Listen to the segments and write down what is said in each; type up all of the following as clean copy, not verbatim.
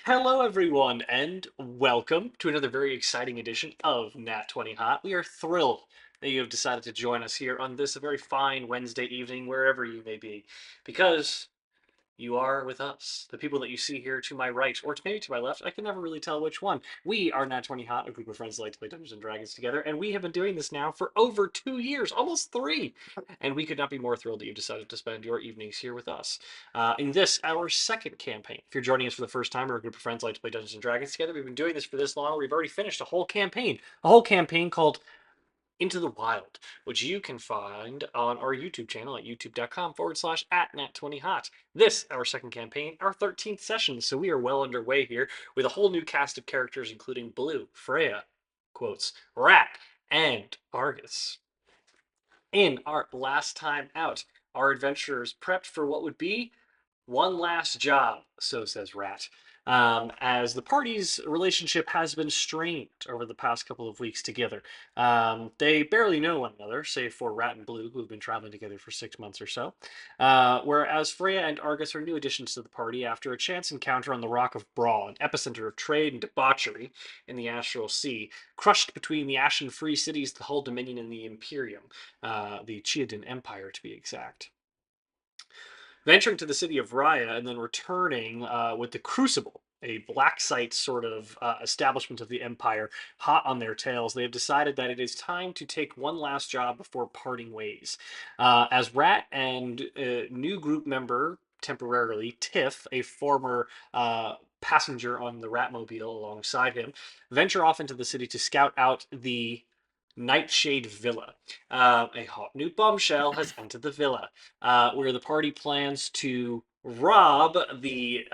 Hello, everyone, and welcome to another very exciting edition of Nat20Hot. We are thrilled that you have decided to join us here on this very fine Wednesday evening, wherever you may be, because you are with us. The people that you see here to my right, or maybe to my left, I can never really tell which one. We are Nat20Hot, a group of friends that like to play Dungeons and Dragons together, and we have been doing this now for over 2 years, almost three. And we could not be more thrilled that you've decided to spend your evenings here with us. In this, our second campaign. If you're joining us for the first time, or a group of friends like to play Dungeons and Dragons together, we've been doing this for this long. We've already finished a whole campaign called into the Wild, which you can find on our YouTube channel at youtube.com/at Nat20Hot. This, our second campaign, our 13th session, so we are well underway here with a whole new cast of characters, including Blue, Freya, quotes, Rat, and Argus. In our last time out, our adventurers prepped for what would be one last job, so says Rat, as the party's relationship has been strained over the past couple of weeks together. They barely know one another, save for Rat and Blue, who have been traveling together for 6 months or so. Whereas Freya and Argus are new additions to the party after a chance encounter on the Rock of Braw, an epicenter of trade and debauchery in the Astral Sea, crushed between the ashen-free cities, the Hull Dominion, and the Imperium, the Chiadan Empire to be exact. Venturing to the city of Raya and then returning with the Crucible, a black site sort of establishment of the Empire, hot on their tails, they have decided that it is time to take one last job before parting ways. As Rat and new group member, temporarily, Tiff, a former passenger on the Ratmobile alongside him, venture off into the city to scout out the Nightshade Villa. A hot new bombshell has entered the villa, where the party plans to rob the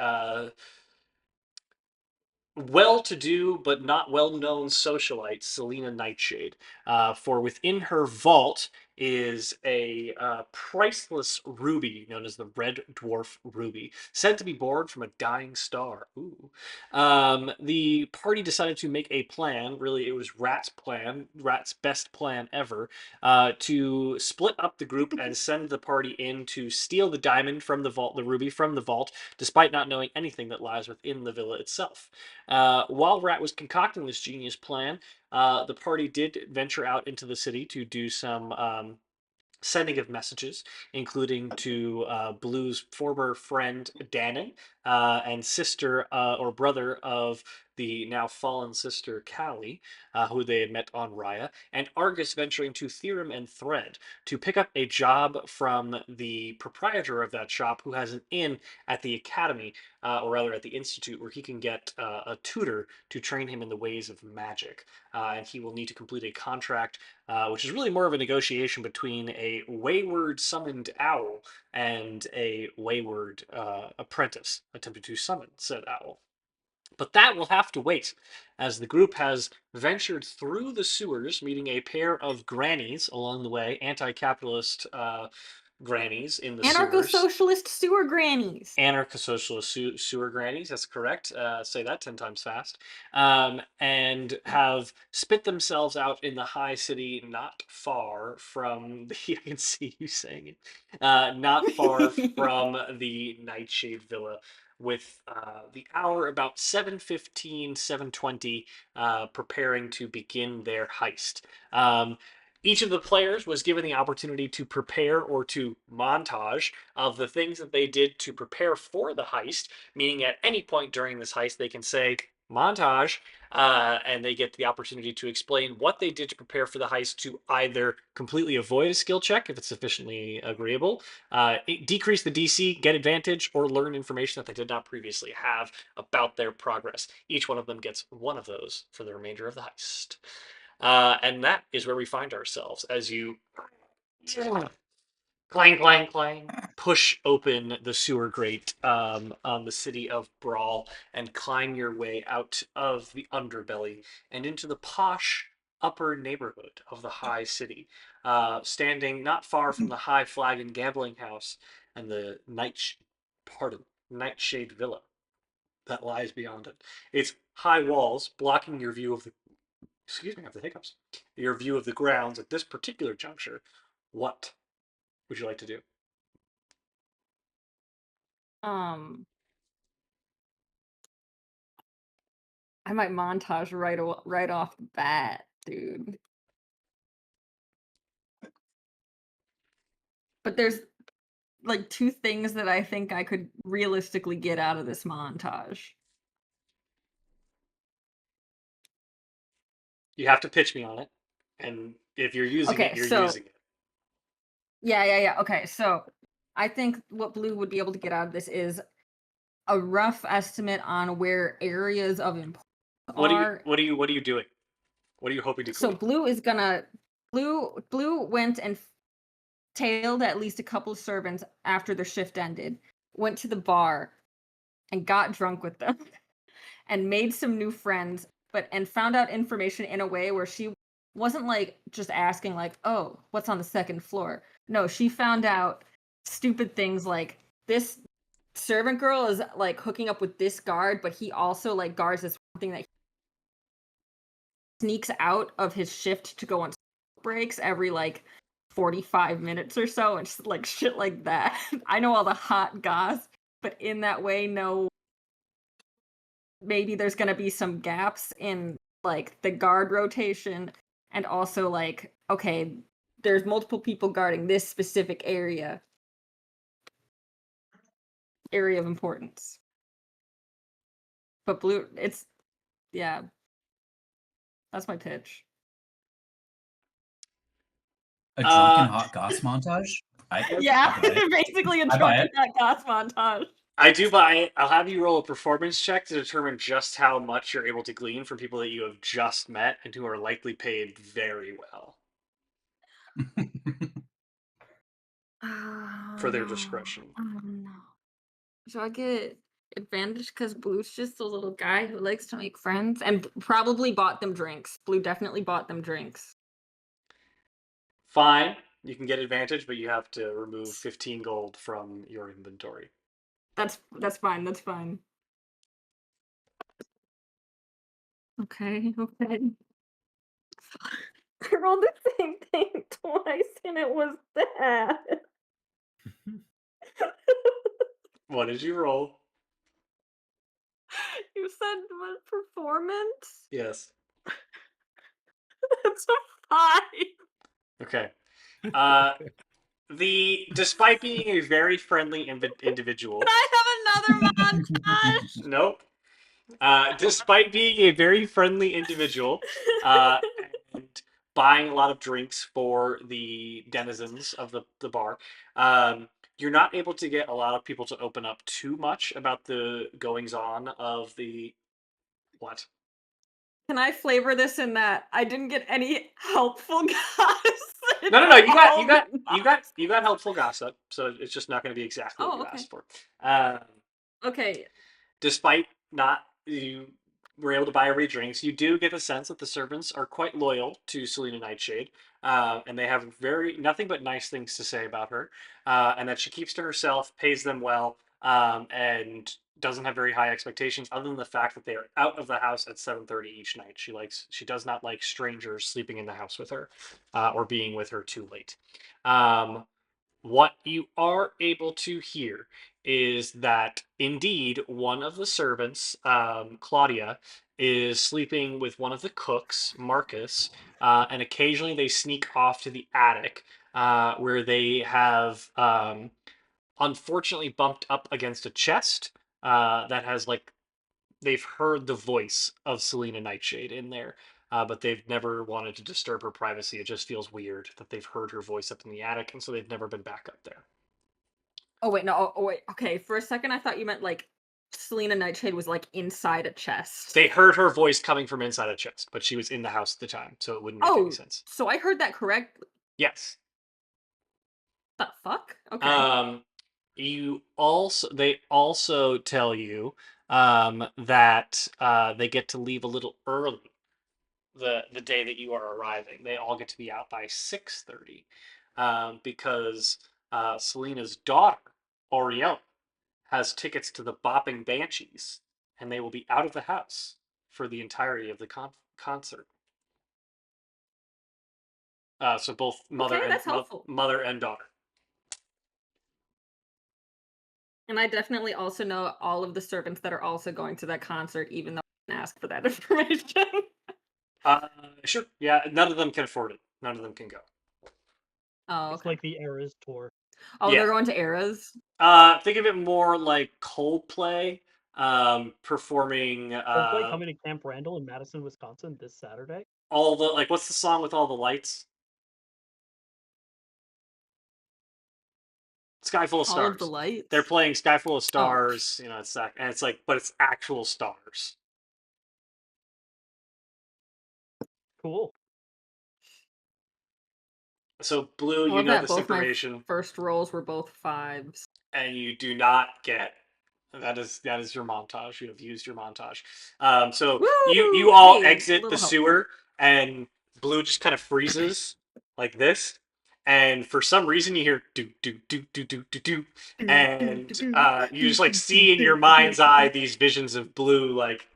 well-to-do but not well-known socialite Selena Nightshade. For within her vault is a priceless ruby known as the Red Dwarf Ruby, said to be born from a dying star. Ooh. The party decided to make a plan. Really, it was Rat's plan, Rat's best plan ever, to split up the group and send the party in to steal the diamond from the vault, the ruby from the vault, despite not knowing anything that lies within the villa itself. While Rat was concocting this genius plan, the party did venture out into the city to do some sending of messages, including to Blue's former friend Dannon and sister or brother of the now fallen sister Callie, who they had met on Raya, and Argus venturing to Theorem and Thread to pick up a job from the proprietor of that shop, who has an inn at the academy, or rather at the institute, where he can get a tutor to train him in the ways of magic. And he will need to complete a contract, which is really more of a negotiation between a wayward summoned owl and a wayward apprentice attempting to summon said owl. But that will have to wait, as the group has ventured through the sewers, meeting a pair of grannies along the way, anti capitalist grannies in the sewers. Anarcho-socialist sewer grannies. Anarcho-socialist sewer grannies, that's correct. Say that 10 times fast. And have spit themselves out in the high city, not far from the, I can see you saying it, not far from the Nightshade Villa, with the hour about 7:15, 7:20, preparing to begin their heist. Each of the players was given the opportunity to prepare or to montage of the things that they did to prepare for the heist, meaning at any point during this heist, they can say, montage, and they get the opportunity to explain what they did to prepare for the heist to either completely avoid a skill check if it's sufficiently agreeable, decrease the DC, get advantage, or learn information that they did not previously have about their progress. Each one of them gets one of those for the remainder of the heist. And that is where we find ourselves as you clang, clang, clang, push open the sewer grate on the city of Brawl and climb your way out of the underbelly and into the posh upper neighborhood of the high city, standing not far from the high flag and gambling house and the Nightshade Villa that lies beyond it. Its high walls blocking your view of the, excuse me, I have the hiccups, your view of the grounds at this particular juncture. What would you like to do? um, I might montage right off the bat, dude. But there's like two things that I think I could realistically get out of this montage. You have to pitch me on it, and if you're using it, Okay, you're so using it. yeah. Okay, so I think what Blue would be able to get out of this is a rough estimate on where areas of importance What do you are. what are you what are you doing? What are you hoping to So glean? Blue is gonna Blue went and tailed at least a couple of servants after their shift ended, went to the bar and got drunk with them and made some new friends, but and found out information in a way where she wasn't like just asking like, "Oh, what's on the second floor?" No, she found out stupid things like this servant girl is like hooking up with this guard, but he also like guards this one thing that sneaks out of his shift to go on breaks every like 45 minutes or so and just like shit like that. I know all the hot goss, but in that way, no, maybe there's going to be some gaps in like the guard rotation and also like, okay, there's multiple people guarding this specific area of importance. But blue, it's, yeah, that's my pitch. A drunken Uh, hot goss montage? I Yeah, buy it. basically a I buy drunken it. hot goss montage. I do buy it. I'll have you roll a performance check to determine just how much you're able to glean from people that you have just met and who are likely paid very well Oh for their no. discretion. Oh no. So I get advantage because Blue's just a little guy who likes to make friends and probably bought them drinks. Blue definitely bought them drinks. Fine, you can get advantage, but you have to remove 15 gold from your inventory. That's fine. That's fine. Okay. Okay. I rolled the same thing twice and it was bad. What did you roll? You said what performance? Yes. That's a 5. Okay. Uh, despite being a very friendly Can individual, I have another montage? nope. Despite being a very friendly individual, and buying a lot of drinks for the denizens of the bar, you're not able to get a lot of people to open up too much about the goings on of the what? Can I flavor this in that I didn't get any helpful guys? No, It's no, no. You got, you all got, you got, not. you got helpful gossip. So it's just not going to be exactly what Oh, you okay. asked for. Um, Okay. Despite not you were able to buy free drinks, you do get a sense that the servants are quite loyal to Selena Nightshade, and they have very nothing but nice things to say about her, and that she keeps to herself, pays them well, and doesn't have very high expectations, other than the fact that they are out of the house at 7:30 each night. She does not like strangers sleeping in the house with her, or being with her too late. Um, what you are able to hear is that indeed one of the servants, Claudia, is sleeping with one of the cooks, Marcus, and occasionally they sneak off to the attic where they have unfortunately bumped up against a chest that has like they've heard the voice of Selena Nightshade in there, but they've never wanted to disturb her privacy. It just feels weird that they've heard her voice up in the attic, and so they've never been back up there. Oh wait, no. Oh wait. Okay. For a second, I thought you meant like Selena Nightshade was like inside a chest. They heard her voice coming from inside a chest, but she was in the house at the time, so it wouldn't make any Oh, sense. so I heard that correctly. Yes. The fuck? Okay. Um, they also tell you that they get to leave a little early the day that you are arriving. They all get to be out by 6:30 because Selena's daughter, Oriel, has tickets to the Bopping Banshees, and they will be out of the house for the entirety of the concert. So both Okay, that's helpful. mother and daughter. And I definitely also know all of the servants that are also going to that concert, even though ask for that information. Sure. Yeah, none of them can afford it. None of them can go. Oh, It's okay. like the Eras tour. Oh, Yeah. they're going to Eras. Think of it more like Coldplay, performing Coldplay coming to Camp Randall in Madison, Wisconsin this Saturday. all the like. What's the song with all the lights? Sky Full of All of the Stars. lights. They're playing Sky Full of Oh. Stars. You know, it's that, and it's like, but it's actual stars. Cool. So Blue, I you love know that this both my information, first rolls were both 5s. and you do not get. That is your montage. You have used your montage. So you Woo! all Hey, exit the little help. sewer, and Blue just kind of freezes like this, and for some reason you hear do do do do do do do, and you just like see in your mind's eye these visions of Blue like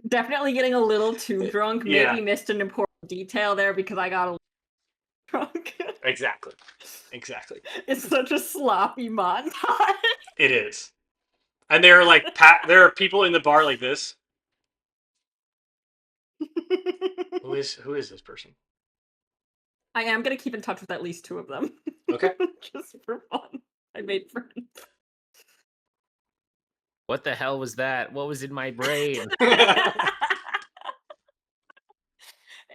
Definitely getting a little too drunk. yeah, Maybe missed an important detail there because I got a little drunk. exactly. It's such a sloppy montage. It is, and there are like there are people in the bar like this. Who is this person? I am gonna keep in touch with at least 2 of them. Okay. Just for fun. I made friends. What the hell was that? What was in my brain?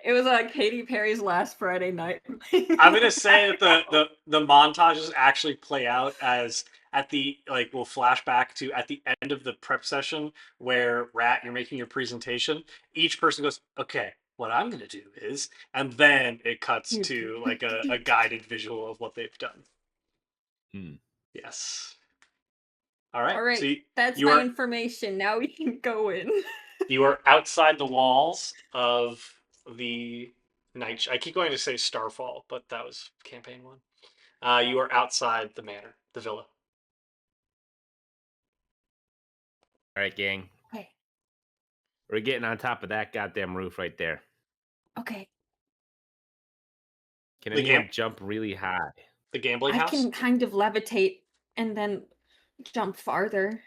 It was Katy Perry's Last Friday Night. I'm gonna say that the montages actually play out as at the like we'll flash back to at the end of the prep session where Rat, you're making your presentation. Each person goes, okay, what I'm gonna do is, and then it cuts to like a guided visual of what they've done. Yes. All right. All right, So that's you my are information. Now we can go in. you are outside the walls of the night. I keep going to say Starfall, but that was campaign one. You are outside the manor, the villa. All right, gang. Okay. We're getting on top of that goddamn roof right there. Okay. Can The anyone gam- jump really high? The gambling I house. can kind of levitate and then jump farther.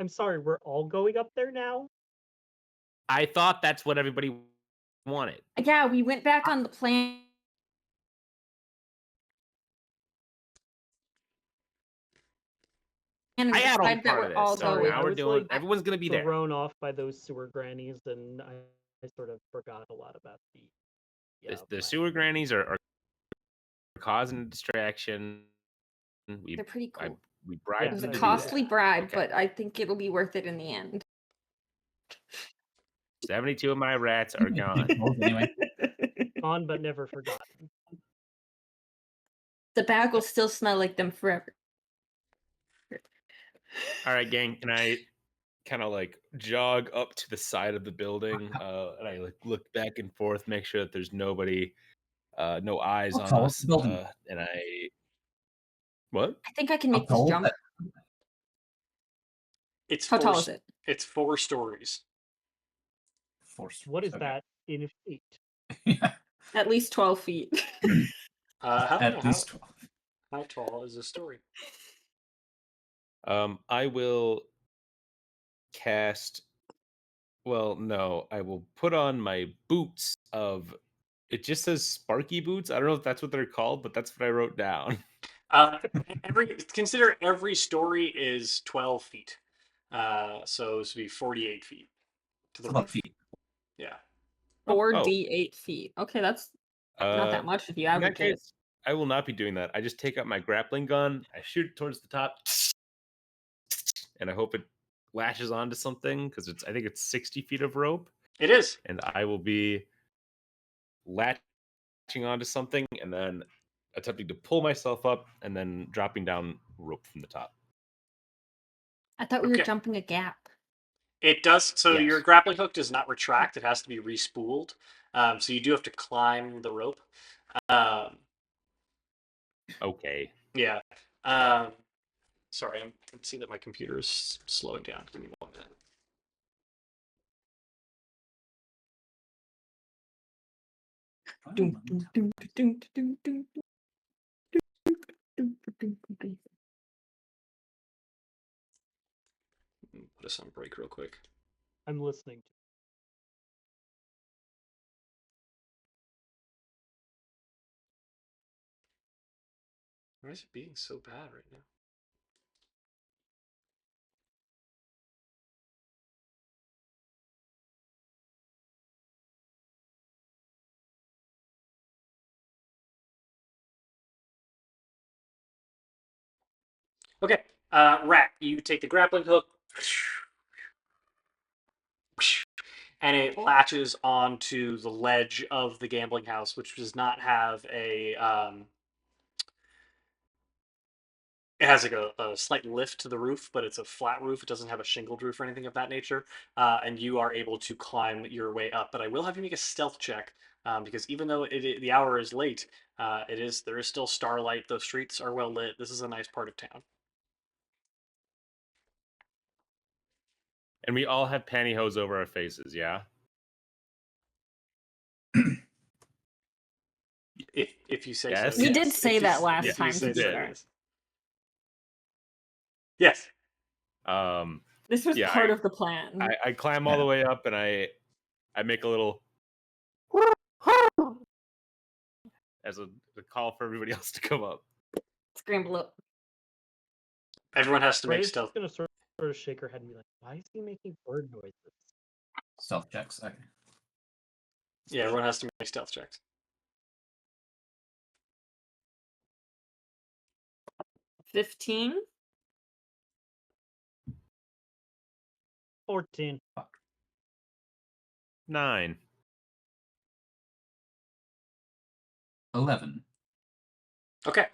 I'm sorry, we're all going up there now? I thought that's what everybody wanted. Yeah, we went back on the plan. And I had all decided that part of we're this, all so Sorry, going. now I we're was, doing. like, Everyone's gonna be there. Thrown off by those sewer grannies, and I sort of forgot a lot about The sewer grannies are causing a distraction. They're pretty cool. We It bribed was them a to do costly that. bribe, Okay. but I think it'll be worth it in the end. 72 of my rats are gone. Anyway, gone but never forgotten. The bag will still smell like them forever. All right, gang. Can I kind of like jog up to the side of the building, and I like look back and forth, make sure that there's nobody, no eyes how on tall is us, the building? and I what? I think I can How make this tall is jump. that? It's How four. tall is it? It's 4 stories. What is Okay. that in feet? Yeah, At least 12 feet. at least 12. How tall is this story? I will cast. Well, no, I will put on my boots of. It just says Sparky boots. I don't know if that's what they're called, but that's what I wrote down. Consider every story is 12 feet. So this would be 48 feet to the 12 roof. feet. Yeah. 4d8 feet. Okay, that's not that much if you In that average it. case, I will not be doing that. I just take out my grappling gun, I shoot it towards the top, and I hope it lashes onto something because I think it's 60 feet of rope, It is. and I will be latching onto something and then attempting to pull myself up and then dropping down rope from the top. I thought we were Okay. jumping a gap. It does. So Yes. your grappling hook does not retract. It has to be respooled. So you do have to climb the rope. Okay. Yeah. Sorry, I can see that my computer is slowing down. Give me 1 minute. Dun, dun, dun, dun, dun, dun, dun, dun, dun, dun. this on break real quick. I'm listening. Why is it being so bad right now? Okay, Rat, you take the grappling hook, and it latches onto the ledge of the gambling house, which does not have a. It has like a slight lift to the roof, but it's a flat roof. It doesn't have a shingled roof or anything of that nature. And you are able to climb your way up. But I will have you make a stealth check because even though the hour is late, there is still starlight. The streets are well lit. This is a nice part of town. And we all have pantyhose over our faces, yeah? If you say Yes? so, We yes. did say If you, that last if time, you say to be so, fair. yes. This was Yeah, part of the plan. I climb all the way up and I make a little as a call for everybody else to come up. Scramble up. Everyone has to make Ray's stealth. just gonna sort of shake her head and be like, "Why is he making bird noises?" Stealth checks. Okay. Yeah, everyone has to make stealth checks. 15. 14. 9. 11. Okay.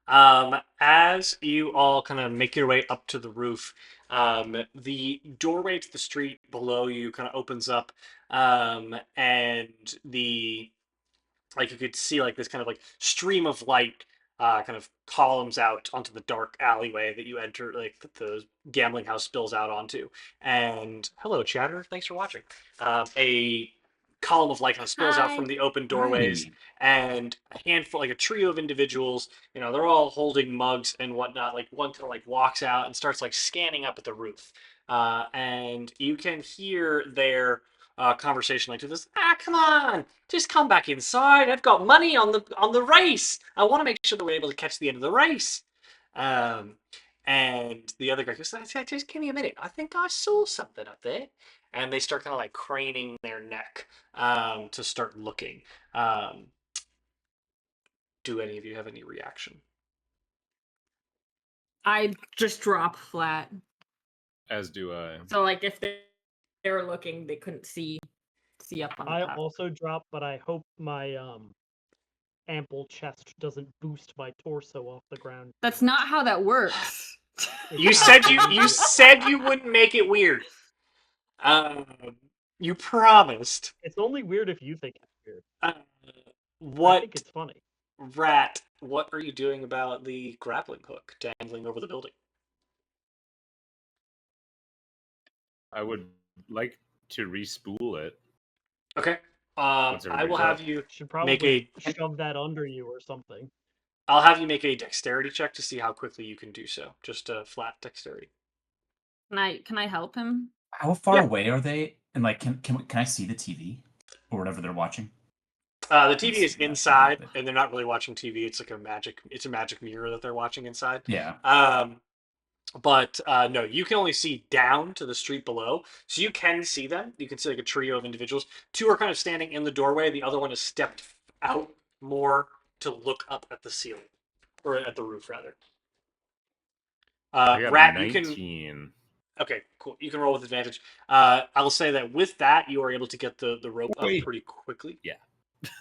As you all kind of make your way up to the roof, the doorway to the street below you kind of opens up, and you could see like this kind of like stream of light kind of columns out onto the dark alleyway that you enter, like that the gambling house spills out onto. And hello, chatter. Thanks for watching. A column of light kind of spills out Hi. from the open doorways, Hi. and a handful, like a trio of individuals. They're all holding mugs and whatnot. Like one kind of like walks out and starts like scanning up at the roof, and you can hear their conversation like to this. Come on, just come back inside. I've got money on the race. I want to make sure that we're able to catch the end of the race. Um, and the other guy goes, just give me a minute. I think I saw something up there. And they start kind of like craning their neck to start looking. Um, do any of you have any reaction? I just drop flat. As do I. So like if they were looking, they couldn't see up on the I top. also drop, but I hope my ample chest doesn't boost my torso off the ground. That's not how that works. You said you said you wouldn't make it weird. You promised. It's only weird if you think it's weird. I What think it's funny. Rat? What are you doing about the grappling hook dangling over the building? I would like to re-spool it. Okay. Once I will everybody's have up. you Should make probably a. shove that under you or something. I'll have you make a dexterity check to see how quickly you can do so. Just a flat dexterity. Can I help him? How far Yeah. away are they? And like, can I see the TV or whatever they're watching? The Let's TV see is that inside, bit. and they're not really watching TV. It's like it's a magic mirror that they're watching inside. Yeah. But no, you can only see down to the street below, so you can see them. You can see like a trio of individuals. Two are kind of standing in the doorway. The other one has stepped out more to look up at the ceiling, or at the roof rather. I got Rat, a you can. 19. Okay, cool. You can roll with advantage. I'll say that with that, you are able to get the rope up Wait. pretty quickly. Yeah.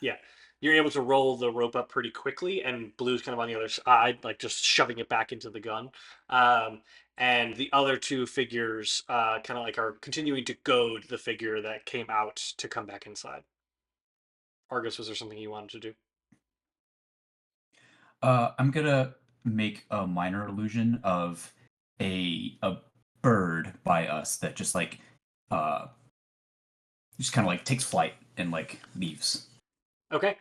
Yeah. You're able to roll the rope up pretty quickly, and Blue's kind of on the other side, like just shoving it back into the gun. And the other two figures kind of like are continuing to goad the figure that came out to come back inside. Argus, was there something you wanted to do? I'm gonna make a minor illusion of a bird by us that just like just kind of like takes flight and like leaves. Okay.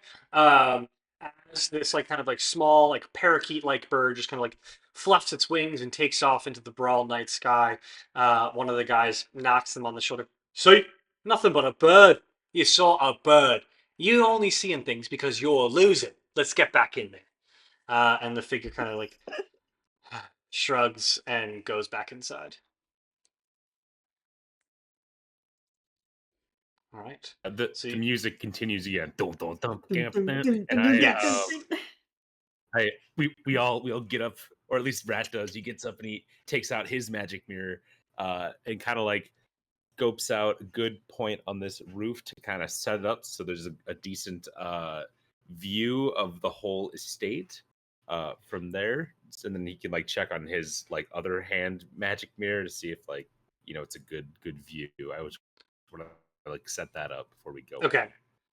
this like kind of like small like parakeet like bird just kind of like fluffs its wings and takes off into the broad night sky. One of the guys knocks them on the shoulder. See, nothing but a bird. You saw a bird. You only seeing things because you're losing. Let's get back in there. And the figure kind of like shrugs and goes back inside. All right. So The music continues again. Dun, dun, dun, Dun, dun, dun, and dun, dun, Yes. dun, dun. we all get up, or at least Rat does. He gets up and he takes out his magic mirror, and kind of like scopes out a good point on this roof to kind of set it up so there's a decent view of the whole estate from there. And then he can like check on his like other hand magic mirror to see if like it's a good view. I was want to like set that up before we go. Okay.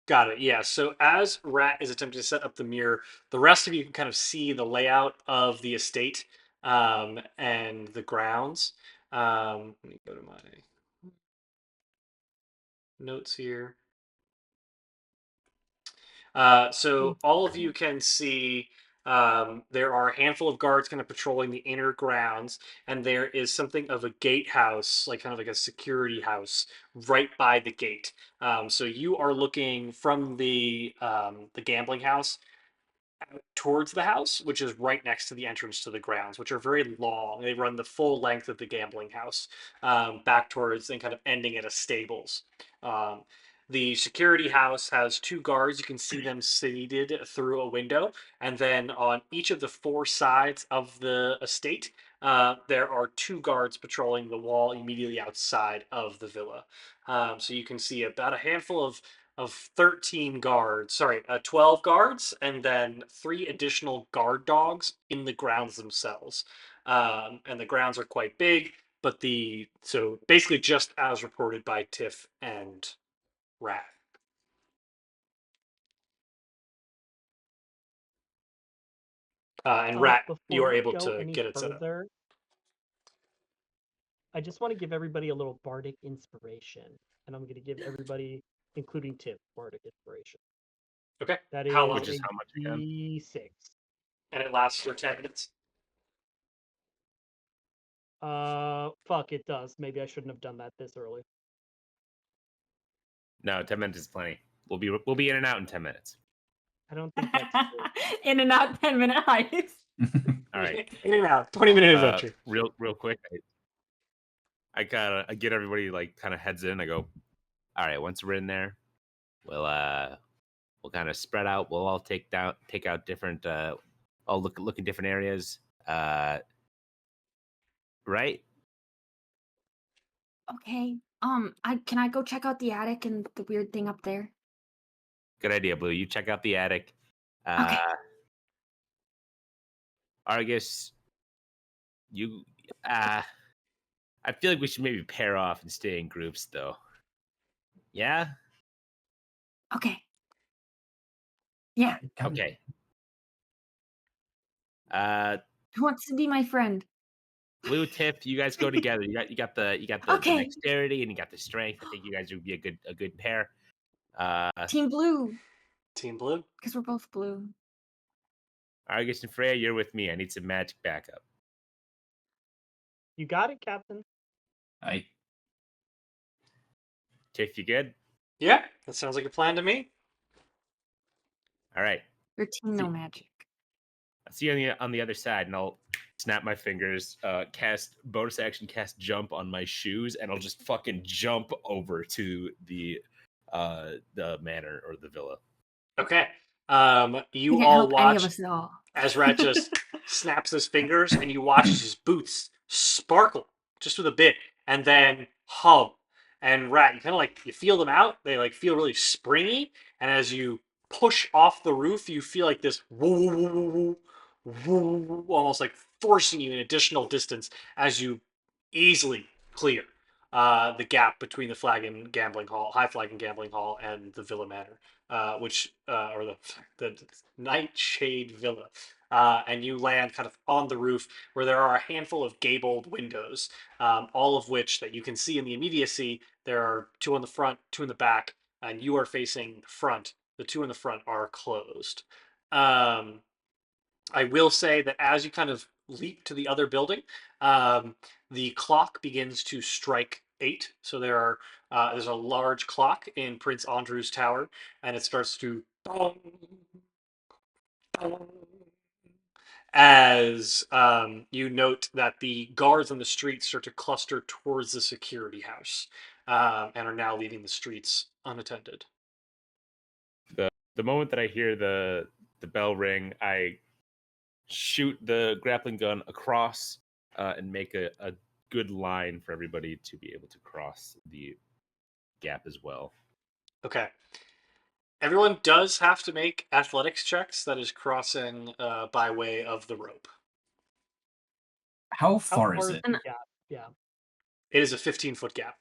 Got it. Yeah. So as Rat is attempting to set up the mirror, the rest of you can kind of see the layout of the estate and the grounds. Let me go to my notes here. So all of you can see there are a handful of guards kind of patrolling the inner grounds, and there is something of a gatehouse, like kind of like a security house, right by the gate. So you are looking from the gambling house towards the house, which is right next to the entrance to the grounds, which are very long. They run the full length of the gambling house, back towards and kind of ending at a stables. Um, the security house has two guards. You can see them seated through a window. And then on each of the four sides of the estate, there are two guards patrolling the wall immediately outside of the villa. So you can see about a handful of 13 guards, sorry, 12 guards, and then three additional guard dogs in the grounds themselves. And the grounds are quite big, but so basically just as reported by Tiff and Rat. And Rat, you Before are we able go to any get it set up. further, I just want to give everybody a little bardic inspiration, and I'm going to give everybody, including Tiff, bardic inspiration. Okay. That How is long? Which is a how much again? D6. And it lasts for 10 minutes. Fuck, it does. Maybe I shouldn't have done that this early. No, 10 minutes is plenty. We'll be in and out in 10 minutes. I don't think that's true. In and out 10-minute heist. All right. In and out. 20-minute adventure. Real quick, I get everybody like kind of heads in. I go, all right. Once we're in there, we'll kind of spread out. We'll all take out different. I'll look in different areas. Right. Okay. Can I go check out the attic and the weird thing up there? Good idea, Blue. You check out the attic. Okay. Argus, you. I feel like we should maybe pair off and stay in groups, though. Yeah. Okay. Yeah. Okay. Who wants to be my friend? Blue, Tiff, you guys go together. You got the Okay. dexterity and you got the strength. I think you guys would be a good pair. Team Blue, Team Blue. because we're both blue. Argus and Freya, you're with me. I need some magic backup. You got it, Captain. Tiff, you good? Yeah, that sounds like a plan to me. All right. Your team no magic. I'll see you on the other side, and I'll snap my fingers, cast bonus action, cast jump on my shoes, and I'll just fucking jump over to the manor or the villa. Okay. You can't all help any of watch us at all. as Rat just snaps his fingers, and you watch as his boots sparkle just with a bit, and then hum. And Rat, you kind of like you feel them out. They like feel really springy, and as you push off the roof, you feel like this woo, woo, woo, woo, woo, woo, almost like forcing you an additional distance as you easily clear the gap between the High Flag and Gambling Hall, and the Villa Manor, or the Nightshade Villa. And you land kind of on the roof where there are a handful of gabled windows, all of which that you can see in the immediacy. There are two on the front, two in the back, and you are facing the front. The two in the front are closed. I will say that as you kind of leap to the other building, the clock begins to strike 8. So there's a large clock in Prince Andrew's tower, and it starts to dong, dong, as you note that the guards on the streets start to cluster towards the security house, and are now leaving the streets unattended. The moment that I hear the bell ring, I shoot the grappling gun across and make a good line for everybody to be able to cross the gap as well. Okay. Everyone does have to make athletics checks. That is crossing by way of the rope. How How far is far is it? the gap? Yeah. It is a 15-foot gap.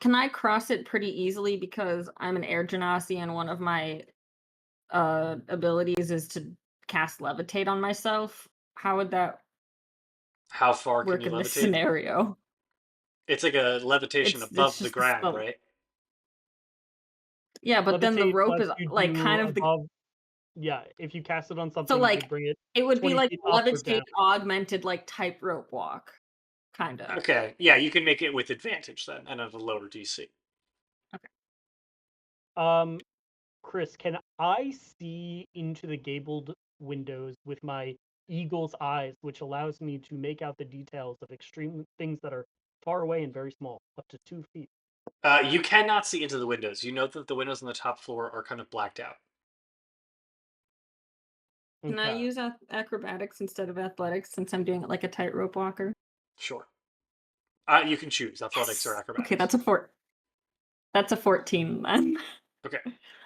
Can I cross it pretty easily because I'm an air genasi and one of my abilities is to cast levitate on myself? How would that How far can work you in this levitate? scenario? It's like a levitation It's above the just a ground, spell. right? Yeah, but then the Levitate rope is lets you like do kind of the above. Yeah, if you cast it on so something, you could like bring it it would be 20 like feet a up or levitate down. augmented like tightrope walk, kind of. Okay. Yeah, you can make it with advantage then, and at a lower DC. Chris, can I see into the gabled windows with my eagle's eyes, which allows me to make out the details of extreme things that are far away and very small, up to 2 feet? You cannot see into the windows. You note that the windows on the top floor are kind of blacked out. Can I Okay. use acrobatics instead of athletics since I'm doing it like a tightrope walker? Sure. You can choose athletics or Yes. acrobatics. Okay, that's a 14 then. Okay.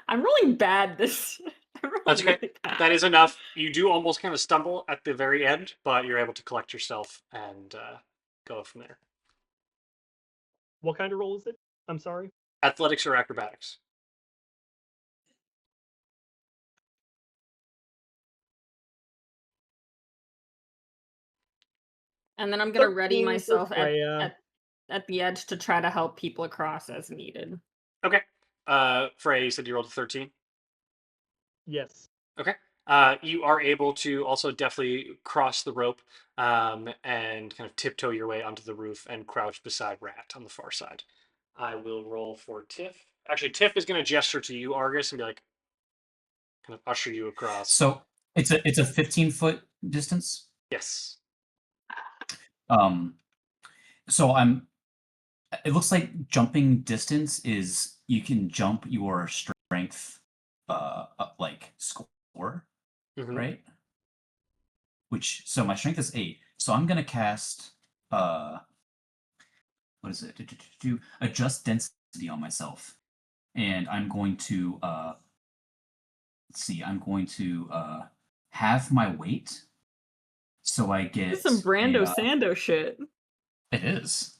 I'm rolling bad this I'm That's rolling okay. really bad. That is enough. You do almost kind of stumble at the very end, but you're able to collect yourself and go from there. What kind of roll is it? I'm sorry. Athletics or acrobatics? And then I'm gonna ready 13 for myself Freya. at the edge to try to help people across as needed. Okay. Frey, you said you rolled a 13? Yes. Okay. You are able to also definitely cross the rope and kind of tiptoe your way onto the roof and crouch beside Rat on the far side. I will roll for Tiff. Actually, Tiff is going to gesture to you, Argus, and be like, kind of usher you across. So it's a 15-foot distance. Yes. Um, so I'm. It looks like jumping distance is you can jump your strength, like score, Mm-hmm. right? Which so my strength is 8. So I'm gonna cast what is it? Adjust density on myself, and I'm going to let's see. I'm going to halve my weight, so I This is get some Brando a. Sando shit. It is.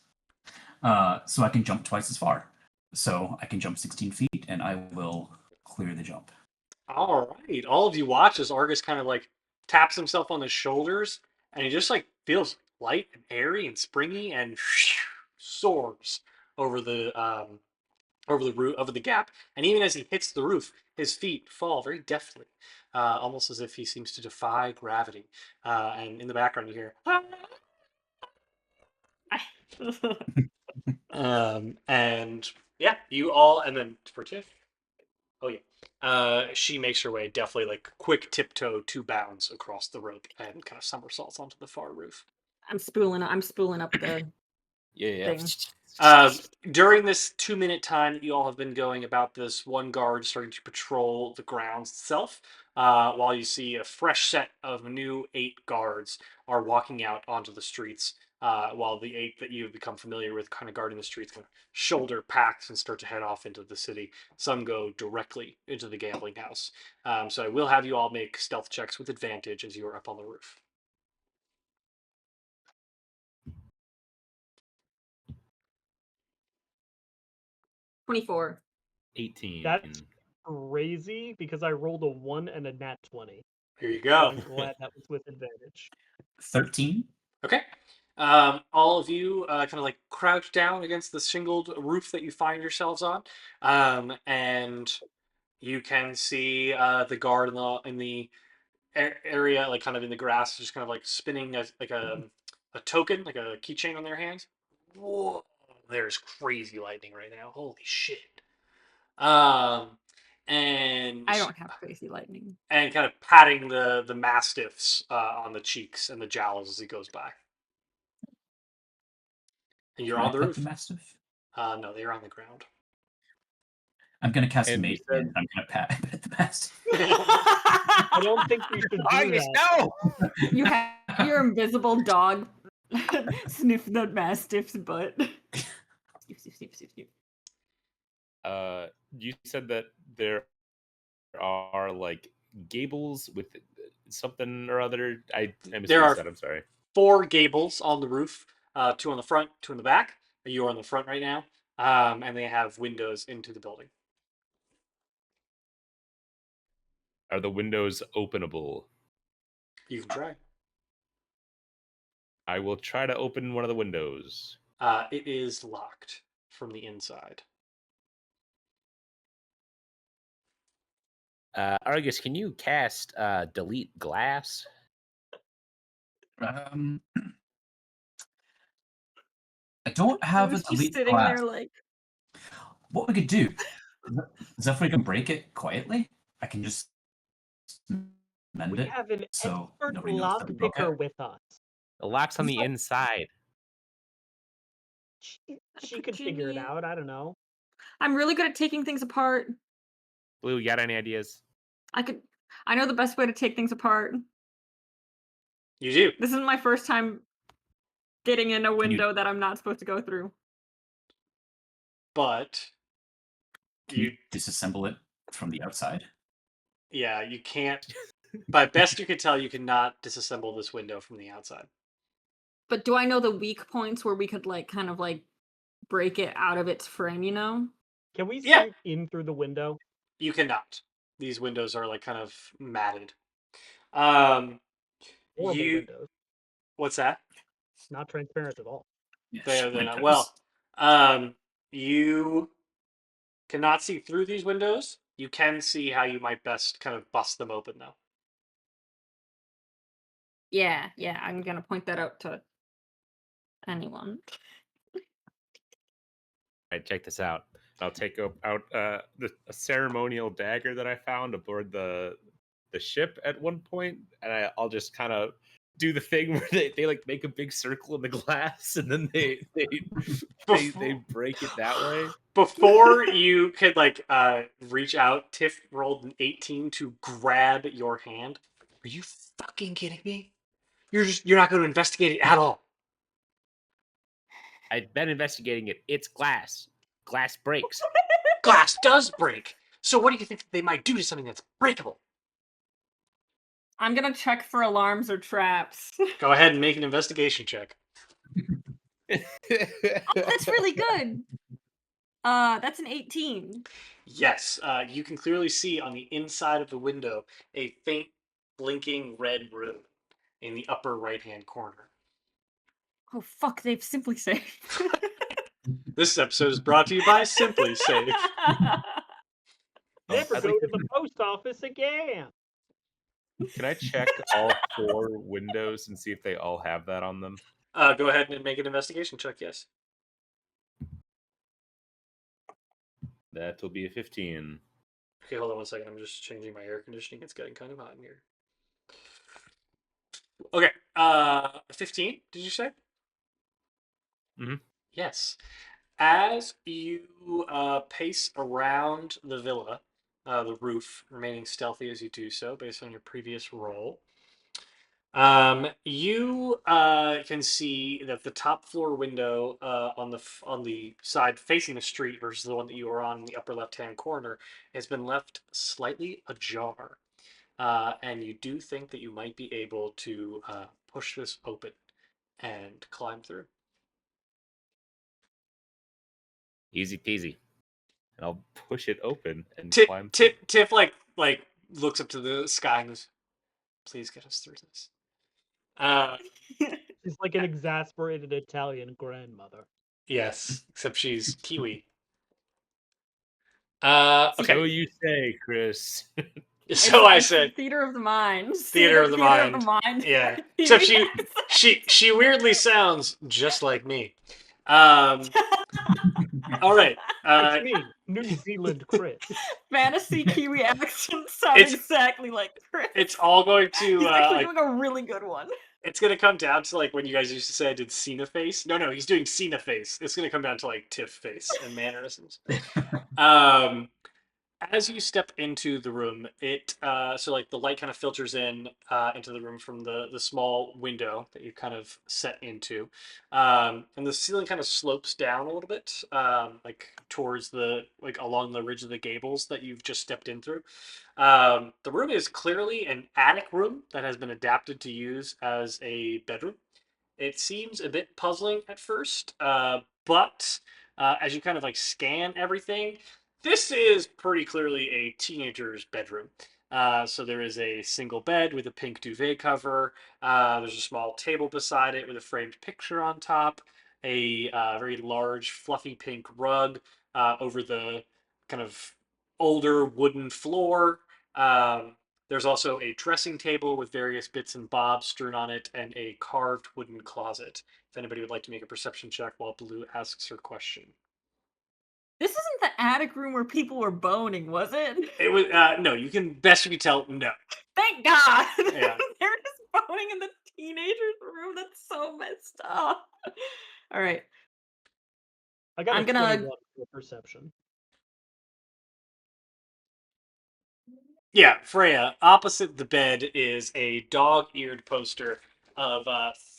So I can jump twice as far. So I can jump 16 feet, and I will clear the jump. All right. All of you watch as Argus kind of like taps himself on the shoulders, and he just like feels light and airy and springy and soars over the roof, over the gap. And even as he hits the roof, his feet fall very deftly, almost as if he seems to defy gravity. And in the background, you hear. And yeah, you all, and then for Tiff. Oh yeah. She makes her way definitely like quick tiptoe 2 bounds across the rope and kind of somersaults onto the far roof. I'm spooling up the Yeah. thing. During this 2-minute time that you all have been going about, this one guard starting to patrol the grounds itself, while you see a fresh set of new 8 guards are walking out onto the streets, while the 8 that you've become familiar with kind of guarding the streets kind of shoulder packs and start to head off into the city. Some go directly into the gambling house. So I will have you all make stealth checks with advantage as you are up on the roof. 24. 18. That's crazy because I rolled a 1 and a nat 20. Here you So go. I'm glad that was with advantage. 13. Okay. All of you kind of like crouch down against the shingled roof that you find yourselves on, and you can see the guard in the area, like kind of in the grass, just kind of like spinning like a token, like a keychain on their hands. Whoa, there's crazy lightning right now. Holy shit. Um, and I don't have crazy lightning. and kind of patting the mastiffs on the cheeks and the jowls as he goes by. And you're Can I on the pet the roof. mastiff? No, they're on the ground. I'm gonna cast And you Mage said- and I'm gonna pet the mastiff. I don't think we should do August, that. no! You have your invisible dog sniff the mastiff's butt. Sniff, sniff, sniff, sniff, sniff. You said that there are like gables with something or other. I missed There what you are said. I'm sorry. 4 gables on the roof, 2 on the front, 2 in the back. You're on the front right now, and they have windows into the building. Are the windows openable? You can try. I will try to open one of the windows. It is locked from the inside. Argus, can you cast delete glass? I don't have a Blue's just delete sitting glass. there like, What we could do is if we can break it quietly, I can just mend We it. have an so expert nobody knows that we broke lockpicker it. with us. The lock's on the inside. She could figure it Virginia. out. I don't know. I'm really good at taking things apart. Blue, you got any ideas? I know the best way to take things apart. You do. This isn't my first time getting in a you- window that I'm not supposed to go through. But Can you disassemble it from the outside? yeah, you can't. By best you can tell, you cannot disassemble this window from the outside. But do I know the weak points where we could like kind of like break it out of its frame, you know? Can we Yeah. see in through the window? You cannot. These windows are like kind of matted. Um, Horrible you. windows. What's that? Not transparent at all. Yeah, They're not. windows. Well, you cannot see through these windows. You can see how you might best kind of bust them open, though. Yeah, I'm gonna point that out to anyone. All right, check this out. I'll take out a ceremonial dagger that I found aboard the ship at one point, and I'll just kind of do the thing where they like make a big circle in the glass, and then they break it that way. Before you could like reach out, Tiff rolled an 18 to grab your hand. Are you fucking kidding me? You're not going to investigate it at all. I've been investigating it. It's glass. Glass breaks. Glass does break. So what do you think they might do to something that's breakable? I'm gonna check for alarms or traps. Go ahead and make an investigation check. Oh, that's really good. That's an 18. Yes, you can clearly see on the inside of the window a faint blinking red rune in the upper right-hand corner. Oh fuck, they've simply saved. This episode is brought to you by Simply Save. Never I'd go like to the post office again. Can I check all 4 windows and see if they all have that on them? Go ahead and make an investigation check, yes. That will be a 15. Okay, hold on one second. I'm just changing my air conditioning. It's getting kind of hot in here. Okay, 15, did you say? Mhm. Yes. As you pace around the villa, the roof, remaining stealthy as you do so, based on your previous roll, you can see that the top floor window on the side facing the street versus the one that you are on in the upper left-hand corner has been left slightly ajar. And you do think that you might be able to push this open and climb through. Easy peasy. And I'll push it open and climb. Tiff like looks up to the sky and goes, "Please get us through this." She's like an exasperated Italian grandmother. Yes, except she's Kiwi. Okay. So you say, Chris. So I It's said theater of the mind. theater of the Theater of the mind. mind. Yeah. Except Kiwi she weirdly sounds just like me. Um. All right. It's me, New Zealand Chris. fantasy Kiwi accent sound It's exactly like Chris. it's all going to He's actually like doing a really good one. it's gonna come down to like when you guys used to say I did Cena face. No, he's doing Cena face. It's gonna come down to like Tiff face and mannerisms. Um, as you step into the room, it so like the light kind of filters in into the room from the small window that you kind of set into, and the ceiling kind of slopes down a little bit, like towards the like along the ridge of the gables that you've just stepped in through. The room is clearly an attic room that has been adapted to use as a bedroom. It seems a bit puzzling at first, but as you kind of like scan everything, this is pretty clearly a teenager's bedroom. So there is a single bed with a pink duvet cover. There's a small table beside it with a framed picture on top. A very large, fluffy pink rug over the kind of older wooden floor. There's also a dressing table with various bits and bobs strewn on it and a carved wooden closet. If anybody would like to make a perception check while Blue asks her question. This isn't the attic room where people were boning, was it? It was no, you can best you can tell no. Thank God. Yeah. They're just boning in the teenager's room. That's so messed up. All right. I got I'm a gonna- 21 for perception. Yeah, Freya. Opposite the bed is a dog-eared poster of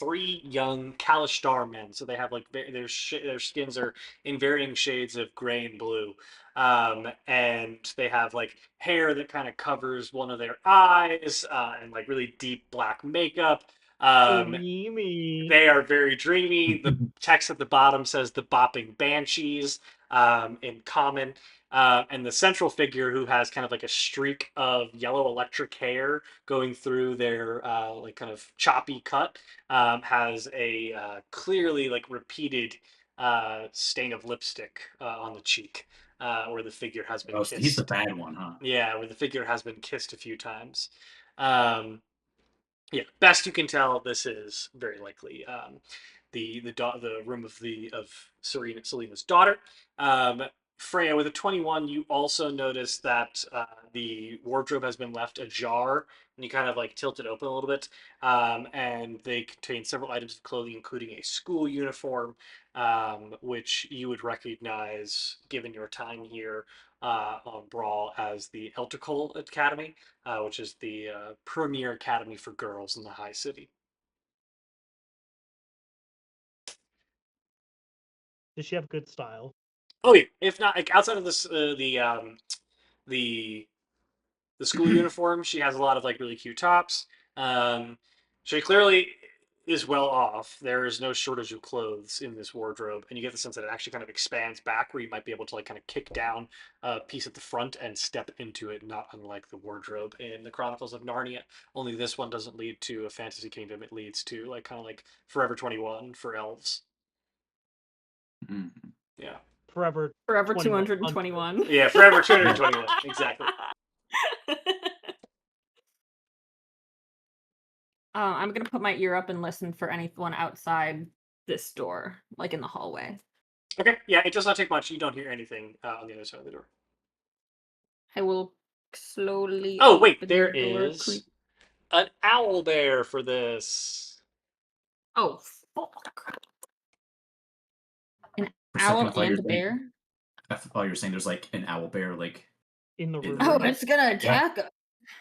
three young Kalishtar men. So they have like their skins are in varying shades of gray and blue, and they have like hair that kind of covers one of their eyes, and like really deep black makeup. Dreamy. They are very dreamy. The text at the bottom says the bopping banshees in common. And the central figure, who has kind of like a streak of yellow electric hair going through their like kind of choppy cut, has a clearly like repeated stain of lipstick on the cheek, where the figure has been Oh, so he's the kissed. bad one, huh? Yeah, where the figure has been kissed a few times. Um, yeah, best you can tell, this is very likely the room of Selena's daughter. Freya, with a 21, you also notice that the wardrobe has been left ajar, and you kind of like tilt it open a little bit, and they contain several items of clothing, including a school uniform, which you would recognize, given your time here on Brawl, as the Eltical Academy, which is the premier academy for girls in the High City. Does she have good style? Oh yeah, if not like outside of this, the the school uniform, she has a lot of like really cute tops. Um, she clearly is well off. There is no shortage of clothes in this wardrobe, and you get the sense that it actually kind of expands back, where you might be able to like kind of kick down a piece at the front and step into it. Not unlike the wardrobe in the Chronicles of Narnia. Only this one doesn't lead to a fantasy kingdom; it leads to like kind of like Forever 21 for elves. Mhm. Yeah. Forever. Forever 21. 221. Yeah, Forever 221. Exactly. I'm gonna put my ear up and listen for anyone outside this door, like in the hallway. Okay. Yeah, it does not take much. You don't hear anything on the other side of the door. I will slowly. Oh, wait, open there the door, is an owl bear for this. Oh fuck! An For a second, owl I thought you and were a saying, bear. I thought you were saying there's like an owl bear, like In the in room. the Oh, room. it's gonna attack us.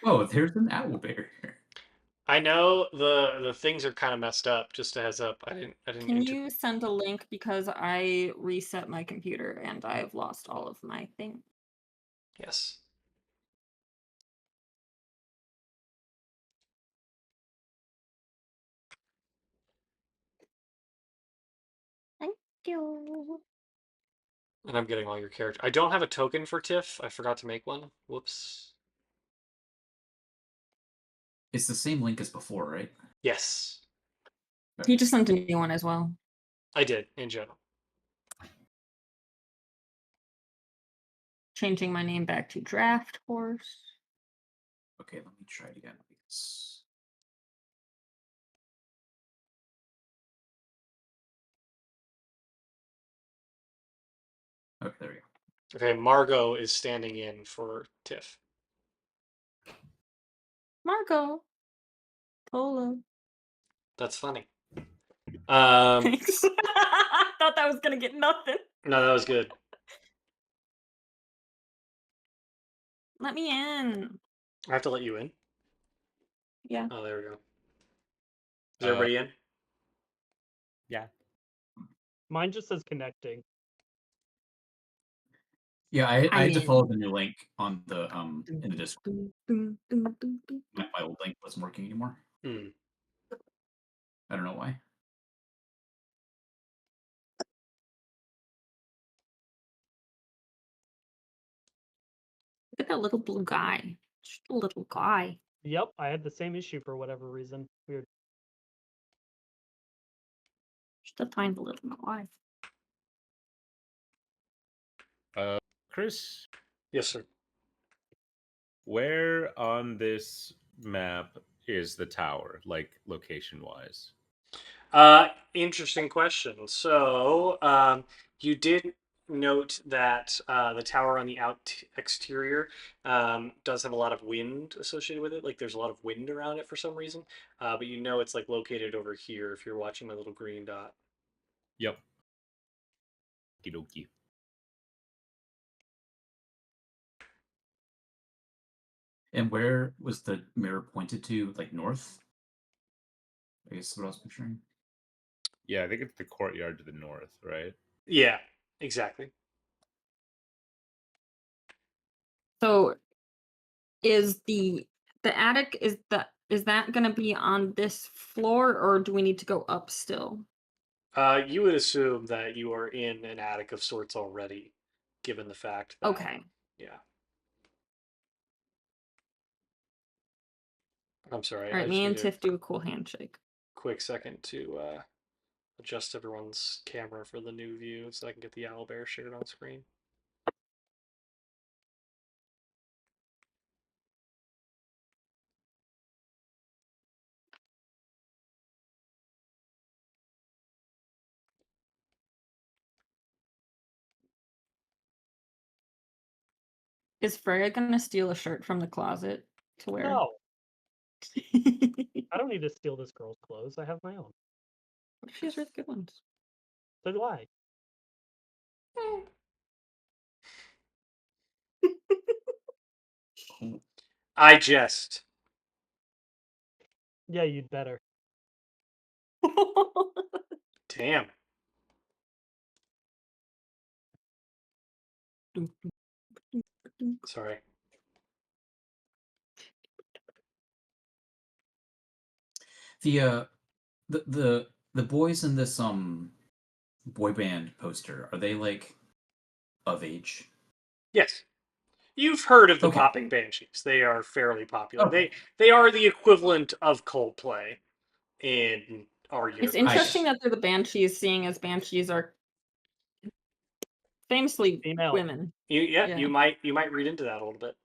Oh, there's an owl bear. I know the things are kind of messed up. Just a heads up. I didn't. Can you send a link because I reset my computer and I've lost all of my things. Yes. Thank you. And I'm getting all your character. I don't have a token for Tiff. I forgot to make one. Whoops. It's the same link as before, right? Yes. He just sent a new one as well. I did, in general. Changing my name back to Draft Horse. Okay, let me try it again. Because... Okay, there we go. Okay, Margot is standing in for Tiff. Margot. Polo. That's funny. Thanks. I thought that was gonna get nothing. No, that was good. Let me in. I have to let you in. Yeah. Oh, there we go. Is everybody in? Yeah. Mine just says connecting. Yeah, I I'm had to in. follow the new link on the in the Discord. My old link wasn't working anymore. Hmm. I don't know why. Look at that little blue guy. Just a little guy. Yep, I had the same issue for whatever reason. Weird. Just a tiny little guy. Chris, Yes, sir. where on this map is the tower, like location-wise? Interesting question. So, you did note that the tower on the exterior does have a lot of wind associated with it. Like, there's a lot of wind around it for some reason. But you know it's like located over here if you're watching my little green dot. Yep. Okie And where was the mirror pointed to? Like north? I guess what I was picturing. Yeah, I think it's the courtyard to the north, right? Yeah, exactly. So is the attic is that gonna be on this floor or do we need to go up still? You would assume that you are in an attic of sorts already, given the fact that, Okay. yeah. I'm sorry, All I right, just me need and a Tiff do a cool handshake. quick second to adjust everyone's camera for the new view so I can get the owlbear shared on screen. Is Freya gonna steal a shirt from the closet to wear? No, I don't need to steal this girl's clothes. I have my own. She has really good ones. So do I. I jest. Yeah, you'd better. Damn. Sorry. The the boys in this boy band poster, are they like of age? Yes. You've heard of the Okay. Popping Banshees. They are fairly popular. Okay. They are the equivalent of Coldplay in our It's universe. interesting that they're the banshees, seeing as banshees are famously Female. women. Yeah, Yeah. you might read into that a little bit.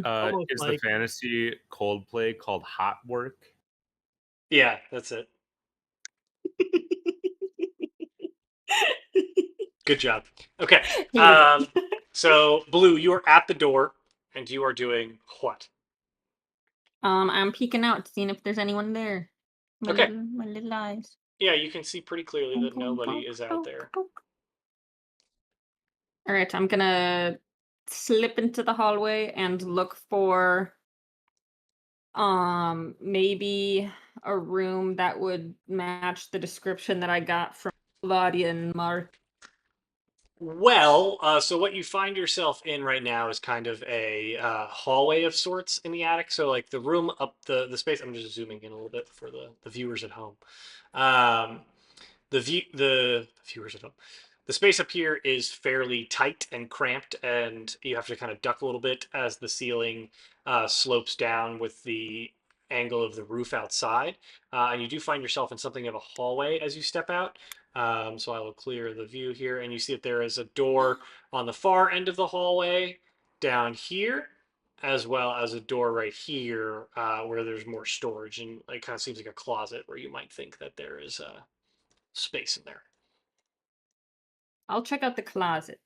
Almost Is like the fantasy Coldplay called Hot Work? Yeah, that's it. Good job. Okay. Hate it. So Blue, you are at the door and you are doing what? I'm peeking out, seeing if there's anyone there. Okay. My little eyes. Yeah, you can see pretty clearly that nobody is out there. All right, I'm gonna slip into the hallway and look for maybe a room that would match the description that I got from Claudia and Mark. Well, so what you find yourself in right now is kind of a hallway of sorts in the attic. So like the room up the space. I'm just zooming in a little bit for the viewers at home. Um, the viewers at home. The space up here is fairly tight and cramped, and you have to kind of duck a little bit as the ceiling slopes down with the angle of the roof outside, and you do find yourself in something of a hallway as you step out. So I will clear the view here, and you see that there is a door on the far end of the hallway down here, as well as a door right here where there's more storage, and it kind of seems like a closet where you might think that there is space in there. I'll check out the closet.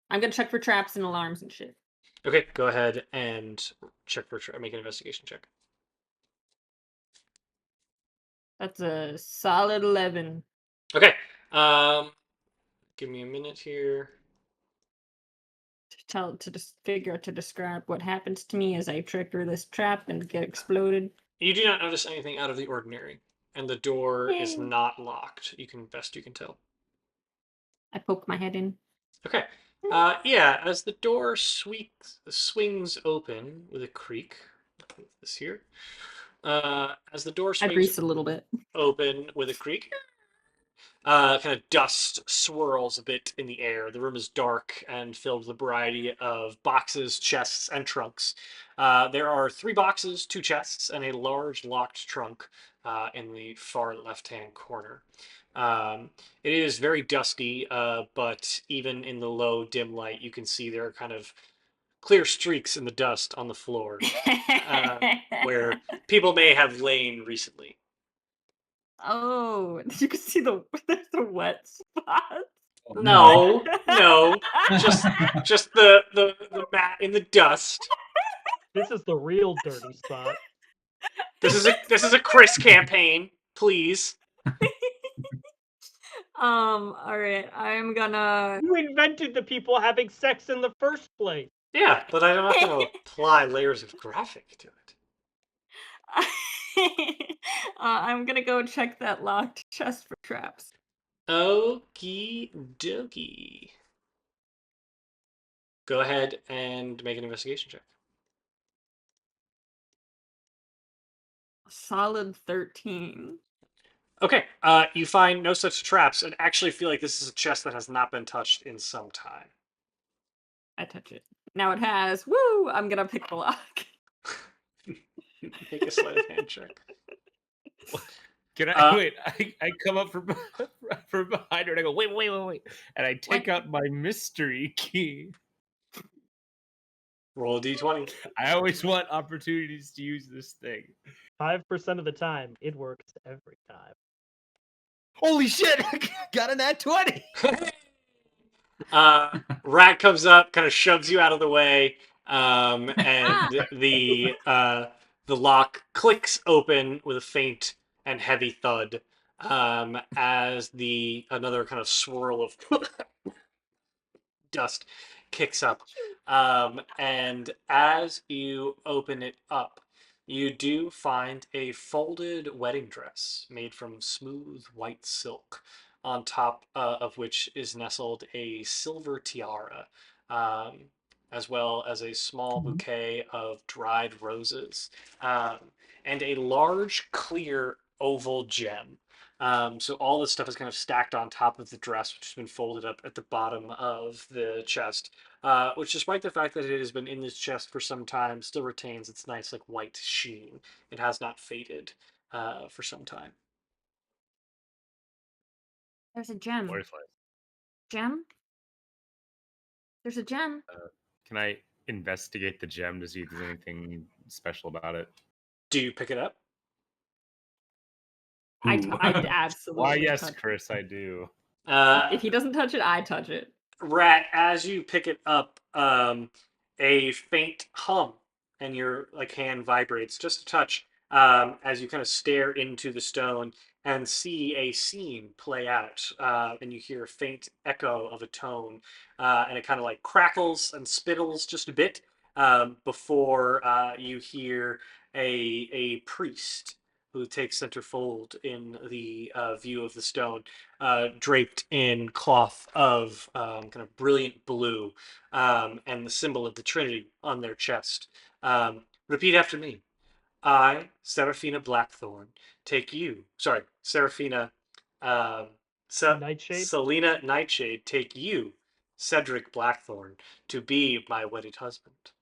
I'm gonna check for traps and alarms and shit. Okay, go ahead and check for make an investigation check. That's a solid 11. Okay, give me a minute here. To just figure out to describe what happens to me as I trigger this trap and get exploded. You do not notice anything out of the ordinary, and the door is Yay. not locked. You can tell. I poke my head in. Okay. Yeah, as the door swings open with a creak, this here. As the door I swings grease a little bit. open with a creak, kind of dust swirls a bit in the air. The room is dark and filled with a variety of boxes, chests, and trunks. There are 3 boxes, 2 chests, and a large locked trunk in the far left-hand corner. It is very dusty, but even in the low, dim light, you can see there are kind of clear streaks in the dust on the floor where people may have lain recently. Oh, you can see there's a wet spot. Oh, No, no, just the mat in the dust. This is the real dirty spot. This is a Chris campaign, please. All right. I'm gonna. You invented the people having sex in the first place. Yeah, but I'm not going to apply layers of graphic to it. I'm gonna go check that locked chest for traps. Okie dokie. Go ahead and make an investigation check. Solid 13. Okay, you find no such traps and actually feel like this is a chest that has not been touched in some time. I touch it. Now it has. Woo! I'm gonna pick the lock. Make a sleight of hand check. Can I wait? I come up from from behind her and I go, wait, and I take out my mystery key. Roll a d20. I always want opportunities to use this thing. 5% of the time, it works every time. Holy shit! I got a nat 20. Rat comes up, kind of shoves you out of the way, and the lock clicks open with a faint and heavy thud, as another kind of swirl of dust kicks up. And as you open it up, you do find a folded wedding dress made from smooth white silk, on top of which is nestled a silver tiara, um, as well as a small bouquet of dried roses, um, and a large clear oval gem. So all this stuff is kind of stacked on top of the dress, which has been folded up at the bottom of the chest, which, despite the fact that it has been in this chest for some time, still retains its nice like white sheen. It has not faded for some time. There's a gem. Butterflies. Gem? There's a gem. Can I investigate the gem to see if there's anything special about it? Do you pick it up? I absolutely. Why, yes, touch it. Chris, I do. If he doesn't touch it, I touch it. Rat, as you pick it up, a faint hum and your like hand vibrates just a touch, as you kind of stare into the stone and see a scene play out, and you hear a faint echo of a tone, and it kind of like crackles and spittles just a bit, before you hear a priest who takes center fold in the view of the stone, draped in cloth of kind of brilliant blue, and the symbol of the Trinity on their chest. Repeat after me. I, Seraphina Blackthorn, take you. Sorry, Seraphina. Nightshade? Selena Nightshade, take you, Cedric Blackthorn, to be my wedded husband.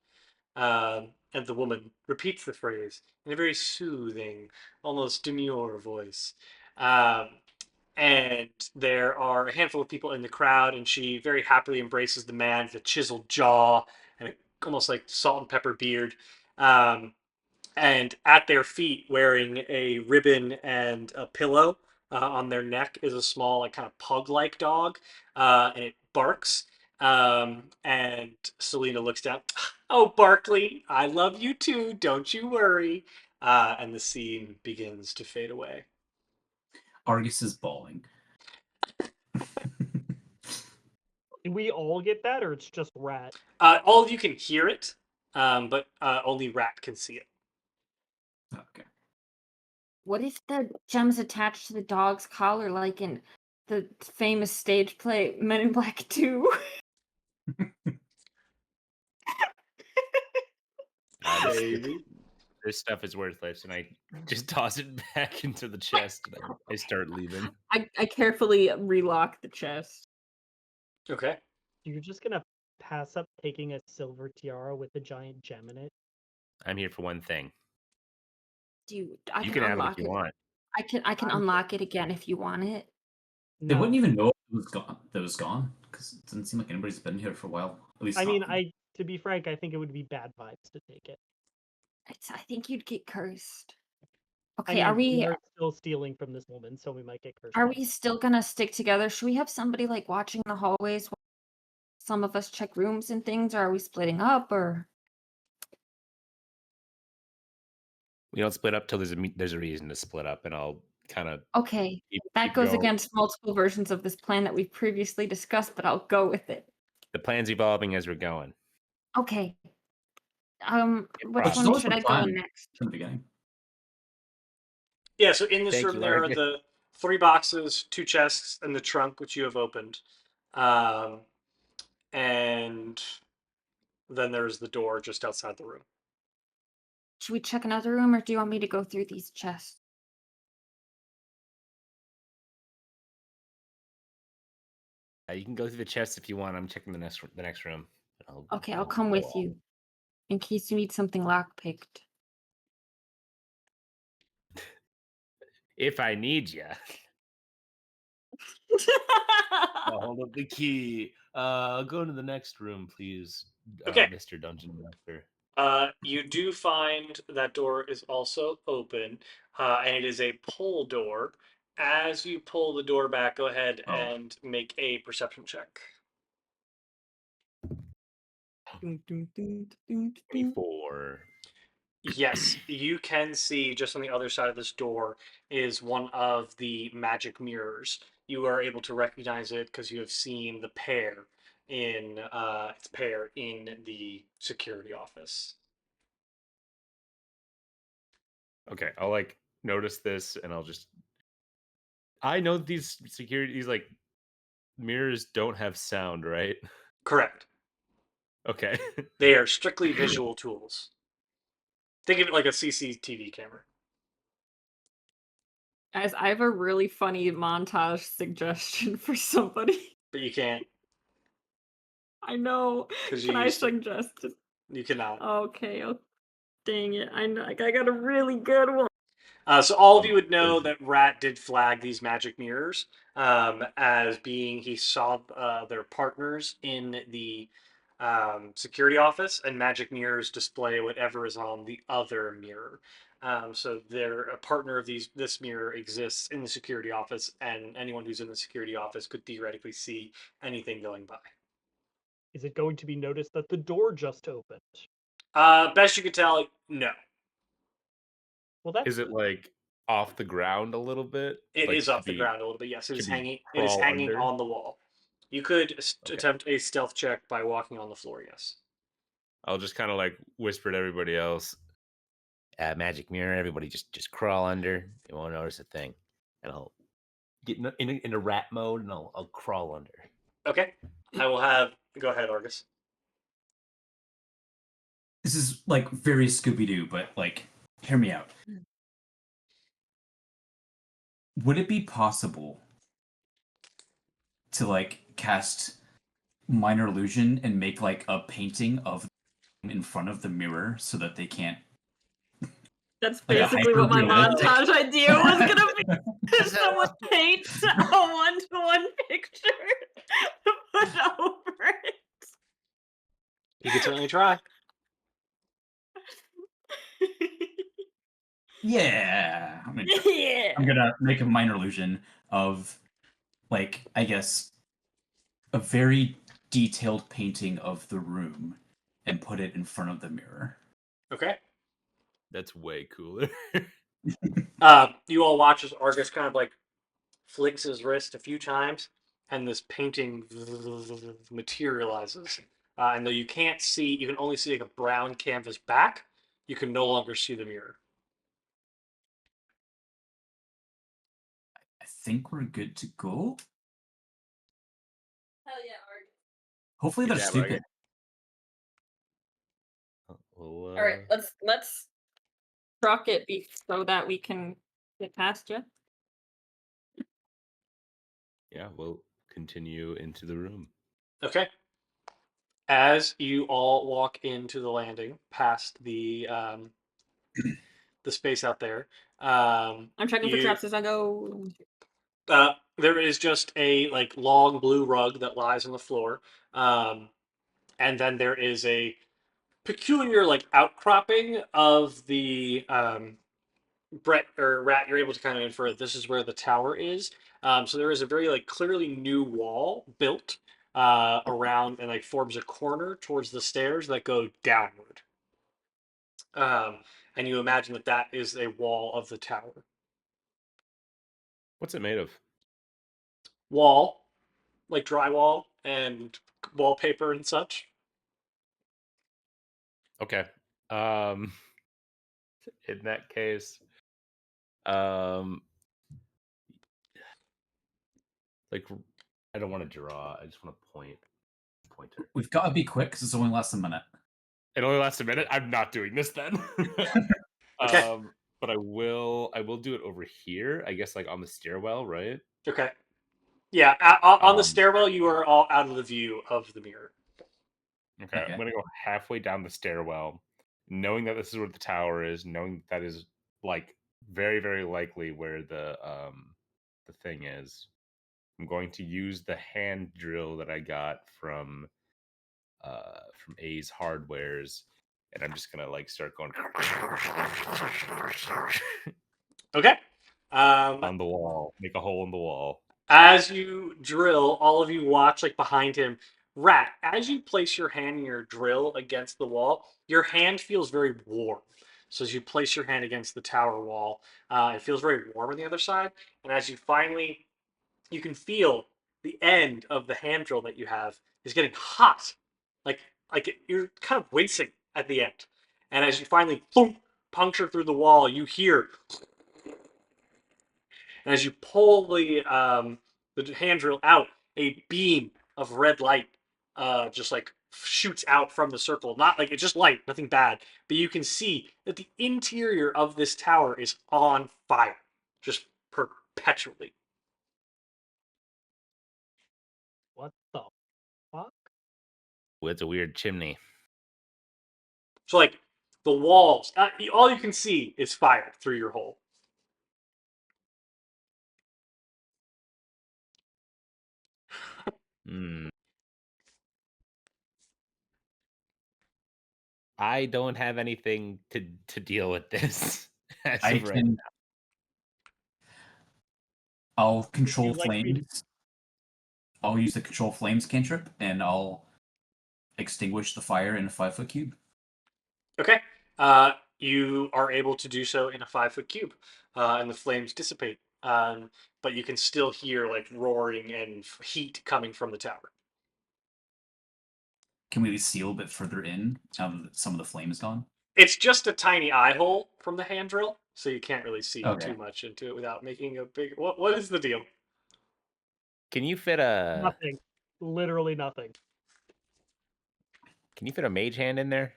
And the woman repeats the phrase in a very soothing, almost demure voice. Um, and there are a handful of people in the crowd, and she very happily embraces the man with a chiseled jaw and almost like salt and pepper beard. Um, and at their feet, wearing a ribbon and a pillow on their neck, is a small, like kind of pug-like dog, and it barks. And Selena looks down. Oh, Barkley, I love you too. Don't you worry. And the scene begins to fade away. Argus is bawling. Do we all get that, or it's just Rat? All of you can hear it, but only Rat can see it. Okay. What if the gem's attached to the dog's collar, like in the famous stage play Men in Black 2? Maybe. This stuff is worthless, and I just toss it back into the chest, and I start leaving. I carefully relock the chest. Okay. You're just gonna pass up taking a silver tiara with a giant gem in it? I'm here for one thing. Dude, I You can can have it if unlock you it. want. I can unlock it again if you want it. They No. wouldn't even know it was gone. That was gone because it doesn't seem like anybody's been here for a while. At least I not mean, them. to be frank, I think it would be bad vibes to take it. I think you'd get cursed. I Okay, mean, we are still stealing from this woman, so we might get cursed. are by we it. still gonna stick together? Should we have somebody like watching the hallways while some of us check rooms and things, or are we splitting up or We don't split up till there's a reason to split up, and I'll kind of okay. That keep goes going. against multiple versions of this plan that we've previously discussed, but I'll go with it. The plan's evolving as we're going. Okay. Which Which is one always should the I go in plan next? from the beginning. Yeah, so in this Thank room you, there are Argus. the 3 boxes, 2 chests, and the trunk which you have opened. Um, and then there's the door just outside the room. Should we check another room, or do you want me to go through these chests? You can go through the chest if you want. I'm checking the next room. Okay, I'll come with you in case you need something lockpicked. If I need you. I'll hold up the key. I'll go into the next room, please, Okay. Mr. Dungeon Master. You do find that door is also open, and it is a pull door. As you pull the door back, go ahead and make a perception check. 24. Yes, you can see just on the other side of this door is one of the magic mirrors. You are able to recognize it because you have seen the pair in its pair in the security office. Okay, I'll like notice this, and I'll just. I know these like mirrors don't have sound, right? Correct. Okay. They are strictly visual tools. Think of it like a CCTV camera. Guys, I have a really funny montage suggestion for somebody. But you can't I know. because you Can I used to. suggest it? You cannot. Okay, oh, dang it. I know, like, I got a really good one. So all of you would know that Rat did flag these magic mirrors as being he saw their partners in the security office, and magic mirrors display whatever is on the other mirror. So they're a partner of this mirror exists in the security office, and anyone who's in the security office could theoretically see anything going by. Is it going to be noticed that the door just opened? Best you could tell, no. Well, that's Is it like off the ground a little bit? It Like is off the ground a little bit. Yes, it is could we hanging. It is crawl hanging under? on the wall. You could Okay. attempt a stealth check by walking on the floor. Yes. I'll just kind of like whisper to everybody else. Magic mirror. Everybody just crawl under. You won't notice a thing. And I'll get in a rat mode, and I'll crawl under. Okay. I will have. Go ahead, Argus. This is like very Scooby Doo, but like, hear me out. Would it be possible to like cast minor illusion and make like a painting of in front of the mirror so that they can't. That's Like a basically what my hyper-realistic- montage idea was gonna be. Someone paint a one-to-one picture to put over it. You can certainly try. Yeah, Yeah. I'm gonna make a minor illusion of, like, I guess, a very detailed painting of the room and put it in front of the mirror. Okay. That's way cooler. You all watch as Argus kind of like flicks his wrist a few times, and this painting materializes. And though you can't see, you can only see like a brown canvas back. You can no longer see the mirror. I think we're good to go. Hell yeah, Argus. Hopefully Good they're job, stupid. Well, All right, let's rock it so that we can get past you. yeah, we'll continue into the room. Okay. As you all walk into the landing, past the space out there, I'm checking for you traps as I go. there is just a like long blue rug that lies on the floor, um, and then there is a peculiar like outcropping of the Brett or Rat. You're able to kind of infer this is where the tower is. So there is a very like clearly new wall built around and like forms a corner towards the stairs that go downward. Um, and you imagine that that is a wall of the tower. What's it made of? Wall, like drywall and wallpaper and such. Okay. Um, in that case, um, like I don't want to draw. I just want to pointer. We've got to be quick because it's only lasts a minute. It only lasts a minute. I'm not doing this then. Okay. But I will do it over here. I guess like on the stairwell, right? Okay. Yeah, on the stairwell, you are all out of the view of the mirror. Okay, Okay. I'm gonna go halfway down the stairwell, knowing that this is where the tower is, knowing that is like very, very likely where the thing is. I'm going to use the hand drill that I got from A's Hardwares, and I'm just gonna like start going Okay. on the wall, make a hole in the wall. As you drill, all of you watch like behind him. Rat, as you place your hand in your drill against the wall, your hand feels very warm. So as you place your hand against the tower wall, it feels very warm on the other side. And as you finally, you can feel the end of the hand drill that you have is getting hot, like you're kind of wincing at the end. And as you finally boom, puncture through the wall, you hear and as you pull the hand drill out, a beam of red light just like shoots out from the circle. Not like it's just light, nothing bad. But you can see that the interior of this tower is on fire, just perpetually. What the fuck? Well, it's a weird chimney. So like the walls, all you can see is fire through your hole. Hmm. I don't have anything to deal with this as I of right can. I'll Would control you like me to? flames. I'll use the control flames cantrip, and I'll extinguish the fire in a 5-foot cube. Okay. You are able to do so in a 5-foot cube, and the flames dissipate. But you can still hear like roaring and heat coming from the tower. Can we at least see a little bit further in now that some of the flame is gone? It's just a tiny eye hole from the hand drill, so you can't really see Okay. too much into it without making a big. What is the deal? Can you fit a Nothing. Literally nothing. mage hand in there?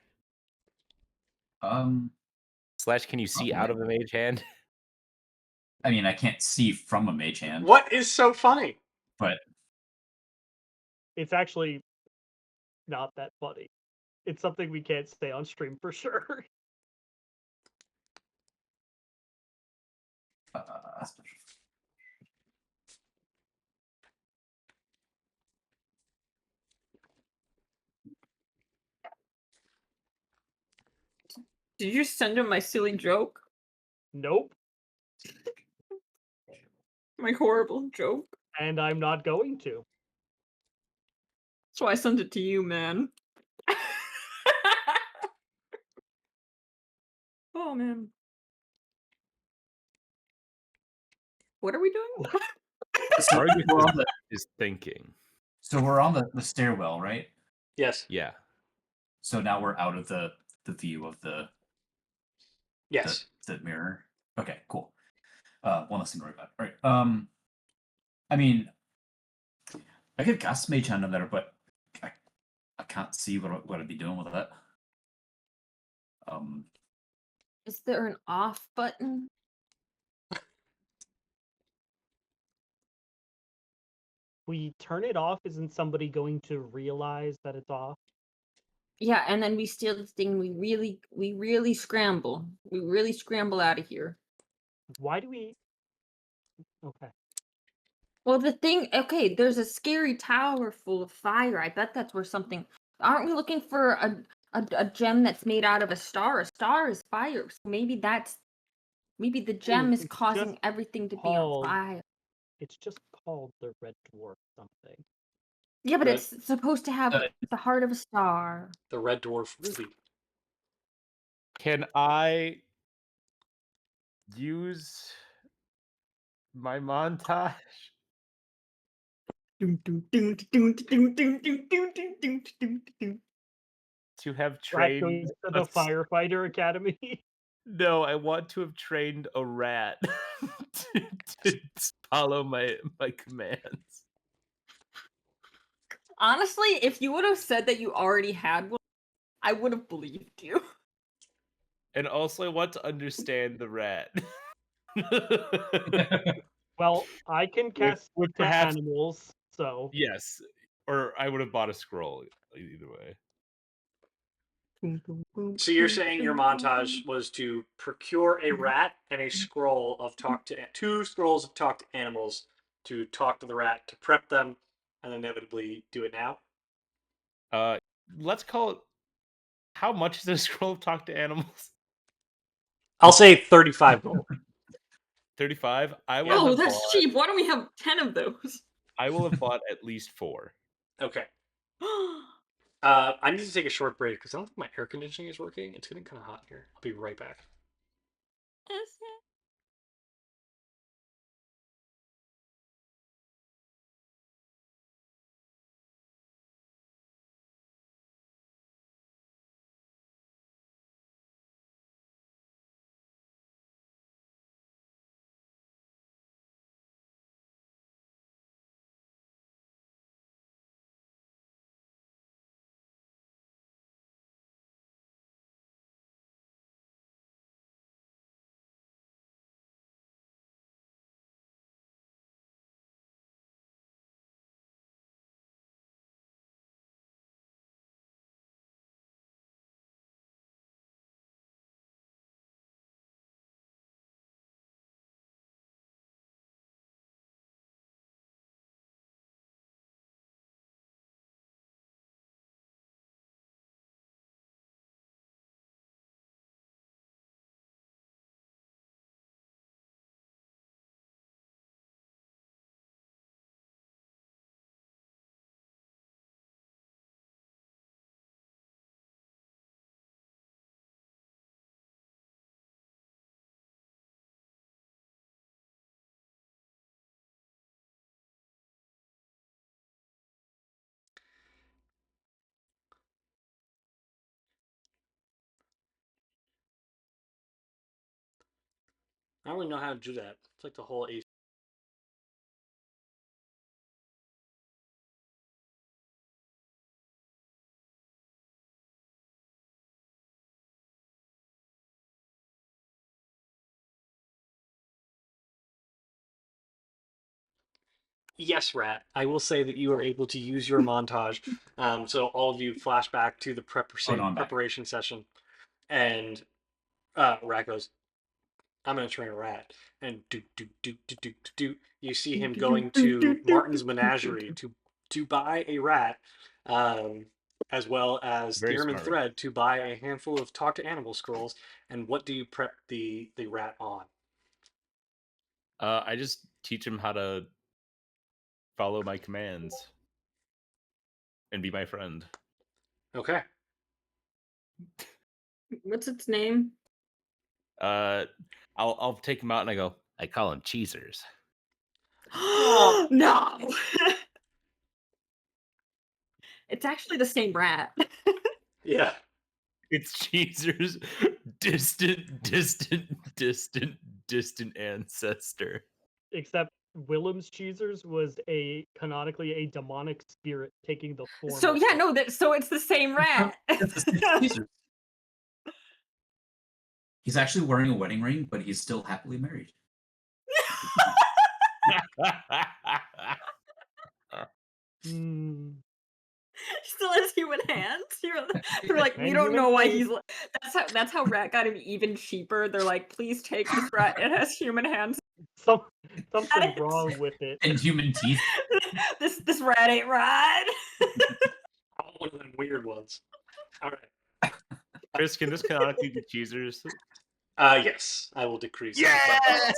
Slash, can you see out Probably. of a mage hand? I mean, I can't see from a mage hand, What is so funny? but It's actually not that funny. it's something we can't say on stream for sure. Uh, Did you send him my silly joke? Nope, My horrible joke? and I'm not going to. So I sent it to you, man. Oh, man. What are we doing? so, Argus we're on the, is thinking. so we're on the stairwell, right? Yes. Yeah. So now we're out of the view of the Yes. the mirror. Okay, cool. One less thing to worry about. All right. I mean, I could cast Mage Hand on there, but I can't see what I'd be doing with that. Is there an off button? We turn it off, isn't somebody going to realize that it's off? Yeah, and then we steal the thing. We really scramble. We really scramble out of here. Why do we? Okay. Well, the thing. Okay, there's a scary tower full of fire. I bet that's where something. Aren't we looking for a gem that's made out of a star? A star is fire. So maybe that's. Maybe the gem is It's causing just everything to be on called- fire. It's just called the Red Dwarf something. Yeah, but Red- it's supposed to have the heart of a star. The red dwarf ruby. Can I use my montage to have Rat trained goes to the Firefighter Academy. No, I want to have trained a rat to follow my commands. Honestly, if you would have said that you already had one, I would have believed you. And also I want to understand the rat. Well, I can cast with to perhaps animals, so yes. Or I would have bought a scroll either way. So you're saying your montage was to procure a rat and a scroll of two scrolls of talk to animals to talk to the rat to prep them and inevitably do it now? Let's call it, how much is a scroll of talk to animals? I'll say 35 gold. 35. I will Yeah. Oh, have that's bought, cheap. Why don't we have 10 of those? I will have bought at least 4. Okay. I need to take a short break because I don't think my air conditioning is working. It's getting kind of hot here. I'll be right back. I don't really know how to do that. It's like the whole AC. Yes, Rat. I will say that you are able to use your montage. So all of you flash back to the Oh no, I'm back. preparation session, and Rat goes, "I'm gonna train a rat." And do. You see him going to Martin's Menagerie to buy a rat, um, as well as Very Theorem and smart, right? Thread to buy a handful of Talk to Animal scrolls. And what do you prep the rat on? I just teach him how to follow my commands and be my friend. Okay. What's its name? Uh, I'll take him out and I go. I call him Cheesers. Oh. No. It's actually the same rat. Yeah. It's Cheesers, distant ancestor. Except Willem's Cheesers was canonically a demonic spirit taking the form. So of yeah, a- no, so it's the same rat. It's the same Caesar. He's actually wearing a wedding ring, but he's still happily married. Hmm. Still has human hands. They're like, we And don't human know why face. he's. That's how rat got him even cheaper. They're like, please take this rat. It has human hands. Something is- wrong with it. And human teeth. This rat ain't right. Oh, one of them weird ones. All right. Chris, can this canonically be Cheesers? Yes, I will decrease. it. Yes!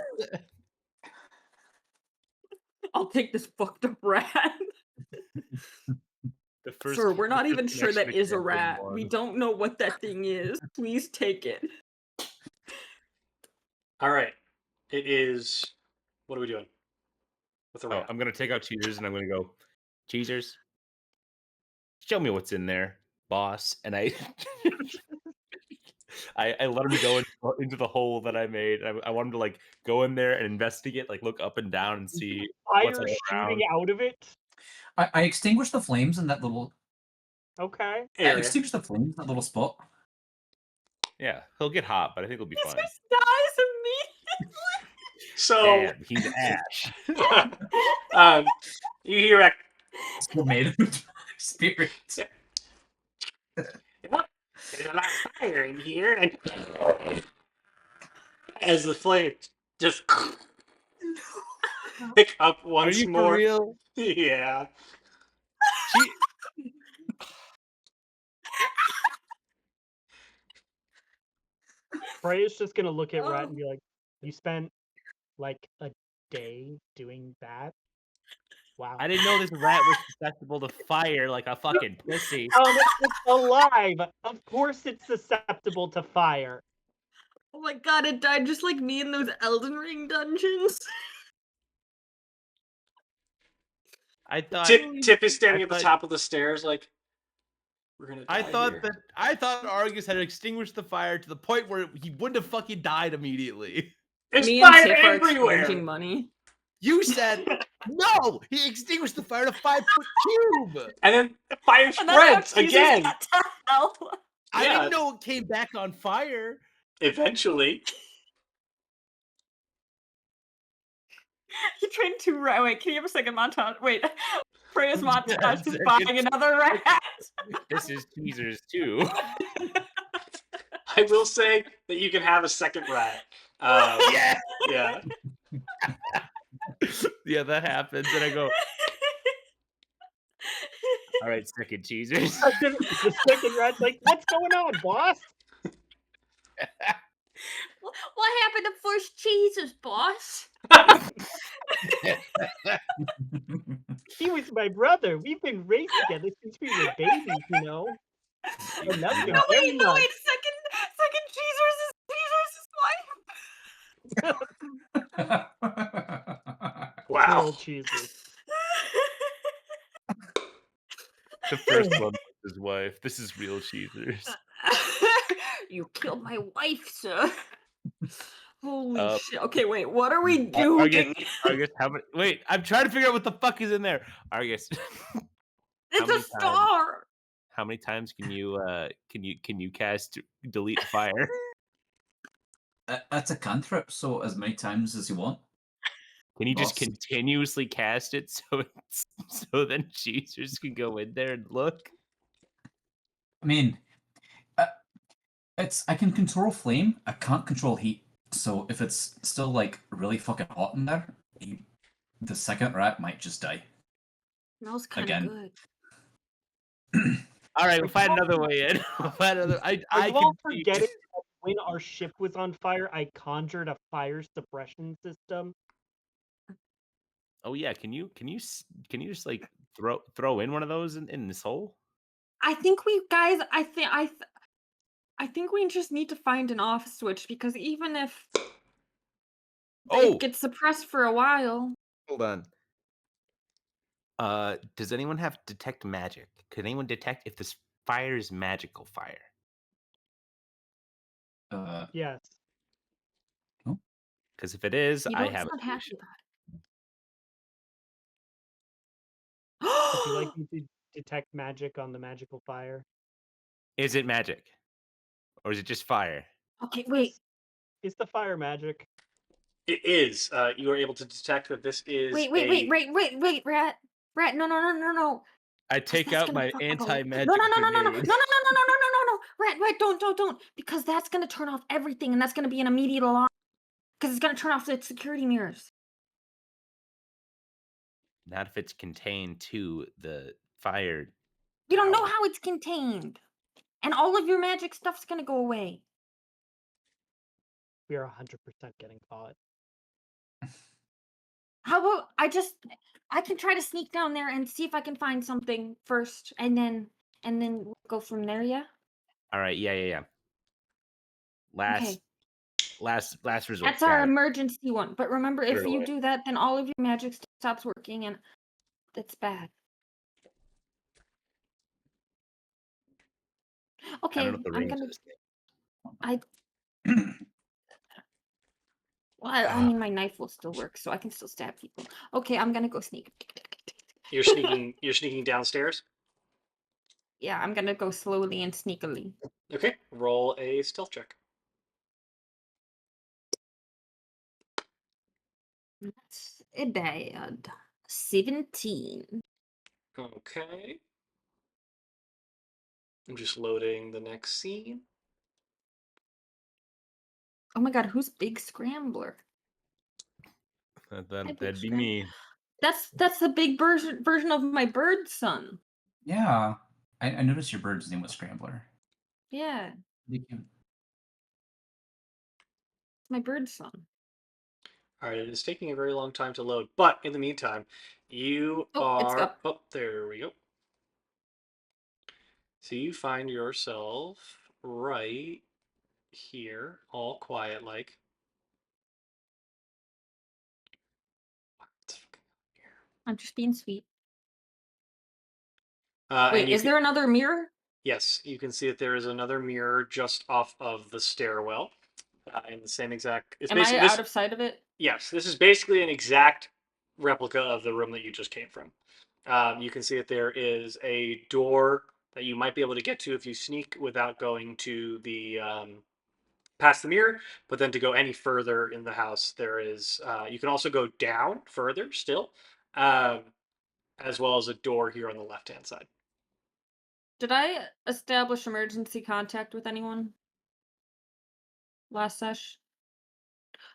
I'll take this fucked up rat. The first, Sir, we're the not first even sure that connection is a to Campaign rat. We 1. don't know what that thing is. Please take it. All right. It is. What are we doing with the Oh, rat? I'm gonna take out Cheesers and I'm gonna go, Cheesers, show me what's in there, boss. And I I let him go into the hole that I made. I want him to like go in there and investigate, like look up and down and see what's Fire all shooting around. out of it. I extinguished the flames in that little. Okay. I Area. extinguished the flames in that little spot. Yeah, he'll get hot, but I think he'll be He fine. just dies immediately. So, Damn, he's ash. you hear a Still made of spirits. what? There's a lot of fire in here, and as the flames just pick up Are once you for more. real? Yeah. Freya's just gonna look at Rat Oh. and be like, "You spent like a day doing that? Wow." I didn't know this rat was susceptible to fire like a fucking pussy. It's alive. Of course, it's susceptible to fire. Oh my god, it died just like me in those Elden Ring dungeons. I thought Tip is standing I at the thought- top of the stairs, like we're gonna die here. I thought Argus had extinguished the fire to the point where he wouldn't have fucking died immediately. There's Me and fire Tiff are everywhere. exchanging money. You said no. He extinguished the fire in a 5-foot cube. And then the fire And that's how spreads Jesus again. got to hell. I Yeah. didn't know it came back on fire. Eventually. He trained two rats. Wait, can you have a second montage? Wait, Freya's montage is Second. buying another rat. This is teasers too. I will say that you can have a second rat. Yeah. Yeah. Yeah, that happens. And I go, all right, second teasers. The second Rat's like, "What's going on, boss?" What happened to first cheeses, boss? He was my brother. We've been raised together since we were babies, you know. I love him very No much. wait, second cheeses is his wife. Wow. Real cheeses. The first one was his wife. This is real cheesers. You killed my wife, sir. Holy shit. Okay, wait, what are we Argus, doing? Argus, how many? Wait, I'm trying to figure out what the fuck is in there. Argus, It's many a star. how many times can you cast delete fire? That's a cantrip, so as many times as you want. Can you just Awesome. continuously cast it so then users can go in there and look? I mean, uh, I can control flame. I can't control heat. So if it's still like really fucking hot in there, the second rat might just die Smells kind of again. good. All right, we'll Are you find all another way in. We'll find another. Are I you all can see. forgetting that when our ship was on fire, I conjured a fire suppression system? Oh yeah, can you just like throw in one of those in this hole? I think we guys. I think we just need to find an off switch because even if it Oh, gets suppressed for a while, hold on. Does anyone have detect magic? Could anyone detect if this fire is magical fire? Yes. Oh, Because if it is, you I don't have a sound happy solution. about Would you like it. me to detect magic on the magical fire? Is it magic, or is it just fire? Okay, wait, Is the fire magic? It is. You are able to detect that this is a. rat, no, no, no, no, no, I because take that's out gonna my fuck up all. No, anti-magic no, no, no, no, no, no, no, no, grenade. no, no, no, no, no, no, rat, don't, because that's gonna turn off everything, and that's gonna be an immediate alarm, because it's gonna turn off the security mirrors. Not if it's contained to the fire You don't know tower. how it's contained, and all of your magic stuff's gonna go away. We are 100% getting caught. How about I can try to sneak down there and see if I can find something first, and then we'll go from there. Yeah. All right, yeah. Last, Okay. last resort. That's our Got it. emergency one. But remember, Put if it you away. do that, then all of your magic stops working, and that's bad. I don't Okay, know if the I'm range gonna. of this thing. I well, I mean, my knife will still work, so I can still stab people. Okay, I'm gonna go sneak. You're sneaking. You're sneaking downstairs. Yeah, I'm gonna go slowly and sneakily. Okay. Roll a stealth check. That's a bad 17. Okay. I'm just loading the next scene. Oh my god, who's Big Scrambler? Hi, Big That'd be Scrambler. me. That's the big version of my bird son. yeah. I noticed your bird's name was Scrambler. Yeah, Thank you. it's my bird son. All right. It is taking a very long time to load, but in the meantime, you Oh, it's are. up. Oh, there we go. So you find yourself right here, all quiet like. I'm just being sweet. And Wait, you is can, there another mirror? yes, you can see that there is another mirror just off of the stairwell, in the same exact. It's Am I basically out this. of sight of it? Yes, this is basically an exact replica of the room that you just came from. You can see that there is a door that you might be able to get to if you sneak without going to the past the mirror. But then to go any further in the house, there is. You can also go down further still, um, as well as a door here on the left hand side. Did I establish emergency contact with anyone last sesh?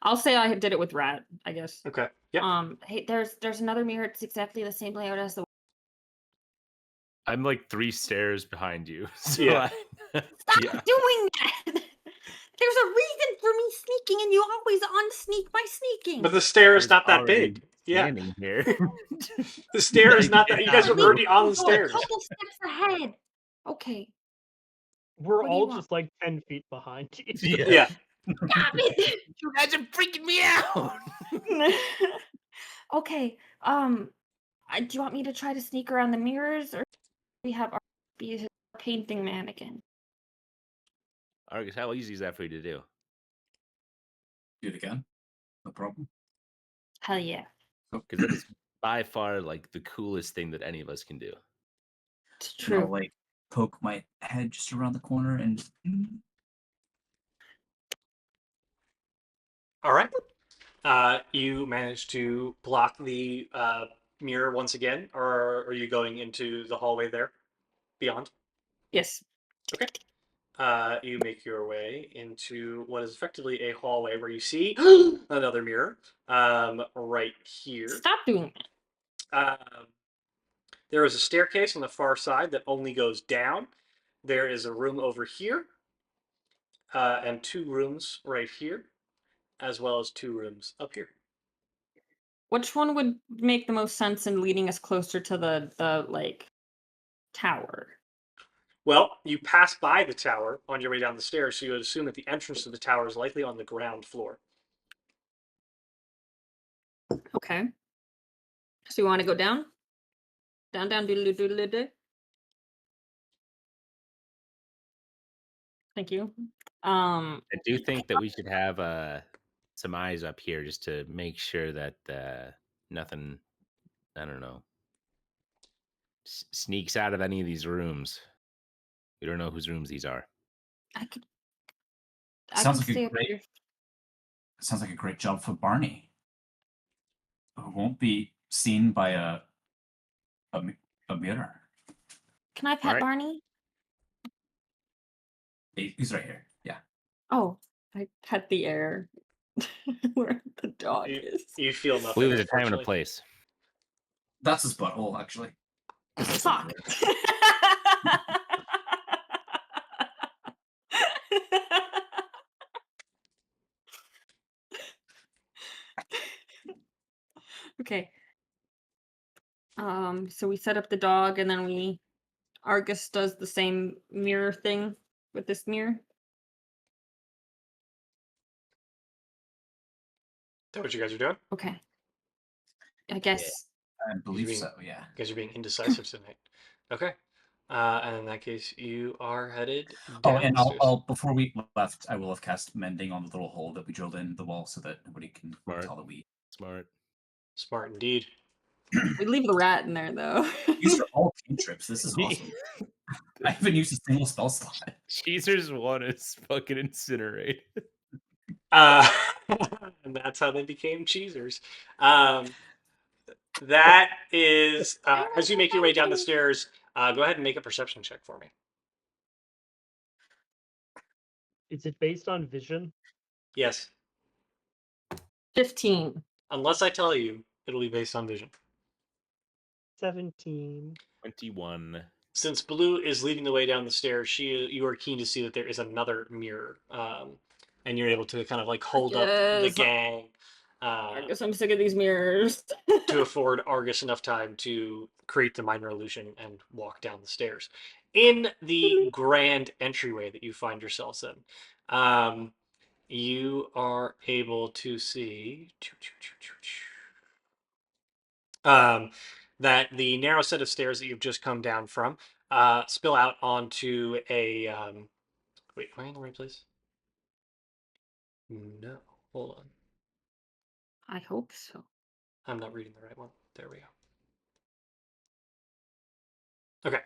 I'll say I did it with Rat, I guess. Okay. Yep. Hey, there's another mirror. It's exactly the same layout as the. I'm like 3 stairs behind you. So Yeah. Stop yeah. doing that! There's a reason for me sneaking, and you always unsneak by But sneaking. the stair I is was not that already big. Yeah. standing here. The stair I is not that. can't You Yeah, guys at are least move. already on the go a stairs. couple steps ahead. Okay, We're what do you all want? just like 10 feet behind you. Yeah. Yeah. Stop it! You guys are freaking me out. Okay, do you want me to try to sneak around the mirrors, or we have our be his painting mannequin? Argus, how easy is that for you to do? Do it again. No problem. Hell yeah, So, Because that is by far like the coolest thing that any of us can do. it's and I'll true. like poke my head just around the corner and All right. You managed to block the mirror once again, or are you going into the hallway there beyond? Yes. Okay. You make your way into what is effectively a hallway where you see another mirror right here. Stop doing that. There is a staircase on the far side that only goes down. There is a room over here and two rooms right here, as well as two rooms up here. Which one would make the most sense in leading us closer to the like tower? Well, you pass by the tower on your way down the stairs, so you would assume that the entrance to the tower is likely on the ground floor. Okay. So you want to go down? Down, down, doodle, doodle, doodle. Thank you. I do think that we should have some eyes up here just to make sure that nothing, I don't know, sneaks out of any of these rooms. We don't know whose rooms these are. I could Sounds like a stay up great here. sounds like a great job for Barney, who won't be seen by a mirror. Can I pet Alright. Barney? He's right here. Yeah. Oh, I pet the air where the dog You, is. you feel I nothing, believe there's a time and a unfortunately. place. That's his butthole, actually. Fuck. Okay. So we set up the dog and then Argus does the same mirror thing with this mirror. Is that what you guys are doing? Okay. I guess. I Because believe so, yeah. you guys are being indecisive tonight. Okay. And in that case, you are headed Oh, down and the stairs. I'll before we left, I will have cast mending on the little hole that we drilled in the wall so that nobody can Smart. tell that we. Smart. Smart indeed. We leave the rat in there though. These are all cantrips. This is awesome. I haven't used a single spell slot. Cheeser's one is fucking incinerate. Uh, and that's how they became cheesers. That is, as you make your way down the stairs, go ahead and make a perception check for me. Is it based on vision? Yes. 15. Unless I tell you, it'll be based on vision. 17. 21. Since Blue is leading the way down the stairs, you are keen to see that there is another mirror, and you're able to kind of like hold up the Yes. gang Argus, I'm sick of these mirrors. to afford Argus enough time to create the minor illusion and walk down the stairs. In the grand entryway that you find yourselves in, you are able to see that the narrow set of stairs that you've just come down from spill out onto a. Wait, am I in the right place? No, hold on. I hope so. I'm not reading the right one. There we go. Okay.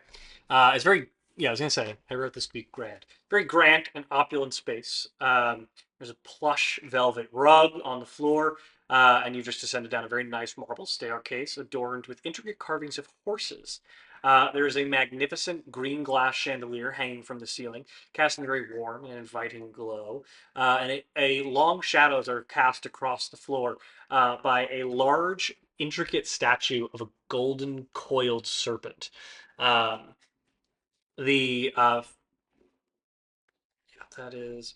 It's very, yeah, I was going to say, I wrote this to be grand. Very grand and opulent space. There's a plush velvet rug on the floor, and you've just descended down a very nice marble staircase adorned with intricate carvings of horses. There is a magnificent green glass chandelier hanging from the ceiling, casting a very warm and inviting glow. And long shadows are cast across the floor by a large, intricate statue of a golden coiled serpent. Um, the yeah, that is.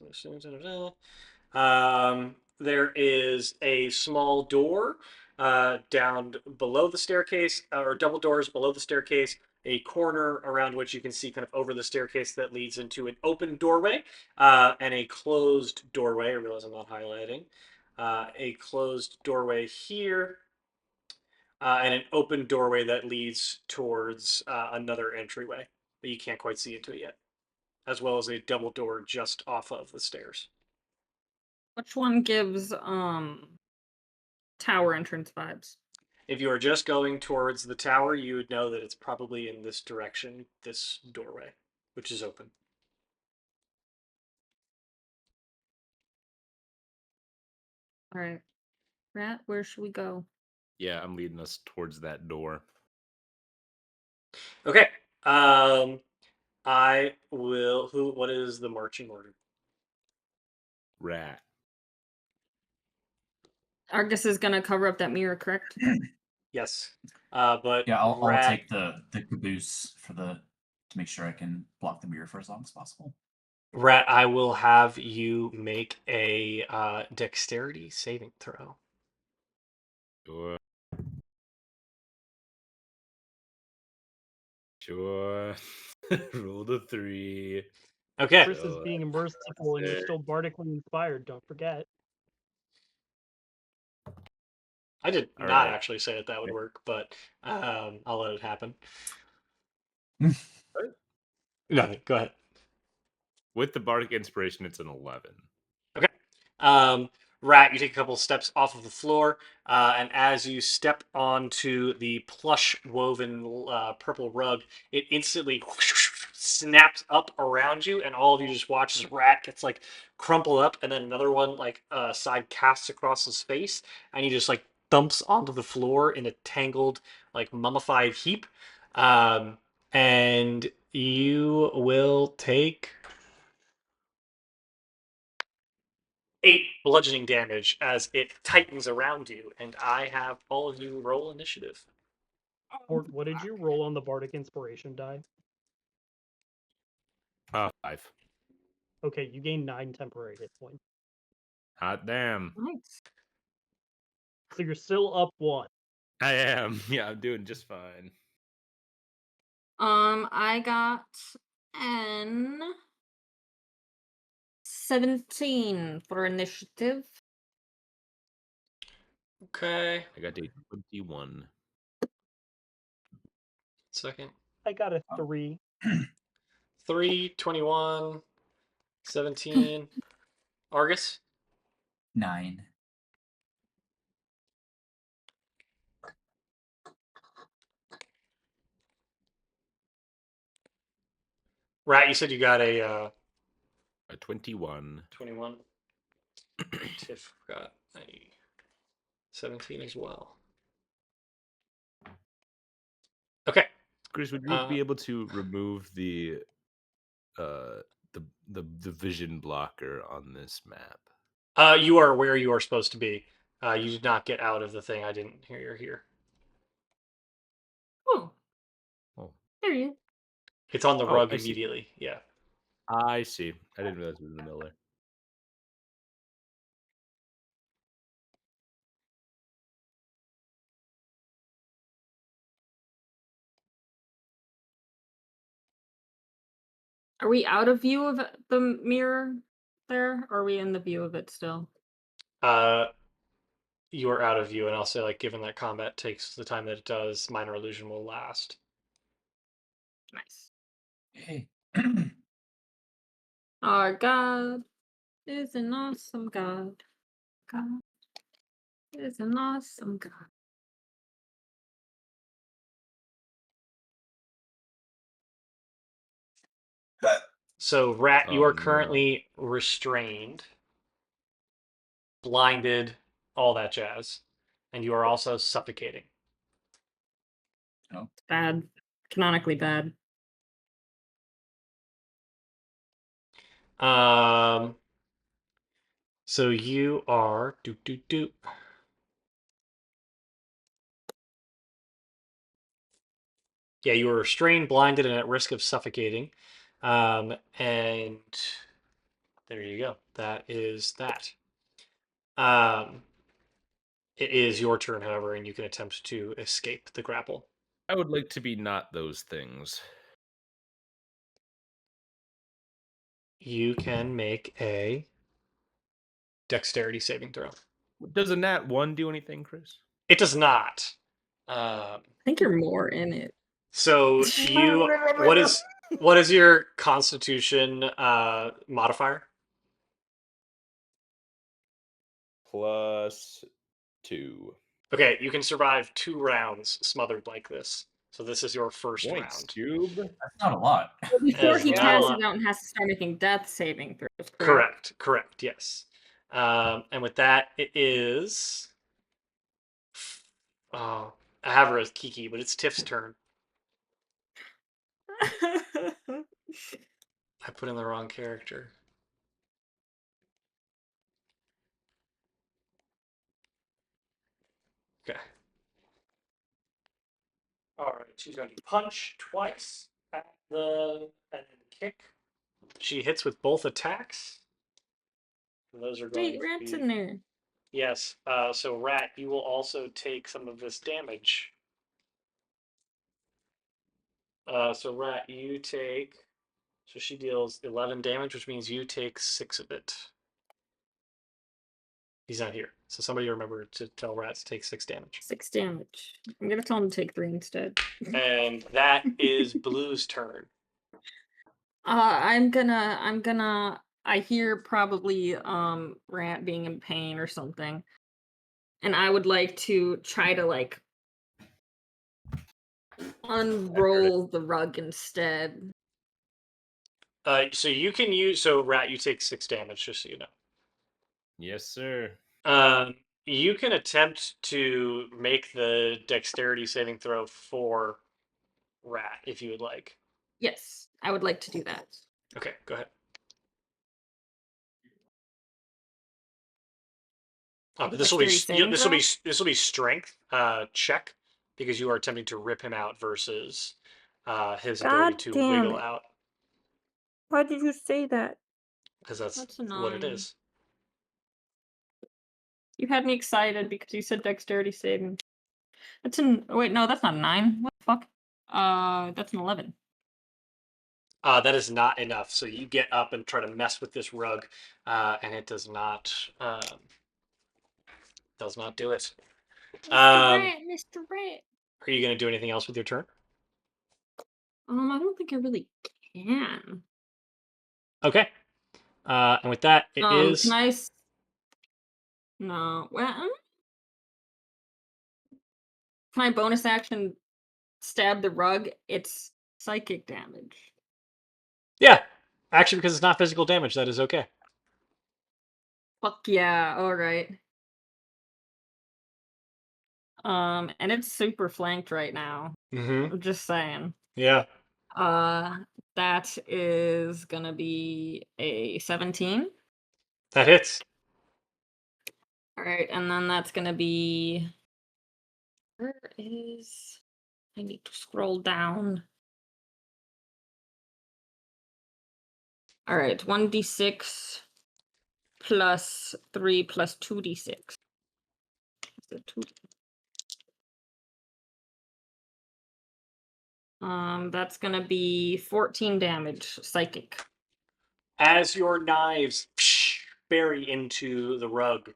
There is a small door down below the staircase, or double doors below the staircase. A corner around which you can see kind of over the staircase that leads into an open doorway and a closed doorway. I realize I'm not highlighting. A closed doorway here and an open doorway that leads towards another entryway, but you can't quite see into it yet, as well as a double door just off of the stairs. Which one gives tower entrance vibes? If you are just going towards the tower, you would know that it's probably in this direction, this doorway, which is open. All right. Rat, where should we go? Yeah, I'm leading us towards that door. Okay. I will. What is the marching order? Rat. Argus is gonna cover up that mirror, correct? Yes. But Yeah, I'll Rat. take the caboose for the to make sure I can block the mirror for as long as possible. Rat, I will have you make a dexterity saving throw. Sure. Sure. Roll the 3. Okay. Chris is being merciful, and you're still bardically inspired. Don't forget. I did All not right. actually say that would work, but I'll let it happen. Nothing. Go ahead. With the bardic inspiration, it's an 11. Okay. Rat, you take a couple steps off of the floor, and as you step onto the plush woven purple rug, it instantly snaps up around you, and all of you just watch as Rat gets like crumpled up, and then another one like side casts across his face, and he just like thumps onto the floor in a tangled, like mummified heap. And you will take 8 bludgeoning damage as it tightens around you, and I have all of you roll initiative. Fort, what did you roll on the bardic inspiration die? 5. Okay, you gain 9 temporary hit points. Hot damn. Nice. So you're still up 1. I am. Yeah, I'm doing just fine. I got an 17 for initiative. Okay, I got a 21. second. I got a 3. 3, 21, 17. Argus? 9. Rat, you said you got a A 21. 21. Tiff got a 17 as well. Okay. Chris, would you be able to remove the vision blocker on this map? You are where you are supposed to be. You did not get out of the thing. I didn't hear you're here. Oh, Oh, there you. It's on the rug I see. immediately. Yeah. I see. I didn't realize it was in the middle there. Are we out of view of the mirror there? Or are we in the view of it still? You are out of view, and I'll say, like, given that combat takes the time that it does, minor illusion will last. Nice. Hey. Our God is an awesome God. God is an awesome God. So, Rat, you Oh, are no. currently restrained, blinded, all that jazz, and you are also suffocating. It's bad. Canonically bad. So you are Yeah, you are restrained, blinded, and at risk of suffocating. And there you go. That is that. It is your turn, however, and you can attempt to escape the grapple. I would like to be not those things. You can make a dexterity saving throw. Does a nat 1 do anything, Chris? It does not. I think you're more in it. So what is your constitution modifier? +2. Okay, you can survive 2 rounds smothered like this. So this is your first Points, round. Cube. That's not a lot. Before As he not a passes lot. out and has to start making death saving throws, correct? Correct, yes. And with that, it is Oh, I have her as Kiki, but it's Tiff's turn. I put in the wrong character. Okay. All right. She's going to punch twice at the and then kick. She hits with both attacks. And those are going Wait, to rat's be in there. yes. So Rat, you will also take some of this damage. So Rat, you take. So she deals 11 damage, which means you take 6 of it. He's not here. So somebody remember to tell Rat to take 6 damage. 6 damage. I'm gonna tell him to take 3 instead. And that is Blue's turn. I'm gonna I hear probably Rant being in pain or something. And I would like to try to like unroll the rug instead. So you can use so Rat, you take 6 damage, just so you know. Yes, sir. You can attempt to make the dexterity saving throw for Rat if you would like. Yes, I would like to do that. Okay, go ahead. But this will be Dexterity saving this will be strength check because you are attempting to rip him out versus his ability God to damn wiggle it. out Why did you say that? because that's That's what it annoying. is. You had me excited because you said dexterity saving. That's an wait, no, that's not a 9. What the fuck? That's an 11. That is not enough. So you get up and try to mess with this rug, and it does not do it. Mr. Rat. Are you going to do anything else with your turn? I don't think I really can. Okay. And with that, it Can is. I? No. Well, can I bonus action stab the rug? It's psychic damage. Yeah. Actually, because it's not physical damage, that is okay. Fuck yeah! All right. And it's super flanked right now. Mm-hmm. I'm just saying. Yeah. That is gonna be a 17. That hits. All right, and then that's gonna be. Where is? I need to scroll down. All right, 1d6 plus 3 plus 2d6. That's gonna be 14 damage, psychic. As your knives bury into the rug,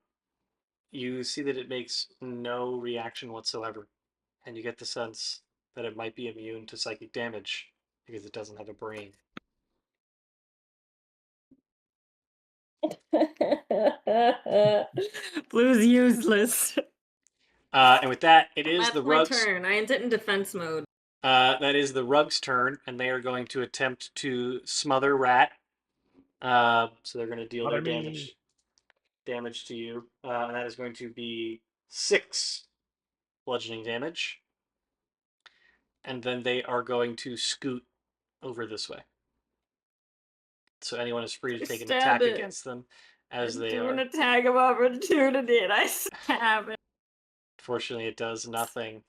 you see that it makes no reaction whatsoever. And you get the sense that it might be immune to psychic damage because it doesn't have a brain. Blue's useless. And with that, it is That's the my rug's. turn. I ent it in defense mode. That is the rug's turn, and they are going to attempt to smother Rat. So they're going to deal their damage to you, and that is going to be 6 bludgeoning damage. And then they are going to scoot over this way. So anyone is free to take an attack against them as they do an are. attack of opportunity, and I stab it. Fortunately, it does nothing.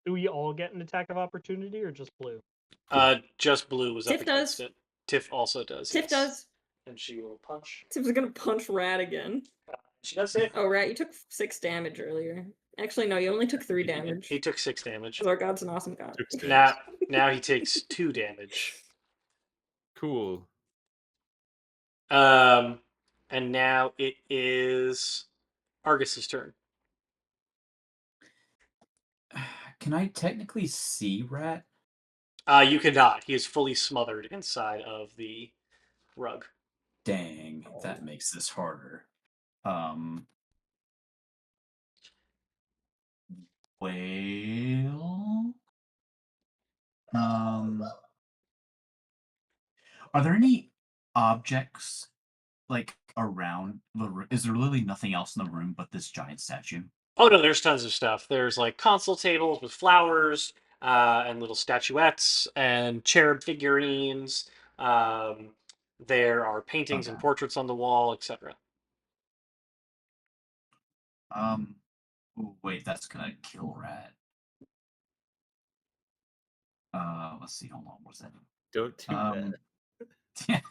Do we all get an attack of opportunity or just Blue? Just Blue was up Tiff against does. it. Tiff also does. Tiff Yes. does. And she will punch. Tiff's gonna punch Rat again. She does it. Oh, Rat, you took 6 damage earlier. Actually, no, you only took 3 damage. He took 6 damage. Because our god's an awesome god. Now he takes 2 damage. Cool. And now it is Argus's turn. Can I technically see Rat? You cannot. He is fully smothered inside of the rug. Dang, that makes this harder. Well, are there any objects like around the room? Is there literally nothing else in the room but this giant statue? Oh no, there's tons of stuff. There's like console tables with flowers and little statuettes and cherub figurines. Um, there are paintings Okay. and portraits on the wall, etc. Um. Ooh, wait, that's gonna kill Rat. Let's see. Hold on. What's that? Don't do that. Yeah.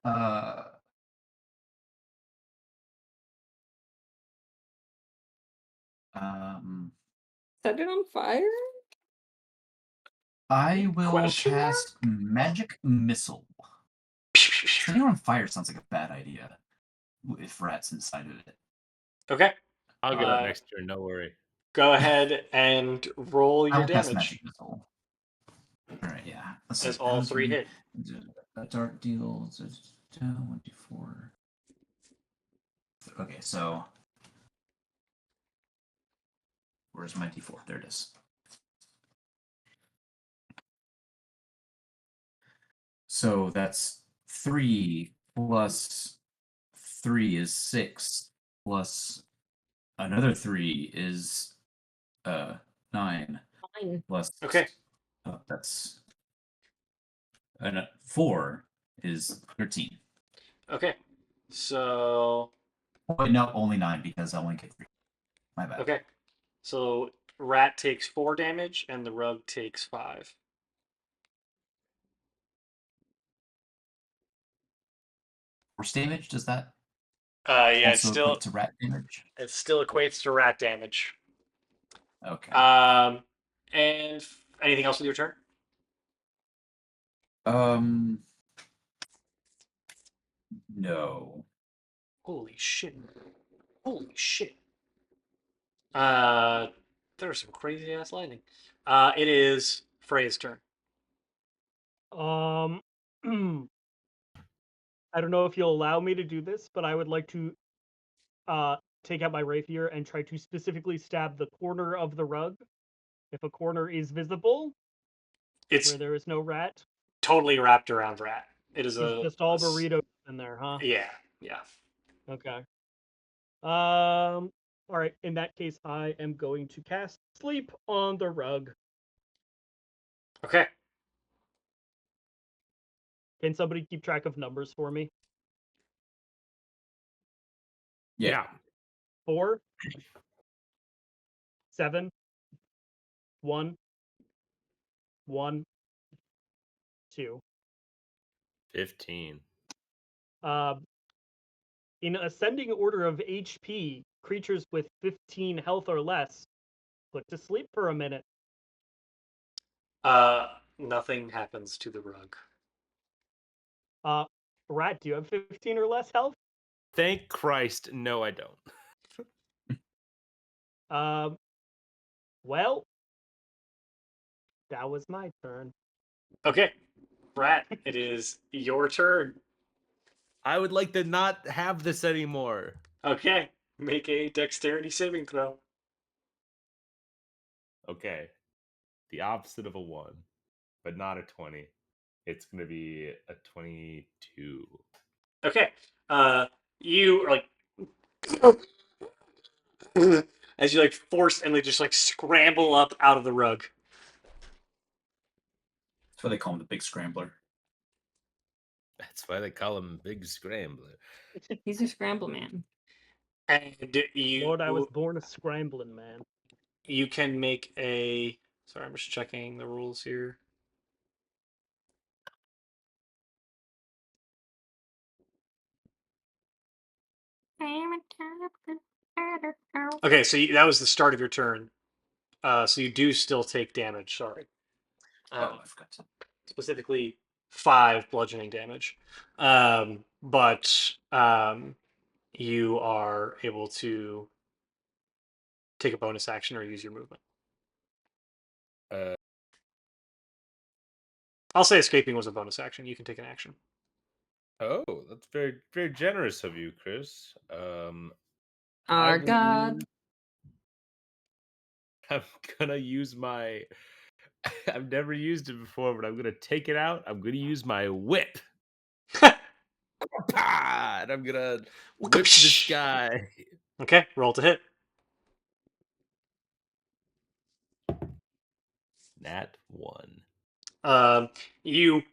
uh. Um. Set it on fire? I will Question mark? cast Magic Missile. Setting it on fire sounds like a bad idea. If Rat's inside of it. Okay. I'll get up next turn. No worry. Go ahead and roll I your will cast damage Magic Missile. Alright, yeah. Let's see. as all three hit. A dart deals 1d4. Okay, so where's my d4? There it is. So that's 3 plus 3 is 6 plus another 3 is 9 Fine. plus Okay. that's 4 is 13. Okay. So Wait, no, only 9 because I only get 3. My bad. okay. So Rat takes 4 damage and the rug takes 5. Force damage, does that Yeah, also equate to rat damage? it still equates to rat damage. Okay. And anything else with your turn? Um, no. Holy shit! Holy shit! Uh, there's some crazy ass lightning. It is Freya's turn. I don't know if you'll allow me to do this, but I would like to take out my rapier and try to specifically stab the corner of the rug. If a corner is visible It's where there is no rat, totally wrapped around Rat. It is it's just all burritos in there, huh? Yeah, yeah. Okay. All right. In that case, I am going to cast Sleep on the rug. Okay. Can somebody keep track of numbers for me? Yeah. 4, 7, 1, 1, 2. 15. In ascending order of HP, creatures with 15 health or less put to sleep for a minute. Nothing happens to the rug. Rat, do you have 15 or less health? Thank Christ, no, I don't. Well, that was my turn. Okay, Rat, it is your turn. I would like to not have this anymore. Okay, make a dexterity saving throw. Okay. The opposite of a 1, but not a 20. It's going to be a 22. Okay, you are like as you like force Emily just like scramble up out of the rug. That's why they call him the Big Scrambler. That's why they call him Big Scrambler. He's a scramble man. And you Lord, I was born a scrambling man. you can make a sorry, I'm just checking the rules here. Okay, so that was the start of your turn. So you do still take damage. Sorry. Oh, I forgot to. Specifically 5 bludgeoning damage. But you are able to take a bonus action or use your movement. Uh, I'll say escaping was a bonus action. You can take an action. oh, that's very, very generous of you, Chris. Our God. I'm gonna use my. I've never used it before, but I'm gonna take it out. I'm gonna use my whip. And I'm gonna whip this guy. Okay, roll to hit. Nat 1. You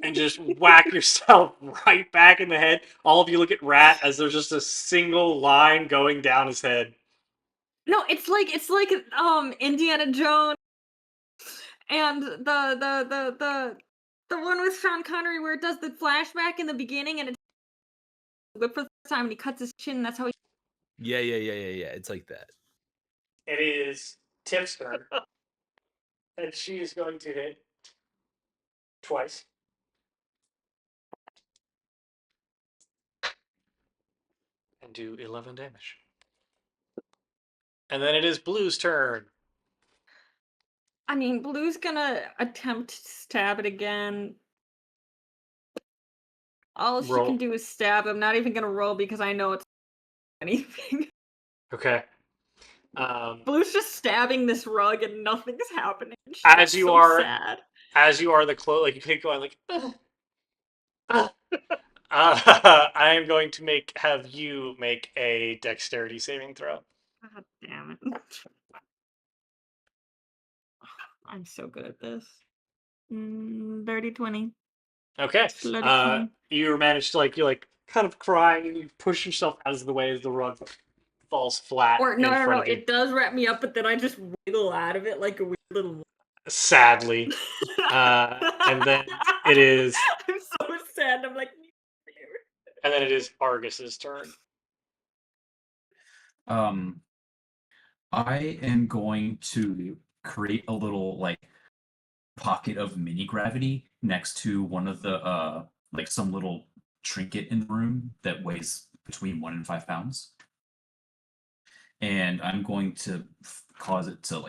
and just whack yourself right back in the head. All of you look at Rat as there's just a single line going down his head. No, it's like Indiana Jones and the one with Sean Connery where it does the flashback in the beginning and it's the first time and he cuts his chin. That's how he. Yeah. It's like that. It is Tiff's turn, and she is going to hit twice. And do 11 damage. And then it is Blue's turn. I mean, Blue's gonna attempt to stab it again. All she can Roll. do is stab. I'm not even gonna roll because I know it's anything. Okay. Um, Blue's just stabbing this rug and nothing's happening. She's as you so are, sad. the close, like you keep going, like. I am going to have you make a dexterity saving throw. God damn it. I'm so good at this. Dirty 20. Okay. Slutty 20. You manage to you're kind of crying and you push yourself out of the way as the rug falls flat Or in front no, of you. it does wrap me up, but then I just wiggle out of it like a weird little. Sadly. And then it is I'm so sad. I'm like. and then it is Argus's turn. I am going to create a little pocket of mini gravity next to one of the some little trinket in the room that weighs between 1 and 5 pounds, and I'm going to cause it to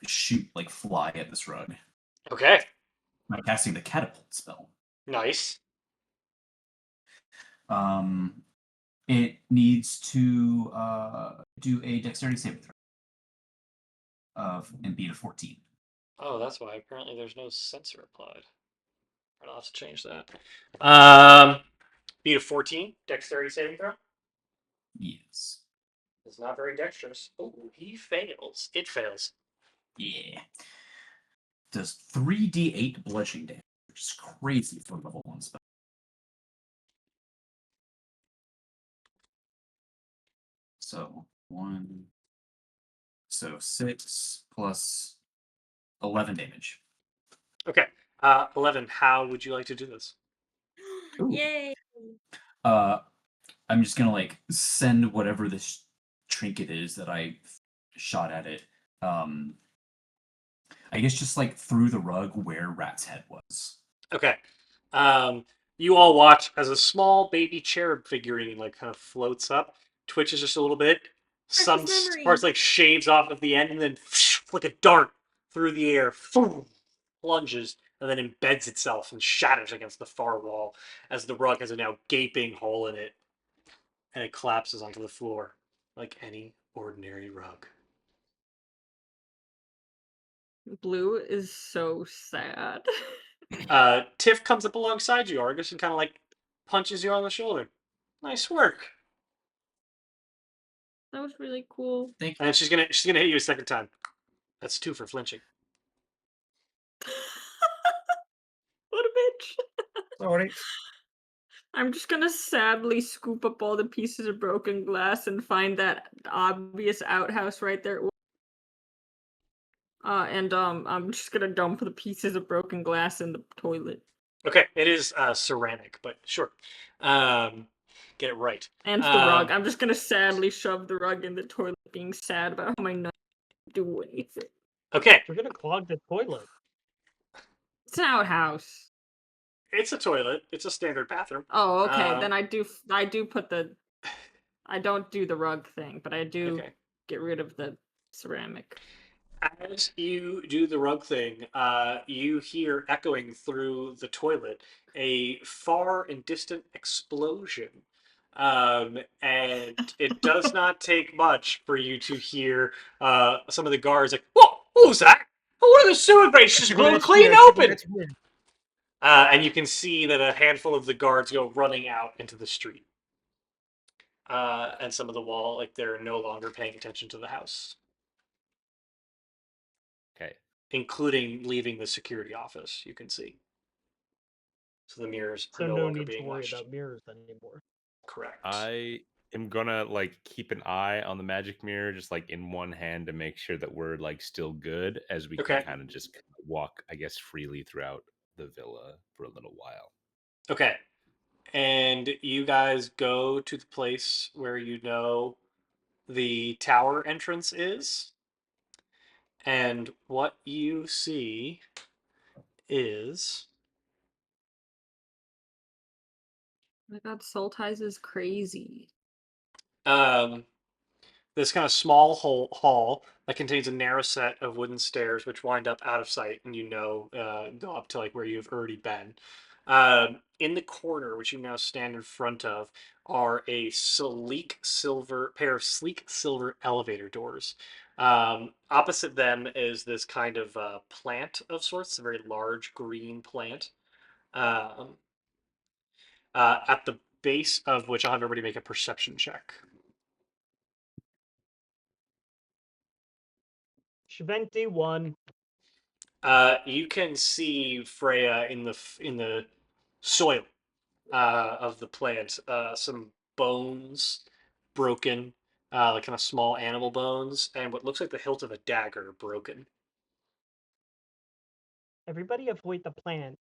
shoot fly at this rug Okay. by casting the catapult spell. Nice. It needs to do a dexterity saving throw and beat a 14. Oh, that's why apparently there's no sensor applied. I'll have to change that. Beat a 14, dexterity saving throw. Yes. It's not very dexterous. Oh, he fails. It fails. Yeah. Does 3d8 bludgeoning damage, which is crazy for level 1 spell. So 6 plus 11 damage. Okay. 11, how would you like to do this? Ooh. Yay! I'm just gonna send whatever this trinket is that I shot at it. I guess just through the rug where Rat's head was. Okay. You all watch as a small baby cherub figurine kind of floats up, twitches just a little bit. Some Precious memory. parts shaves off of the end, and then like a dart through the air, plunges, and then embeds itself and shatters against the far wall as the rug has a now gaping hole in it, and it collapses onto the floor like any ordinary rug. Blue is so sad. Tiff comes up alongside you, Argus, and kind of punches you on the shoulder. Nice work. That was really cool. Thank And then she's gonna hit you a second time. That's 2 for flinching. What a bitch. Sorry. I'm just gonna sadly scoop up all the pieces of broken glass and find that obvious outhouse right there. And I'm just gonna dump the pieces of broken glass in the toilet. Okay, it is ceramic, but sure. Get it right. And the rug. I'm just gonna sadly shove the rug in the toilet, being sad about how my nuts do anything. Okay, We're gonna clog the toilet. It's an outhouse. it's a toilet. It's a standard bathroom. Oh, okay. Then I do put the. I don't do the rug thing, but I do Okay. get rid of the ceramic. As you do the rug thing, you hear echoing through the toilet a far and distant explosion. And it does not take much for you to hear some of the guards "What was that? One of the sewer grates just blew clean open!" And you can see that a handful of the guards go running out into the street. And some of the wall, they're no longer paying attention to the house. Okay. including leaving the security office. You can see. So the mirrors are So no no longer need to being worry watched. about mirrors anymore. Correct. I am gonna like keep an eye on the magic mirror, just like in one hand, to make sure that we're like still good, as we can Okay. kind of just walk, I guess, freely throughout the villa for a little while. Okay. And you guys go to the place where you know the tower entrance is. And what you see is Oh my god, Soul Ties is crazy. um, this kind of small hall that contains a narrow set of wooden stairs which wind up out of sight and go up to like where you've already been. In the corner, which you now stand in front of, are a pair of sleek silver elevator doors. Opposite them is this kind of plant of sorts, a very large green plant. Um, at the base of which I'll have everybody make a perception check. Shventi won. You can see Freya in the soil of the plant. Some bones broken, like kind of small animal bones, and what looks like the hilt of a dagger broken. Everybody avoid the plant.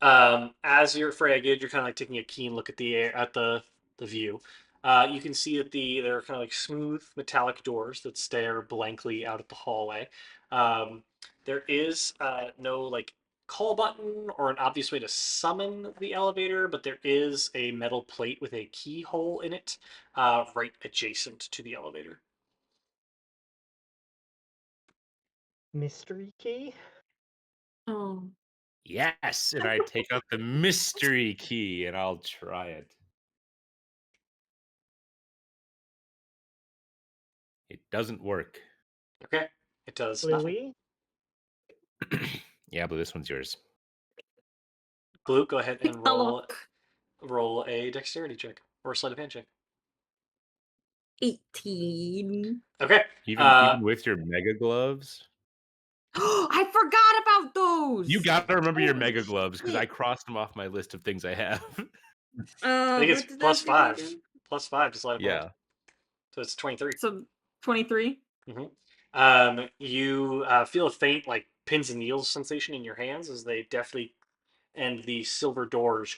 As you're Freya, you're kind of like taking a keen look at the view. You can see that there are kind of like smooth metallic doors that stare blankly out at the hallway. There is no like call button or an obvious way to summon the elevator, but there is a metal plate with a keyhole in it, right adjacent to the elevator. Mystery key? Oh. Yes, and I take out the mystery key and I'll try it. It doesn't work. Okay, it does nothing. Bluey? Yeah, but this one's yours. Blue, go ahead and Look. roll a dexterity check or a sleight of hand check. 18. Okay. Even with your mega gloves? I forgot about those. You gotta remember your Holy mega gloves because I shit. crossed them off my list of things I have. I think it's What did that plus do five. again? Plus five to sleight of hand. Yeah. So it's 23. So 23. You feel a faint, like pins and needles sensation in your hands as they deftly and the silver doors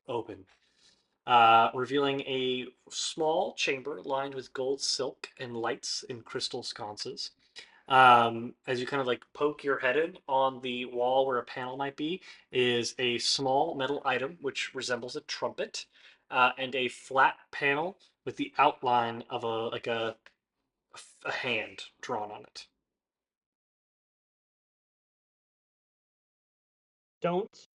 open, revealing a small chamber lined with gold silk and lights in crystal sconces. As you kind of like poke your head in on the wall where a panel might be, is a small metal item which resembles a trumpet, and a flat panel with the outline of a hand drawn on it. Don't.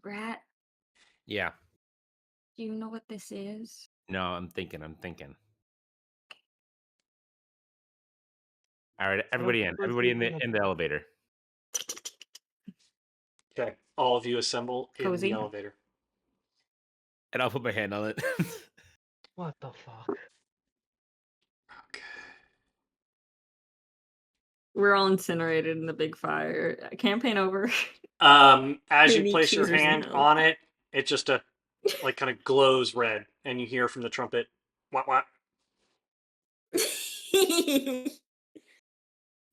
Brat, Yeah. do you know what this is? No, I'm thinking. All right, everybody in. Everybody in the elevator. Okay, all of you assemble in the Cozy. elevator. And I'll put my hand on it. What the fuck? Okay. We're all incinerated in the big fire. Campaign over. As you Any place your accusers in hand hell. on it, it just like kind of glows red, and you hear from the trumpet, "What?"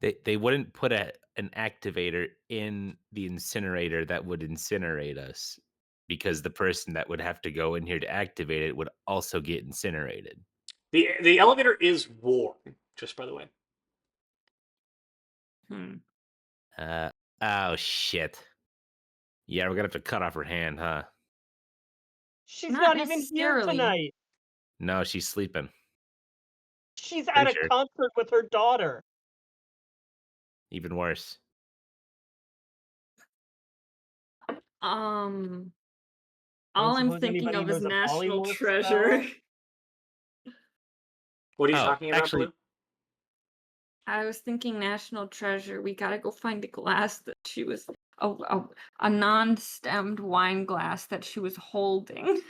They wouldn't put an activator in the incinerator that would incinerate us, because the person that would have to go in here to activate it would also get incinerated. The elevator is warm, just by the way. Hmm. Oh shit. Yeah, we're gonna have to cut off her hand, huh? She's Not not even here necessarily. tonight. No, she's sleeping. She's at Pretty a sure. concert with her daughter. Even worse. All I don't I'm suppose thinking anybody of is knows a National polymorph Treasure. spell? What are you Oh, talking about, actually, Blue? I was thinking National Treasure. We gotta go find a glass that she was a non-stemmed wine glass that she was holding.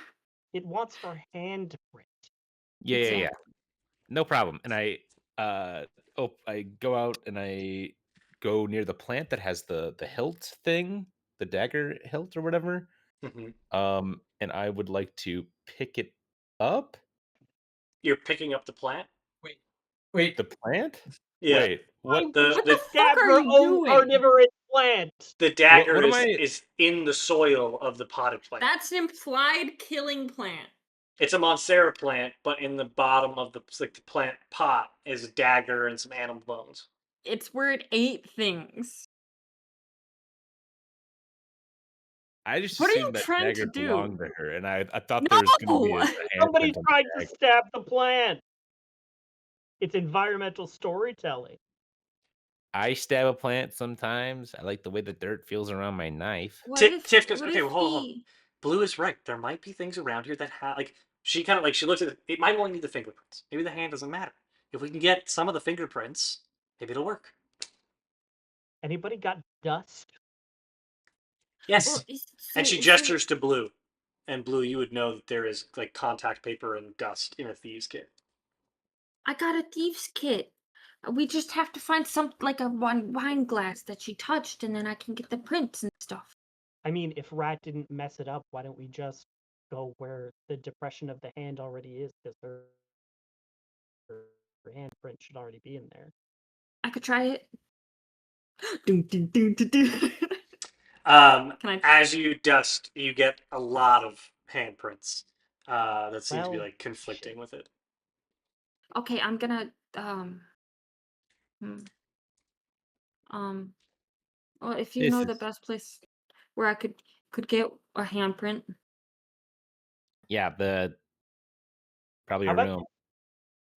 It wants her handprint. Yeah. Exactly. No problem. And I go out and I go near the plant that has the hilt thing, the dagger hilt or whatever. Mhm. And I would like to pick it up. You're picking up the plant? Wait. The plant? Yeah. Wait, Why what? would The you What the the fuck stab are your you own doing? carnivorous plant? the dagger What am is I? is in the soil of the potted plant. That's an implied killing plant. It's a Monstera plant, but in the bottom of the plant pot is a dagger and some animal bones. It's where it ate things. I just What are you assumed that trying to dagger do? belonged to her, and I thought there was going to be No! a Somebody handprint on tried the to dagger. stab the plant. It's environmental storytelling. I stab a plant sometimes. I like the way the dirt feels around my knife. Tiff goes, What okay, if well, hold on. he Blue is right. There might be things around here that have, like, she kind of, like, she looks at it. It might only need the fingerprints. Maybe the hand doesn't matter. If we can get some of the fingerprints, maybe it'll work. Anybody got dust? well Yes. And she is there gestures to Blue. And Blue, you would know that there is, like, contact paper and dust in a thieves' kit. I got a thieves kit. We just have to find some like a wine glass that she touched and then I can get the prints and stuff. I mean, if Rat didn't mess it up, why don't we just go where the depression of the hand already is? Because her handprint should already be in there. I could try it. Doo, doo, doo, doo, doo. Can I As you dust, you get a lot of handprints that seem to be, Well, like, conflicting shit. with it. Okay, I'm gonna hmm, um well if you This know the is best place where I could get a handprint. yeah, the probably How a about room.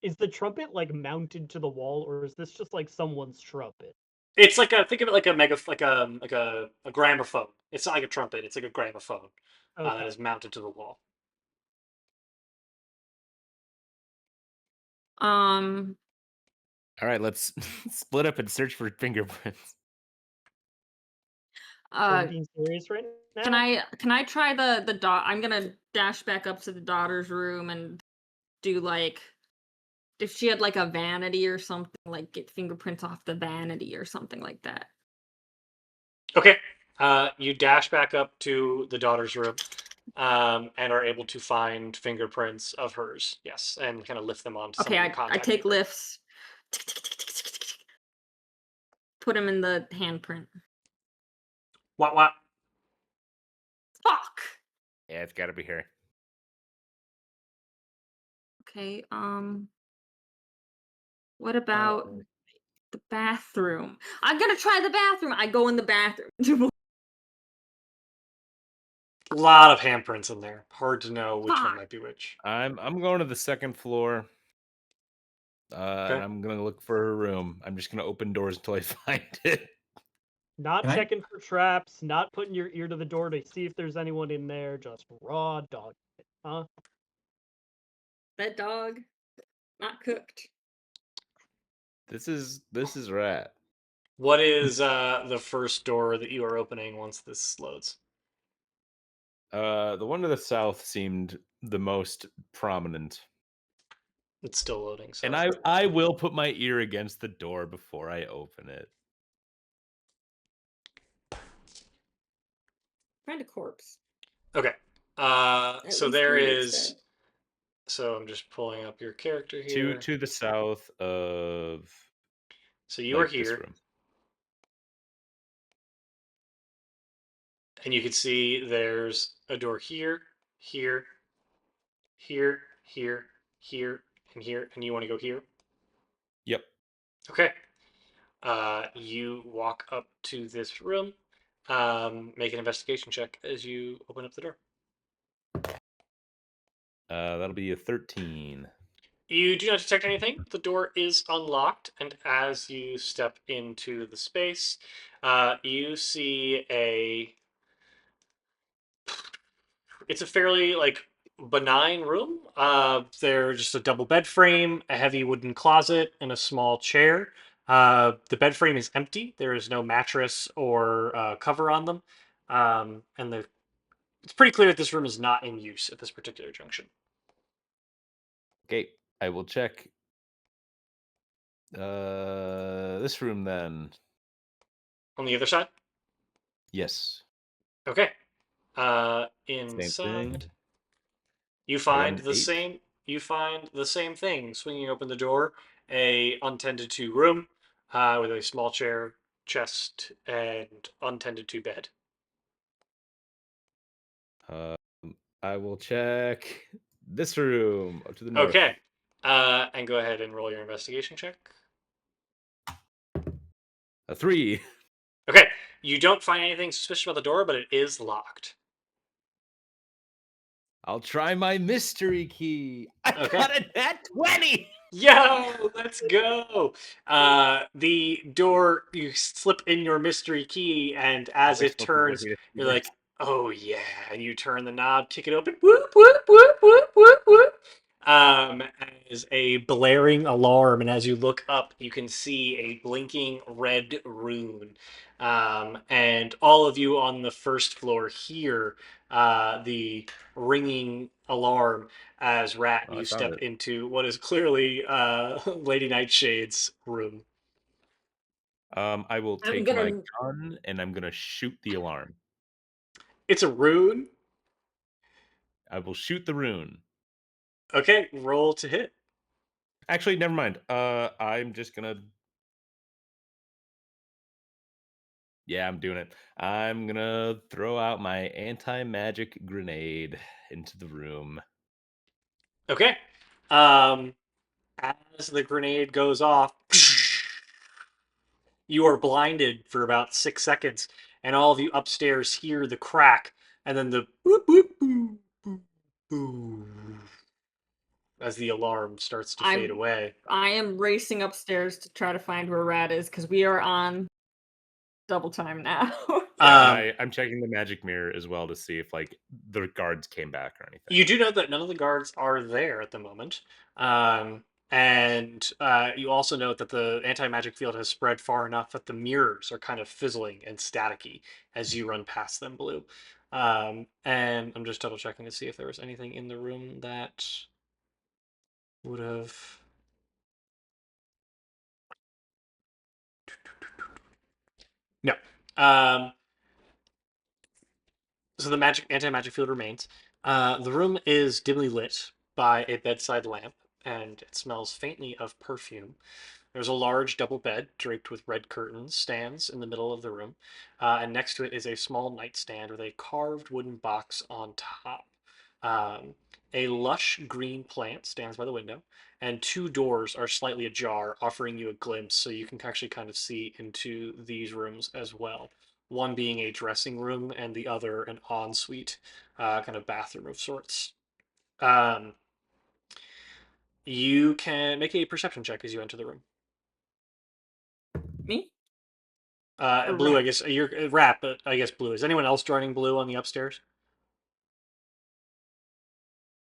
is the trumpet like mounted to the wall, or is this just like someone's trumpet? It's like a think of it like a like a gramophone. It's not like a trumpet. It's like a gramophone that Okay. is mounted to the wall. Um All right, let's split up and search for fingerprints. Are you uh being serious right can now? I try the dot I'm gonna dash back up to the daughter's room and do like if she had like a vanity or something, like get fingerprints off the vanity or something like that. Okay. You dash back up to the daughter's room, and are able to find fingerprints of hers. Yes, and kind of lift them onto some Okay, of the I contact take paper. lifts, put them in the handprint. What? Fuck. Yeah, it's got to be her. Okay, what about Um, the bathroom? I'm gonna try the bathroom. I go in the bathroom. A lot of handprints in there. Hard to know which one Fuck. might be which. I'm going to the second floor, and Okay. I'm gonna look for her room. I'm just gonna open doors until I find it. Not Can I? checking for traps, not putting your ear to the door to see if there's anyone in there, just raw dog. Huh? That dog, not cooked. This is Rat. What is the first door that you are opening once this loads? The one to the south seemed the most prominent, It's still loading, and so I will put my ear against the door before I open it. Find a corpse. okay. At So least there three, it is. said. So I'm just pulling up your character To here. to the south of So you are like this here, room. and you can see there's a door here, here, here, here, here, and here, and you want to go here. Yep. Okay. You walk up to this room. Make an investigation check as you open up the door. That'll be a 13. You do not detect anything. The door is unlocked, and as you step into the space, you see a. It's a fairly like benign room. There's just a double bed frame, a heavy wooden closet, and a small chair. The bed frame is empty. There is no mattress or cover on them, and it's pretty clear that this room is not in use at this particular junction. Okay, I will check this room then. On the other side, Yes. okay. Same thing. Inside, you I got find an the 8. same. You find the same thing. Swinging open the door, a untended to room, with a small chair, chest, and untended to bed. Um, I will check this room up to the north. Okay. And go ahead and roll your investigation check. A 3. Okay. You don't find anything suspicious about the door, but it is locked. I'll try my mystery key. I Okay. got a nat 20. Yo, let's go. The door, you slip in your mystery key, and as Always it felt people turns, hate you're it. like, oh yeah. And you turn the knob, kick it open, whoop, whoop, whoop, whoop, whoop, whoop. Um, as a blaring alarm, and as you look up, you can see a blinking red rune. And all of you on the first floor hear the ringing alarm as Rat, Oh, I you found step it. into what is clearly Lady Nightshade's room. I will I'm take my gonna. gun and I'm gonna shoot the alarm. It's a rune. I will shoot the rune. Okay, roll to hit. Actually, never mind. I'm just gonna. Yeah, I'm doing it. I'm gonna throw out my anti-magic grenade into the room. Okay. As the grenade goes off, you are blinded for about 6 seconds, and all of you upstairs hear the crack, and then the boop boop boop boop boop as the alarm starts to fade I'm. away. I am racing upstairs to try to find where Rat is because we are on double time now. Yeah, and Um, I'm checking the magic mirror as well to see if like the guards came back or anything. You do know that none of the guards are there at the moment. And you also note that the anti magic field has spread far enough that the mirrors are kind of fizzling and staticky as you run past them, Blue. And I'm just double checking to see if there was anything in the room that would have. No. Um, so the magic anti-magic field remains. The room is dimly lit by a bedside lamp, and it smells faintly of perfume. There's a large double bed draped with red curtains stands in the middle of the room, and next to it is a small nightstand with a carved wooden box on top. Um, a lush green plant stands by the window, and two doors are slightly ajar, offering you a glimpse so you can actually kind of see into these rooms as well. One being a dressing room, and the other an ensuite, kind of bathroom of sorts. Um, you can make a perception check as you enter the room. Me or Blue, I Rat? guess you're Rat, but I guess Blue. Is anyone else joining Blue on the upstairs?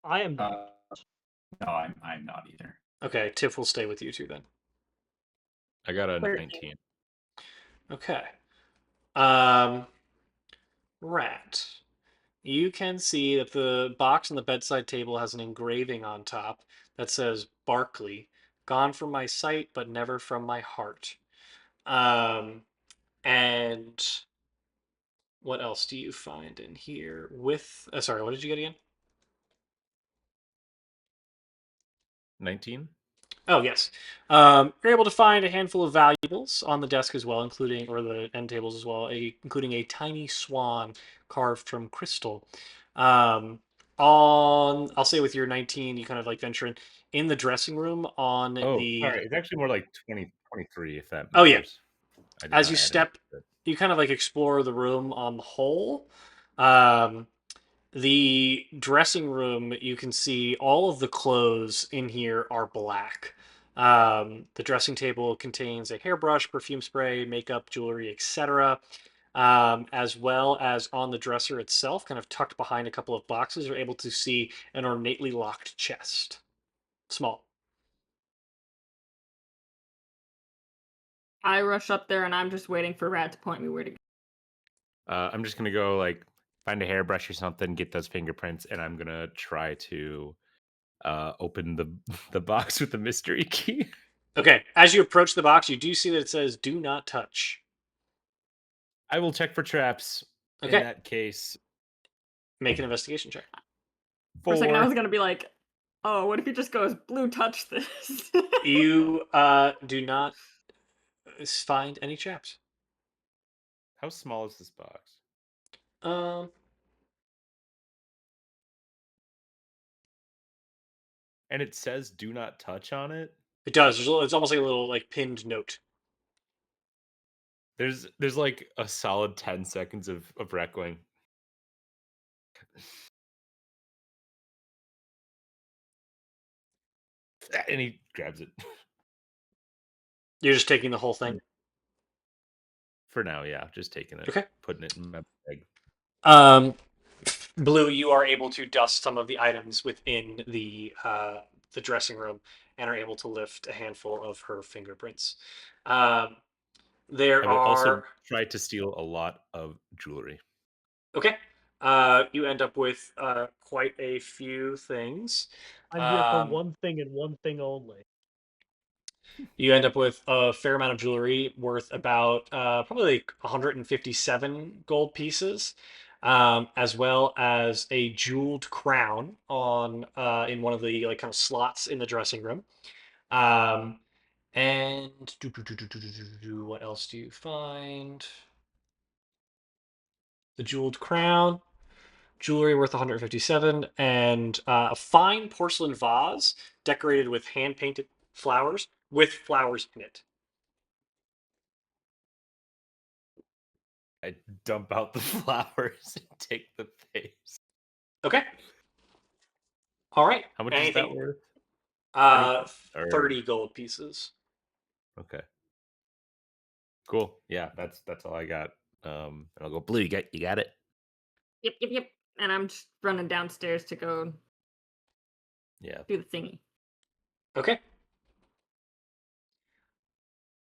I am not. Uh, no, I'm not either. Okay, Tiff will stay with you two then. I got a 13. 19. Okay. Um, Rat. You can see that the box on the bedside table has an engraving on top that says Barkley, gone from my sight but never from my heart. Um, and what else do you find in here? With sorry, what did you get again? 19? Oh, yes. You're able to find a handful of valuables on the desk as well, including, or the end tables as well, including a tiny swan carved from crystal. I'll say with your 19, you kind of like venture in the dressing room on Oh, the, sorry. It's actually more like 2023 if that oh, yeah. matters. I did As not you add it. step, you kind of like explore the room on the whole. Um, the dressing room, you can see all of the clothes in here are black. The dressing table contains a hairbrush, perfume spray, makeup, jewelry, etc. As well as on the dresser itself, kind of tucked behind a couple of boxes, you're able to see an ornately locked chest. Small. I rush up there and I'm just waiting for Rat to point me where to go. I'm just gonna go like find a hairbrush or something, get those fingerprints, and I'm gonna try to open the the box with the mystery key. Okay, as you approach the box, you do see that it says "Do not touch." I will check for traps in Okay, that case. make an investigation check. For a second, I 4. was gonna be like, "Oh, what if he just goes, Blue, touch this?" You do not find any traps. How small is this box? Um, And it says "Do not touch" on it. it does. It's almost like a little like pinned note. There's like a solid 10 seconds of echoing. And he grabs it. You're just taking the whole thing. For now, yeah, just taking it, Okay. putting it in my bag. Um, Blue, you are able to dust some of the items within the dressing room and are able to lift a handful of her fingerprints. Um, there I will also are try to steal a lot of jewelry. okay. You end up with quite a few things. I'm here for Um, one thing and one thing only. you end up with a fair amount of jewelry worth about probably like 157 gold pieces, as well as a jeweled crown on in one of the like kind of slots in the dressing room. Um, and what else do you find? The jeweled crown, jewelry worth 157, and a fine porcelain vase decorated with hand painted flowers with flowers in it. I dump out the flowers and take the face. Okay. All right. How much is that Anything? worth? Any Uh, or 30 gold pieces. okay. Cool. Yeah, that's all I got. And I'll go, Blue, you got it? Yep, yep, yep. And I'm just running downstairs to go Yeah. do the thingy. Okay.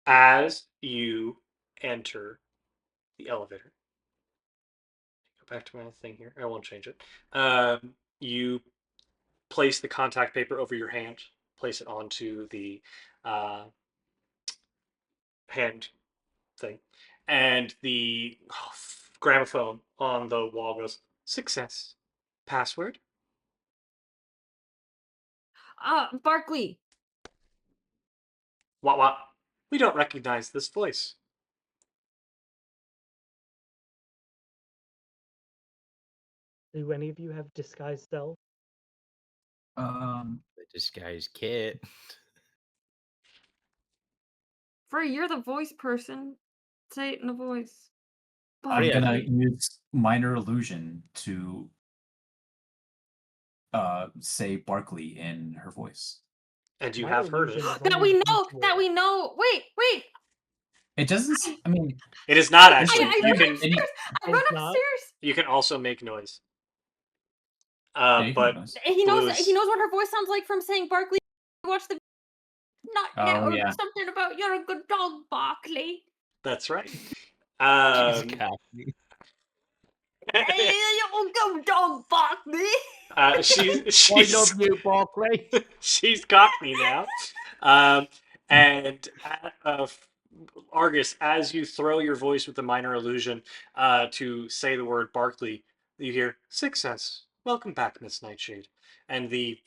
As you enter the elevator, go back to my thing here. I won't change it. You place the contact paper over your hand, place it onto the uh, hand thing, and the gramophone on the wall goes, "Success. Password." Barkley. What? We don't recognize this voice. Do any of you have disguised self? The disguise kit. Frey, you're the voice person. Say it in a voice. I'm yeah, gonna Barkley. use minor illusion to say Barkley in her voice. And you Minor have heard it. illusion is That only we know. visual. That we know. Wait. It doesn't. I mean, It is not It's actually. like You I run can upstairs. I run It's not? upstairs. you can also make noise. yeah, you can But notice. He Blue knows. He is knows what her voice sounds like from saying Barkley. Watch the not yet Oh or yeah. something about you're a good dog, Barkley. that's right. She's Um, Cockney. Hey, you're a good dog, Barkley. she's you, Barkley. she's Cockney now. Um, and Argus, as you throw your voice with the minor illusion to say the word Barkley, you hear "Success. Welcome back, Miss Nightshade," and the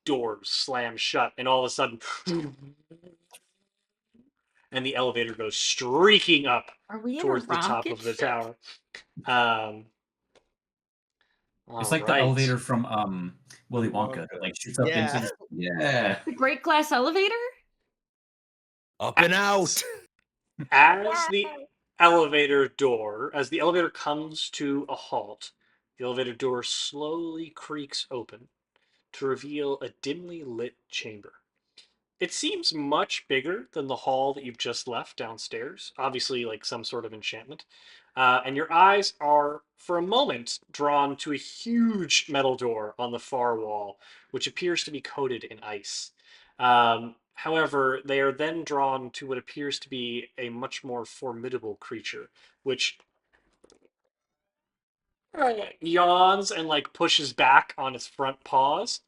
doors slam shut, and all of a sudden, and the elevator goes streaking up Are we in a towards the top rocket of the ship? tower. Um, It's all like the right. elevator from Willy Willy Wonka that Wonka. like shoots up Yeah. into the yeah. The great glass elevator? Up and out. As the as the elevator comes to a halt, the elevator door slowly creaks open to reveal a dimly lit chamber. It seems much bigger than the hall that you've just left downstairs, obviously, like some sort of enchantment. And your eyes are, for a moment, drawn to a huge metal door on the far wall, which appears to be coated in ice. However, they are then drawn to what appears to be a much more formidable creature, which yawns and like pushes back on its front paws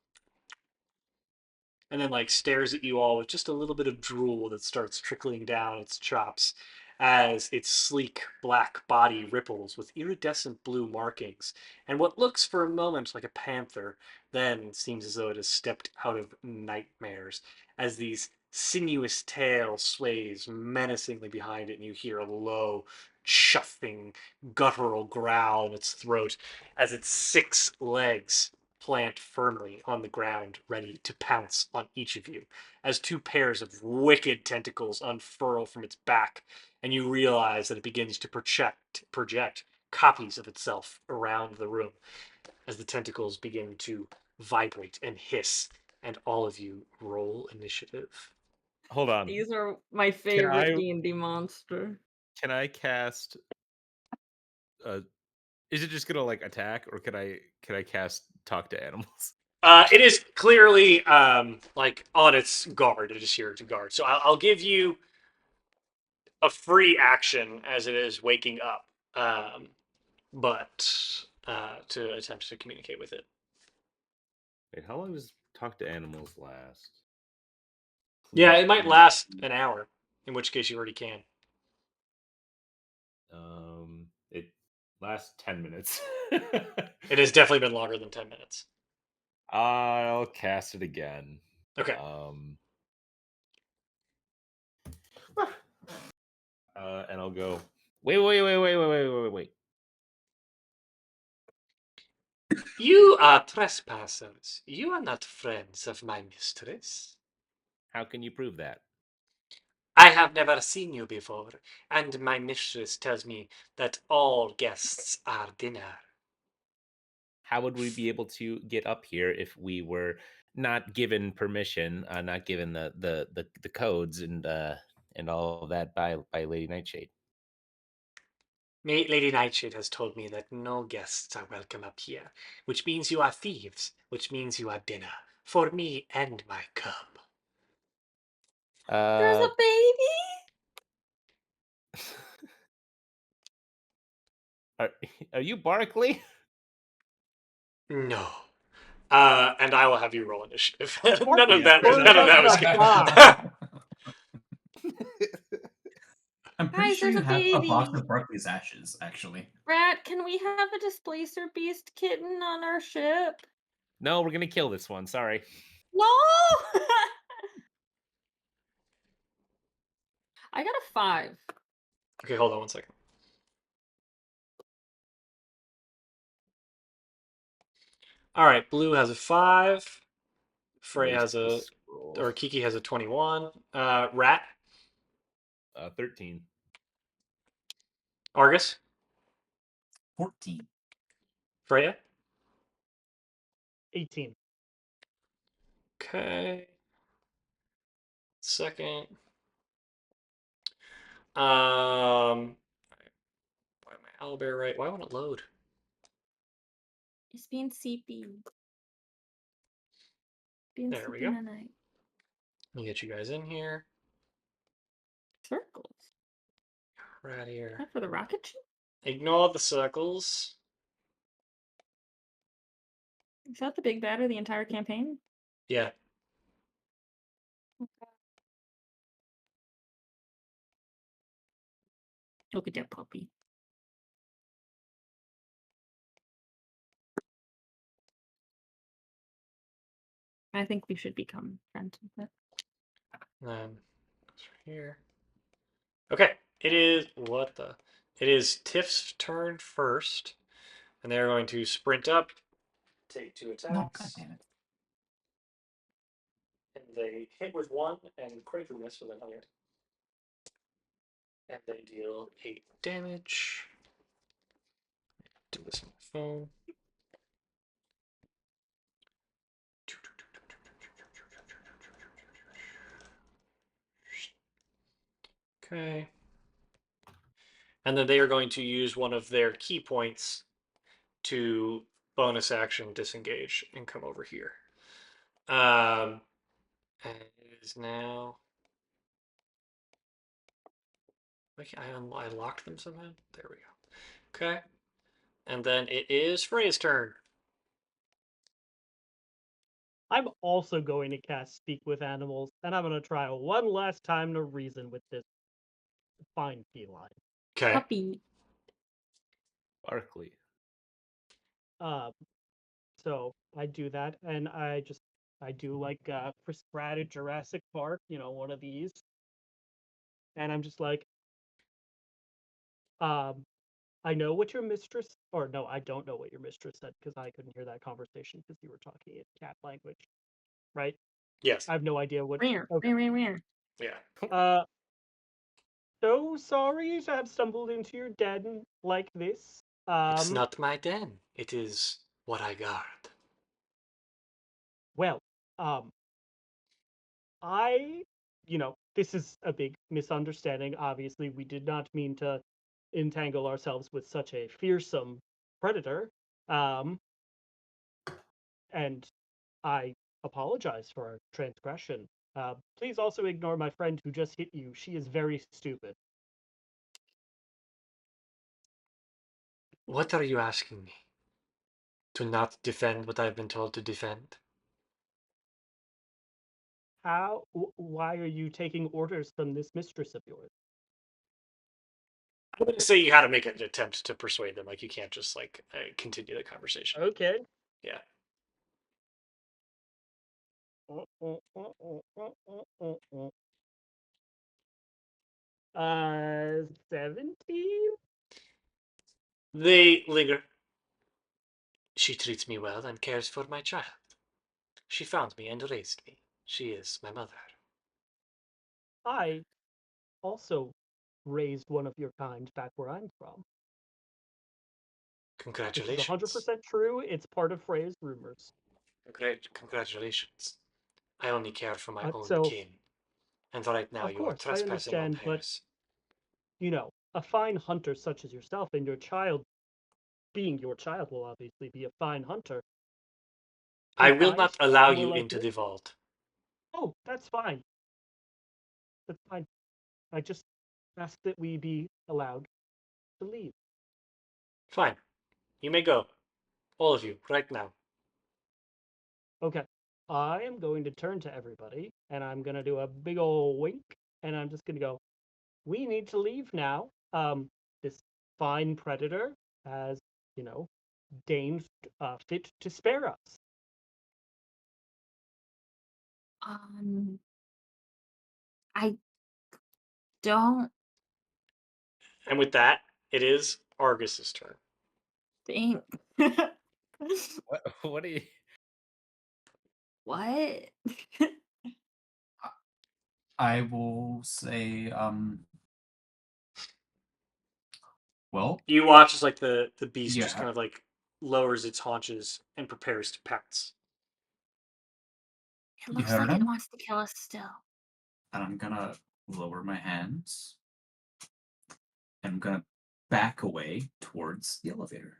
and then like stares at you all with just a little bit of drool that starts trickling down its chops as its sleek black body ripples with iridescent blue markings and what looks for a moment like a panther then seems as though it has stepped out of nightmares as these sinuous tail sways menacingly behind it and you hear a low chuffing guttural growl in its throat as its 6 legs plant firmly on the ground, ready to pounce on each of you, as 2 pairs of wicked tentacles unfurl from its back, and you realize that it begins to project copies of itself around the room as the tentacles begin to vibrate and hiss, and all of you roll initiative. Hold on. These are my Can favorite I D&D monster. can I cast? Is it just gonna like attack, or can I cast talk to animals? It is clearly like on its guard. It is here to guard. So I'll give you a free action as it is waking up, but to attempt to communicate with it. Wait, how long does talk to animals last? Yeah, Please it might do. last an hour, in which case you already can. It lasts 10 minutes. It has definitely been longer than 10 minutes. I'll cast it again. Okay. And I'll go. Wait. You are trespassers. You are not friends of my mistress. How can you prove that? I have never seen you before, and my mistress tells me that all guests are dinner. How would we be able to get up here if we were not given permission, not given the codes and all of that by Lady Nightshade? Lady Nightshade has told me that no guests are welcome up here, which means you are thieves, which means you are dinner for me and my cub. There's Uh, a baby? are, are you Barkley? No. And I will have you roll initiative. none of Barkley that. burned None of up that was the good. farm. I'm pretty Guys, sure there's you a have a box baby. of Barkley's ashes, actually. Rat, can we have a displacer beast kitten on our ship? No, we're gonna kill this one. Sorry. No! I got a 5. Okay, hold on one second. All right, Blue has a 5. Frey Waste has the a, scroll. or Kiki has a 21. Rat, 13. Argus, 14. Freya. 18. Okay. Second. Why my owlbear right? Why won't it load? It's being CP. Being There we CP go. night. Let me get you guys in here. Circles. Right here. That for the rocket ship? Ignore the circles. Is that the big bad of the entire campaign? Yeah. Look at that puppy. I think we should become friends with it. And then goes right here. Okay. It is what the? It is Tiff's turn first, and they're going to sprint up, take 2 No, attacks, goddammit. and they hit with 1 and critically miss with another. And they deal 8 damage. Do this on my phone. Okay. And then they are going to use one of their key points to bonus action disengage and come over here. And is now. I locked them somehow. There we go. Okay, and then it is Freya's turn. I'm also going to cast Speak with Animals, and I'm going to try one last time to reason with this fine feline. Okay. Puppy. Barkley. So I do that, and I do like Chris Pratt at Jurassic Park, one of these, and I'm just like, I know what your mistress, or no, I don't know what your mistress said because I couldn't hear that conversation because you were talking in cat language, right? Yes. I have no idea what. Rare, Okay. rare, rare. Yeah. So sorry to have stumbled into your den like this. It's not my den. It is what I guard. Well, I, this is a big misunderstanding. Obviously, we did not mean to entangle ourselves with such a fearsome predator. Um, and I apologize for our transgression. Please also ignore my friend who just hit you. She is very stupid. What are you asking me? To not defend what I've been told to defend? Why are you taking orders from this mistress of yours? I'm going to say you had to make an attempt to persuade them. Like, you can't just, like, continue the conversation. Okay. Yeah. 17? They linger. She treats me well and cares for my child. She found me and raised me. She is my mother. I also raised one of your kind back where I'm from. This is Congratulations. 100% true. It's part of Freya's rumors. Congratulations. I only care for my own So, kin. And right now of you are course, I trespassing on understand, but, theirs. a fine hunter such as yourself and your child, being your child, will obviously be a fine hunter. I If will I not allow more you like into this, the vault. oh, that's fine. That's fine. I just ask that we be allowed to leave. Fine. You may go. All of you, right now. Okay. I am going to turn to everybody and I'm going to do a big ol' wink and I'm just going to go, we need to leave now. This fine predator has, deigned fit to spare us. Um, I don't And with that, it is Argus's turn. think. What do you? What? I will say, well, You watch as like the beast just yeah, kind of like lowers its haunches and prepares to pounce. It you looks heard like it him, wants to kill us still. and I'm gonna lower my hands, and I'm gonna back away towards the elevator.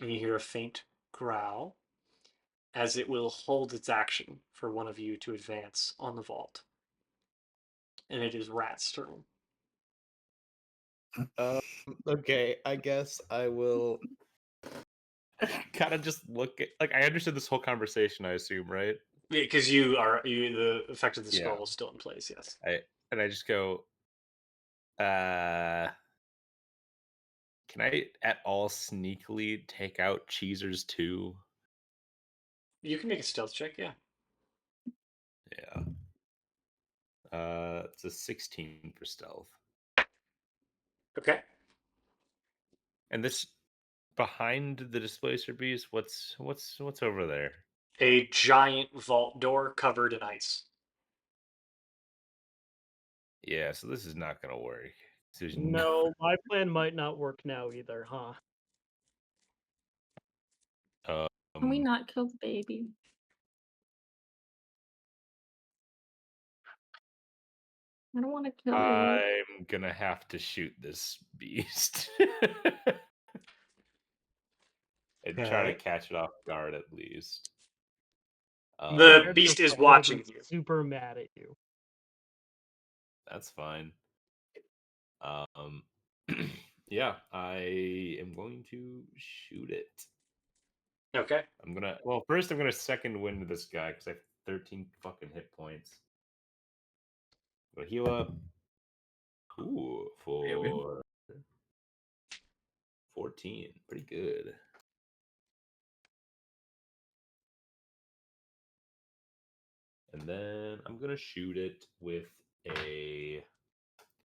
And you hear a faint growl as it will hold its action for one of you to advance on the vault. And it is Rat's turn. Okay, I guess I will kind of just look at, like, I understood this whole conversation, I assume, right? Because the effect of the Yeah. skull is still in place, yes. I just go, uh can I at all sneakily take out Cheezers too? You can make a stealth check, yeah. Yeah. It's a 16 for stealth. Okay. And this behind the displacer beast, what's over there? A giant vault door covered in ice. Yeah, so this is not gonna work. There's no. No, my plan might not work now either, huh? Can we Um, not kill the baby? I don't want to kill it. I'm gonna have to shoot this beast and try to Okay. catch it off guard at least. The There's your beast is father will be watching you. super mad at you. That's fine. Um, yeah, I am going to shoot it. Okay. Well, first I'm gonna second wind this guy because I have 13 fucking hit points. I'm gonna heal up. Ooh, Okay. for 14. Pretty good. And then I'm gonna shoot it with a.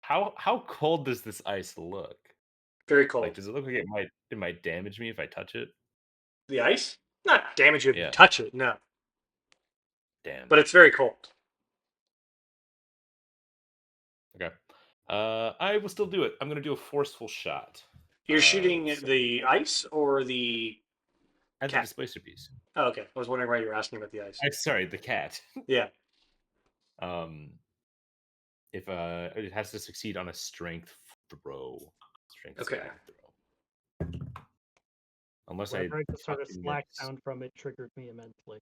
How cold does this ice look? Very Like, cold. does it look like it might damage me if I touch it? The ice? Not damage you if you Yeah. touch it, no. Damn. But it's very cold. Okay. I will still do it. I'm gonna do a forceful shot. You're shooting So the ice or the at the cat? displacer piece. Oh, okay. I was wondering why you were asking about the ice. Sorry, the cat. Yeah. Um, if it has to succeed on a strength throw, strength Okay. saving throw. Unless I Whenever I just heard a fucking slack miss. sound from it, triggered me immensely.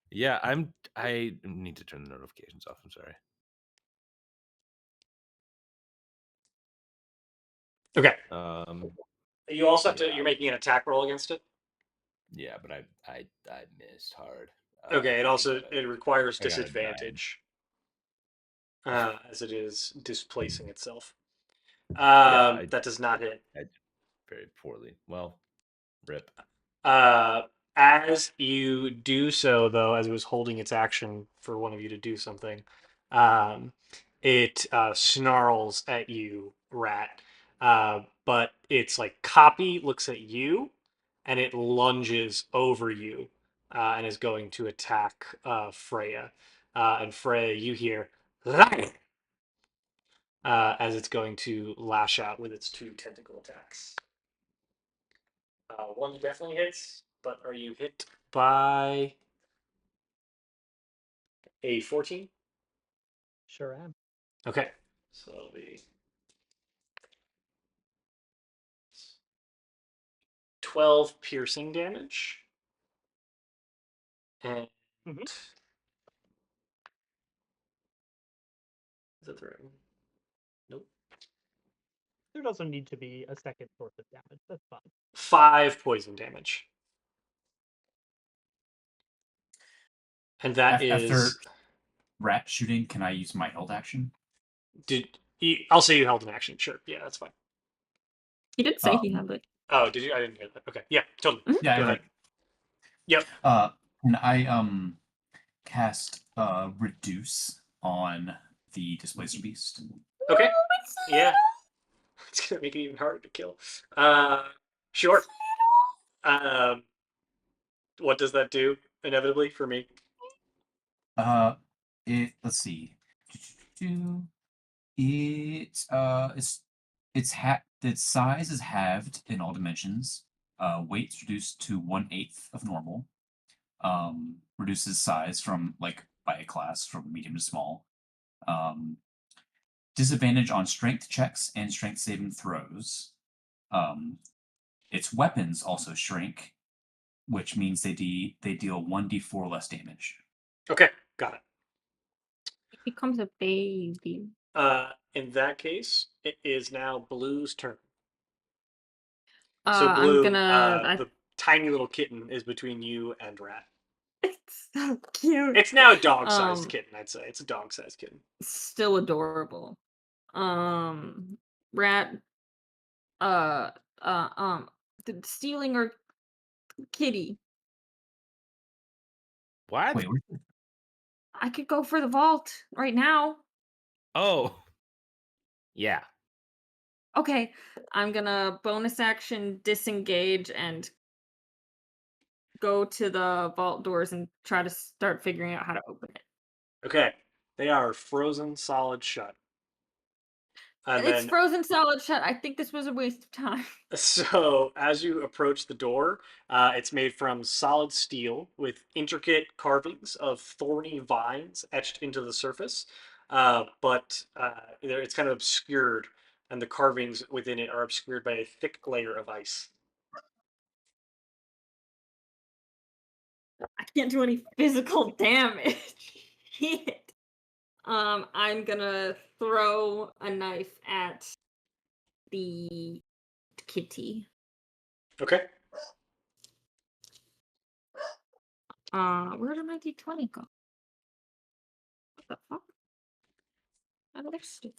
Yeah, I need to turn the notifications off. I'm sorry. Okay. Um, You also have to. yeah, You're making an attack roll against it. yeah, but I missed hard. Okay. It also it requires I got a 9. disadvantage, as it is displacing itself. Yeah, That does not hit. I did very poorly. Well, rip. Uh, as you do so, though, as it was holding its action for one of you to do something, um, it snarls at you, Rat. But its like copy looks at you, and it lunges over you, and is going to attack Freya. And Freya, you hear as it's going to lash out with its two tentacle attacks. One definitely hits, but are you hit by a 14? Sure am. Okay. So it'll be 12 piercing damage. And Mhm. is that the right one? Nope. There doesn't need to be a second source of damage. That's fine. 5 poison damage. And that After is rat shooting, can I use my held action? I'll say you held an action. Sure. Yeah, that's fine. He did say he Um, had it. Oh, did you? I didn't hear that. Okay. Yeah, totally. Mhm. yeah, Go ahead. right. Yep. Can I cast reduce on the displacer beast? Okay. Oh, it's Yeah. It's gonna make it even harder to kill. Sure. Um, what does that do inevitably for me? Uh, let's see. It its size is halved in all dimensions. Weight's reduced to 1/8 of normal. Reduces size from like by a class from medium to small. Disadvantage on strength checks and strength saving throws. Um, its weapons also shrink, which means they deal 1d4 less damage. Okay, got it. He becomes a baby. In that case, it is now Blue's turn. So I'm Blue, gonna. the tiny little kitten is between you and Rat. It's so cute. It's now a dog-sized kitten, I'd say. It's a dog-sized kitten. Still adorable. Rat. Uh, Stealing her kitty. What? Wait, I could go for the vault right now. Oh, yeah. Okay, I'm gonna bonus action disengage and go to the vault doors and try to start figuring out how to open it. Okay, they are frozen solid shut. And It's then, frozen solid shut. I think this was a waste of time. so as you approach the door, it's made from solid steel with intricate carvings of thorny vines etched into the surface. But it's kind of obscured, and the carvings within it are obscured by a thick layer of ice. I can't do any physical damage. Shit. I'm gonna throw a knife at the kitty. Okay. Where did my D20 go? What the fuck? I lost it.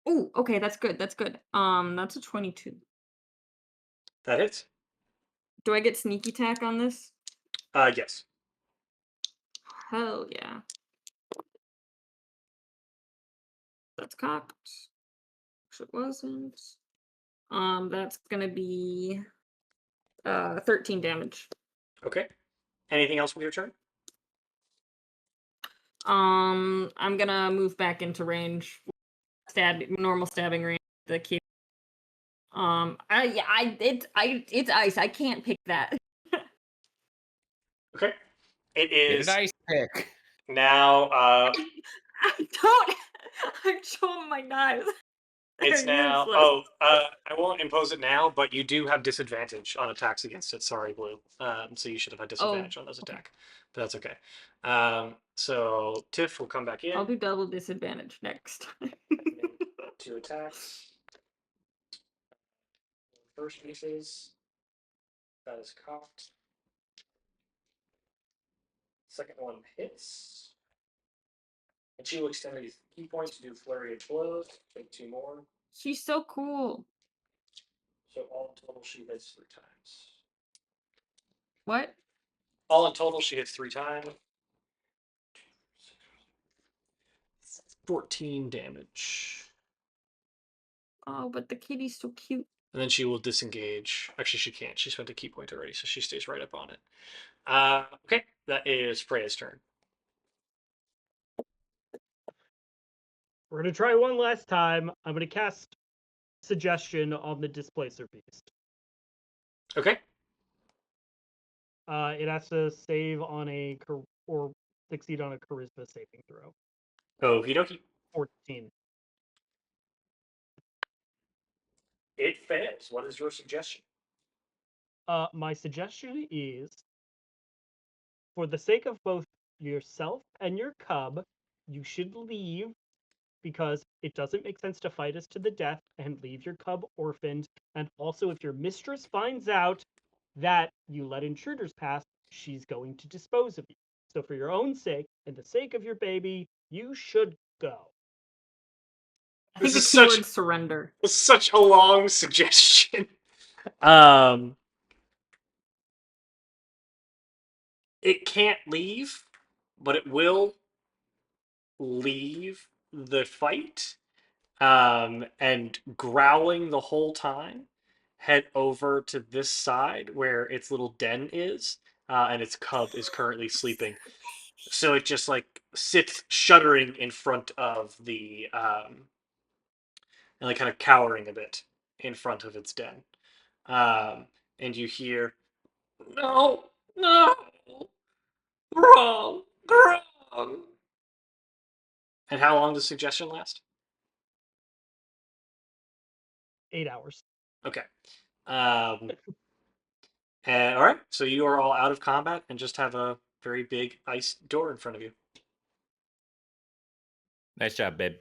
Oh, okay, that's good. That's good. That's a 22. That hits. Do I get sneak attack on this? Yes. Hell yeah. That's cocked. It wasn't. That's gonna be 13 damage. Okay. Anything else with your turn? I'm gonna move back into range. Normal stabbing range. The key. It's ice. I can't pick that. Okay. It Get is an ice pick. now. I don't. I'm showing my knives. It's They're now. useless. Oh, I won't impose it now, but you do have disadvantage on attacks against it. Sorry, Blue. So you should have had disadvantage on those Okay. attack, but that's okay. So Tiff will come back in. I'll do double disadvantage next. Make 2 attacks. First misses. That is cocked. Second one hits. And she will extend a key point to do flurry of blows. Take 2 more. She's so cool. So all in total, she hits 3 times. What? All in total, she hits 3 times. 14 damage. Oh, but the kitty's so cute. And then she will disengage. Actually, she can't. She spent a key point already, so she stays right up on it. Okay, that is Freya's turn. We're gonna try one last time. I'm gonna cast Suggestion on the Displacer Beast. Okay. It has to save on or succeed on a Charisma saving throw. Okie dokie. 14. It fails. What is your suggestion? My suggestion is, for the sake of both yourself and your cub, you should leave, because it doesn't make sense to fight us to the death and leave your cub orphaned. And also, if your mistress finds out that you let intruders pass, she's going to dispose of you. So for your own sake and the sake of your baby, you should go. I think This the is keyword surrender. such a long suggestion. It can't leave, but it will leave the fight. And growling the whole time, head over to this side where its little den is, and its cub is currently sleeping. So it just like sits shuddering in front of the and like kind of cowering a bit in front of its den. And you hear, no, no, wrong, wrong. And how long does suggestion last? 8 hours. Okay. All right, so you are all out of combat and just have a very big ice door in front of you. Nice job, babe.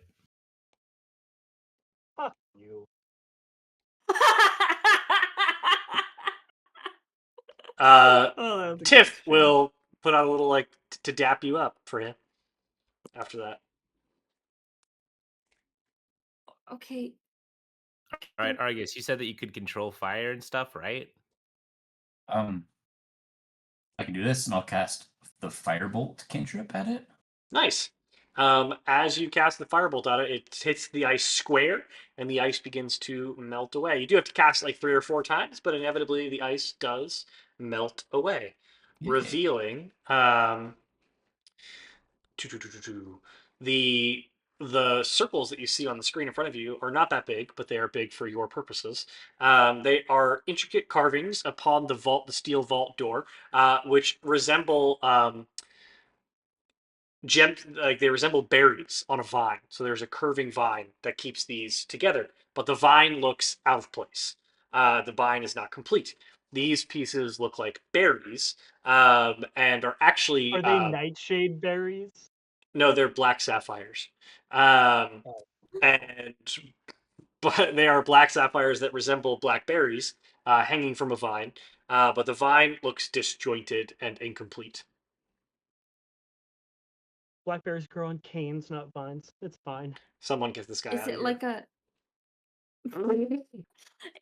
Fuck you. Uh, Oh, that was a good Tiff show. will put out a little like to dap you up for him. After that, Okay. All right, Argus, you said that you could control fire and stuff, right? I can do this, and I'll cast the Firebolt cantrip at it. nice. As you cast the firebolt at it, it hits the ice square, and the ice begins to melt away. You do have to cast like 3 or 4 times, but inevitably the ice does melt away, Yeah. revealing the the circles that you see on the screen in front of you are not that big, but they are big for your purposes. They are intricate carvings upon the steel vault door, which resemble like they resemble berries on a vine. So there's a curving vine that keeps these together, but the vine looks out of place. The vine is not complete. these pieces look like berries, and are actually Are they nightshade berries? no, they're black sapphires, um, Oh. and but they are black sapphires that resemble black berries hanging from a vine. But the vine looks disjointed and incomplete. Blackberries grow on canes, not vines. It's fine. Someone get this guy Is out of it here. like a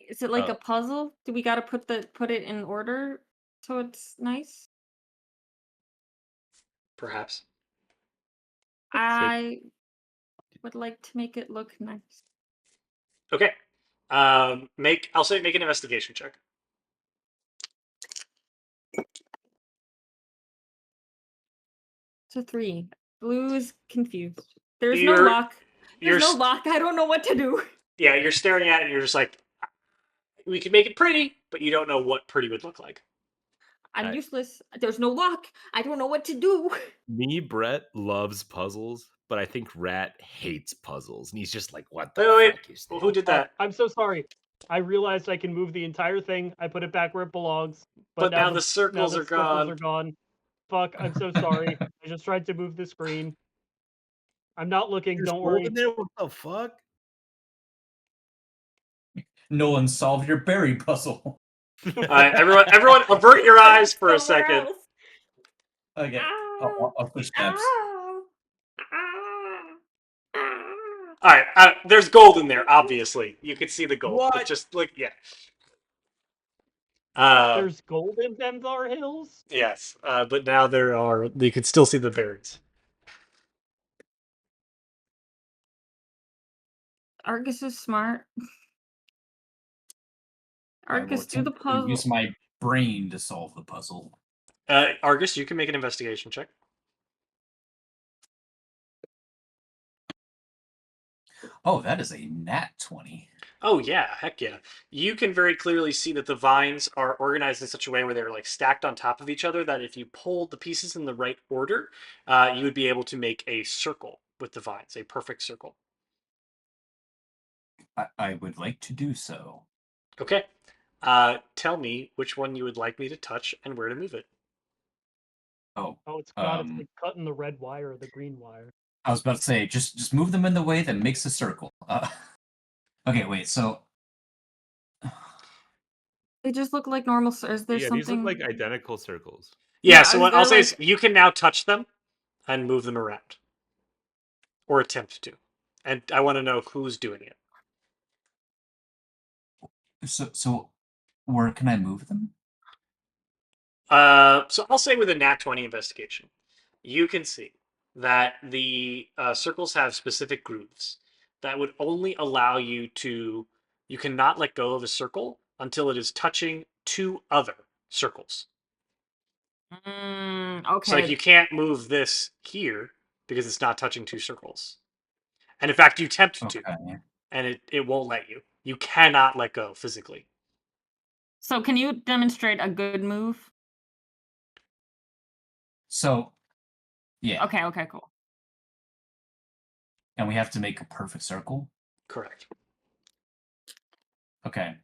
is it like Oh. a puzzle? Do we gotta put it in order so it's nice? Perhaps. I would like to make it look nice. Okay. I'll say make an investigation check. It's a 3. Blue is confused. There's no You're lock. you're There's no lock. I don't know what to do. yeah, you're staring at it and you're just like, we can make it pretty, but you don't know what pretty would look like. I'm I- useless. There's no lock. I don't know what to do. Me, Brett loves puzzles, but I think Rat hates puzzles, and he's just like, "What the Wait. fuck is Well, that?" who did that? I'm so sorry. I realized I can move the entire thing. I put it back where it belongs. But But now now the circles are circles gone. are gone. Fuck, I'm so sorry. I just tried to move the screen. I'm not looking, There's don't gold worry. in there. What the fuck? Nolan solved your berry puzzle. Everyone, avert your eyes for a Somewhere second. else. Okay. Ah, I'll push steps. ah, ah, ah. All right, there's gold in there. Obviously, you can see the gold, but What? just like yeah. There's gold in Demvar Hills? Yes, but now there are. You can still see the berries. Argus is smart. I will Argus, do the attempt to use puzzle. my brain to solve the puzzle. Argus, you can make an investigation check. Oh, that is a nat 20. Oh yeah, heck yeah. You can very clearly see that the vines are organized in such a way where they're like stacked on top of each other that if you pulled the pieces in the right order, you would be able to make a circle with the vines, a perfect circle. I would like to do so. Okay. Tell me which one you would like me to touch and where to move it. Oh, Oh, it's like cutting the red wire or the green wire. I was about to say, just move them in the way that makes a circle. Okay, wait. So, They just look like normal. Is there Yeah, these look something? like identical circles. Yeah, Yeah, so is what I'll there say is like? you can now touch them and move them around. Or attempt to. And I want to know who's doing it. so, where can I move them? So I'll say with a nat 20 investigation, you can see that the circles have specific grooves that would only allow you to. You cannot let go of a circle until it is touching two other circles. So like Okay. you can't move this here because it's not touching two circles. And in fact, you attempt to, Okay. and it won't let you. You cannot let go physically. So can you demonstrate a good move? So, yeah. Okay. Okay. Cool. And we have to make a perfect circle. Correct. Okay.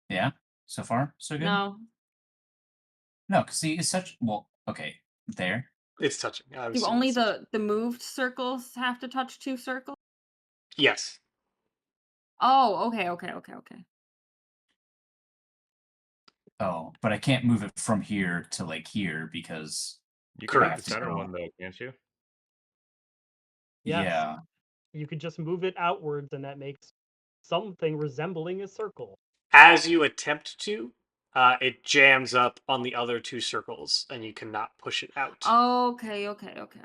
Yeah. So far, so good. No. No, because see, it's such. Well, okay. There. It's touching. I Do assume only it's touching. the moved circles have to touch two circles? Yes. Oh. Okay. Okay. Okay. Okay. Oh, but I can't move it from here to like here because. You can make the Correct. center So, one though, can't you? Yes. yeah. You could just move it outwards and that makes something resembling a circle. As you attempt to, it jams up on the other two circles, and you cannot push it out. Okay. Okay. Okay.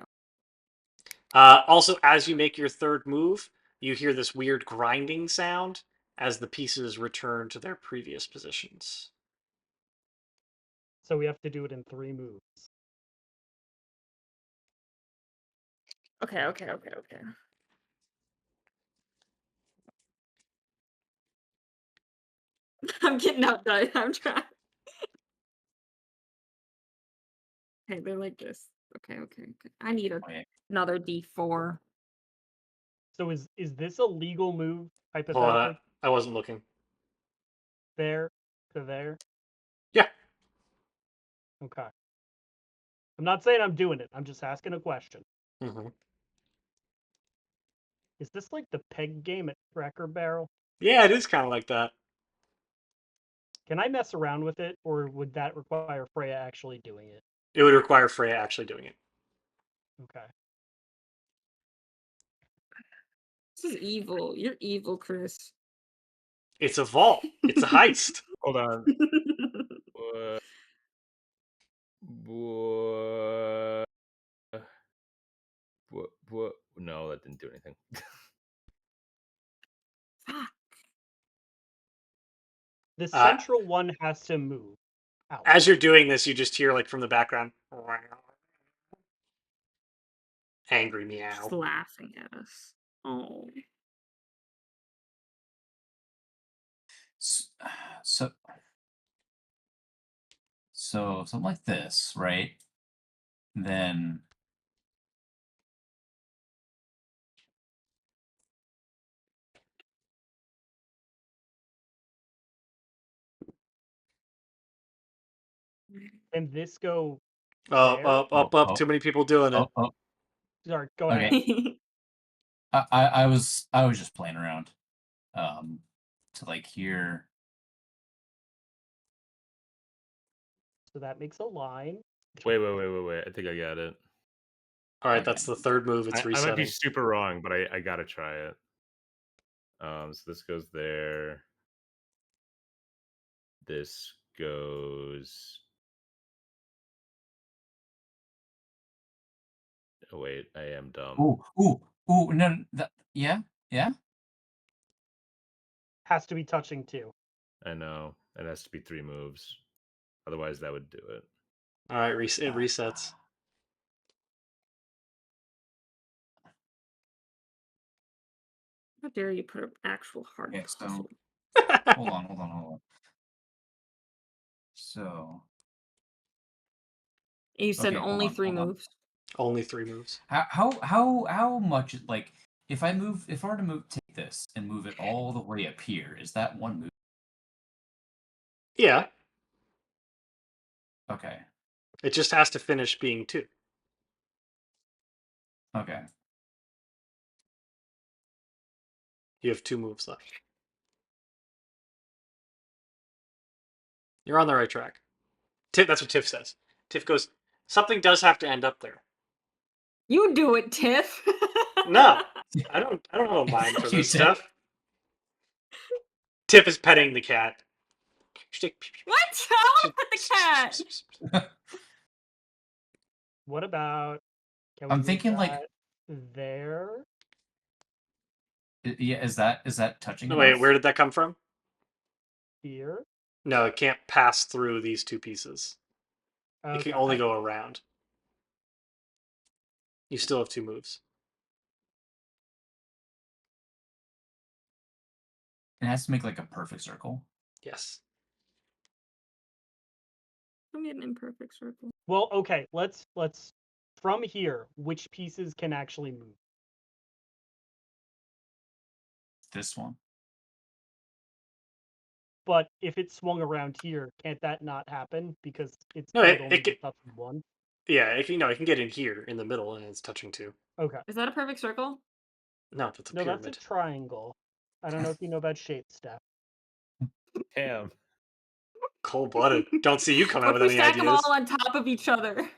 Also, as you make your third move, you hear this weird grinding sound as the pieces return to their previous positions. So we have to do it in 3 moves. Okay. Okay. Okay. Okay. I'm getting outdone. I'm trying. Okay, they're like this. Okay. Okay. Okay. I need Wait. another D4. So is this a legal move Hold on, hypothetically? I wasn't looking. There to there. Yeah. Okay. I'm not saying I'm doing it. I'm just asking a question. Mm-hmm. Is this like the peg game at Cracker Barrel? Yeah, it is kind of like that. Can I mess around with it, or would that require Freya actually doing it? It would require Freya actually doing it. Okay. This is evil. You're evil, Chris. It's a vault. It's a heist. Hold on. What? What? No, that didn't do anything. The central one has to move out. As you're doing this, you just hear like from the background, angry meow. Just laughing at us. Oh. So something like this, right? Then And this go Up, there? up. Too many people doing it. Sorry, go ahead. Okay. I was just playing around. To like hear. So that makes a line. Wait. I think I got it. All right, Okay. that's the third move. It's I might resetting. be super wrong, but I gotta try it. So this goes there. This goes. Oh wait, I am dumb. Ooh! No, yeah. Has to be touching too. I know. It has to be 3 moves. Otherwise, that would do it. All right, it resets. How dare you put an actual hard Okay, so puzzle? hold on. So You said okay, hold only on, 3 hold on. moves. Only 3 moves. How much, like, if I were to take this and move it all the way up here, is that 1 move? Yeah, Okay. it just has to finish being 2. Okay. You have 2 moves left. You're on the right track. That's what Tiff says. Tiff goes, something does have to end up there. You do it, Tiff. No, I don't have a mind for You this did. stuff. Tiff is petting the cat. What? I don't put the cat. What about? Can we I'm move thinking, like, that there? yeah, is that touching No, enough? wait, where did that come from? Here. No, it can't pass through these 2 pieces. It can only Okay. go around. You still have 2 moves. It has to make like a perfect circle. Yes. I'm getting imperfect circle. Well, okay. Let's from here. Which pieces can actually move? This one. But if it swung around here, can't that not happen because it's No, still it only can, touching 1? yeah, it can get in here in the middle and it's touching 2. Okay. Is that a perfect circle? No, that's a No, pyramid. that's a triangle. I don't know if you know about shape, Steph. Damn. Cold-blooded. Don't see you come out What with if we any stack them ideas. all on top of each other?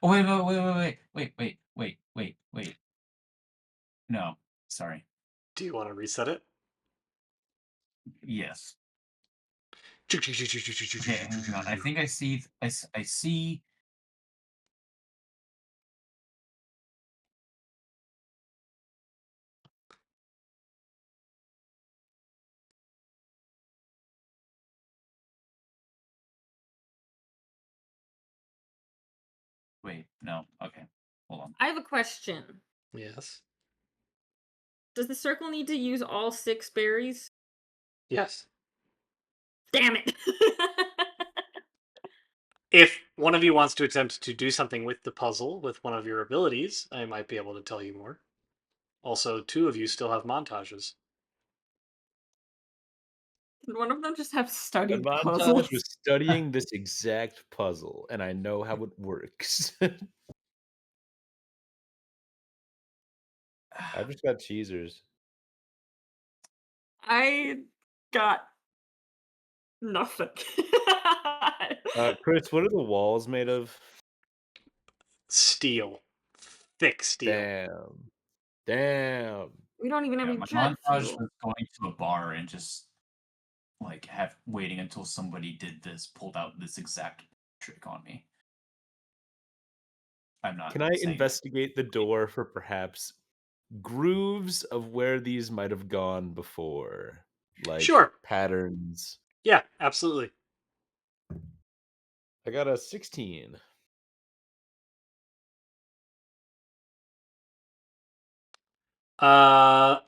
Oh wait. No, sorry. Do you want to reset it? Yes. Okay, hang on. I think I see. I see. Wait, no. Okay, hold on. I have a question. Yes. Does the circle need to use all 6 berries? Yes. Damn it! If one of you wants to attempt to do something with the puzzle with one of your abilities, I might be able to tell you more. Also, two of you still have montages. Did one of them just have My studied montage puzzles? was studying this exact puzzle, and I know how it works. I've just got cheesers. I got nothing. Chris, what are the walls made of? Steel. Thick steel. Damn. Damn. We don't even have Yeah, any my jet montage fuel. was going to a bar and just like waiting until somebody did this, pulled out this exact trick on me. I'm not Can I saying that. investigate the door for perhaps grooves of where these might have gone before? Like Sure. patterns. Yeah, absolutely. I got a 16.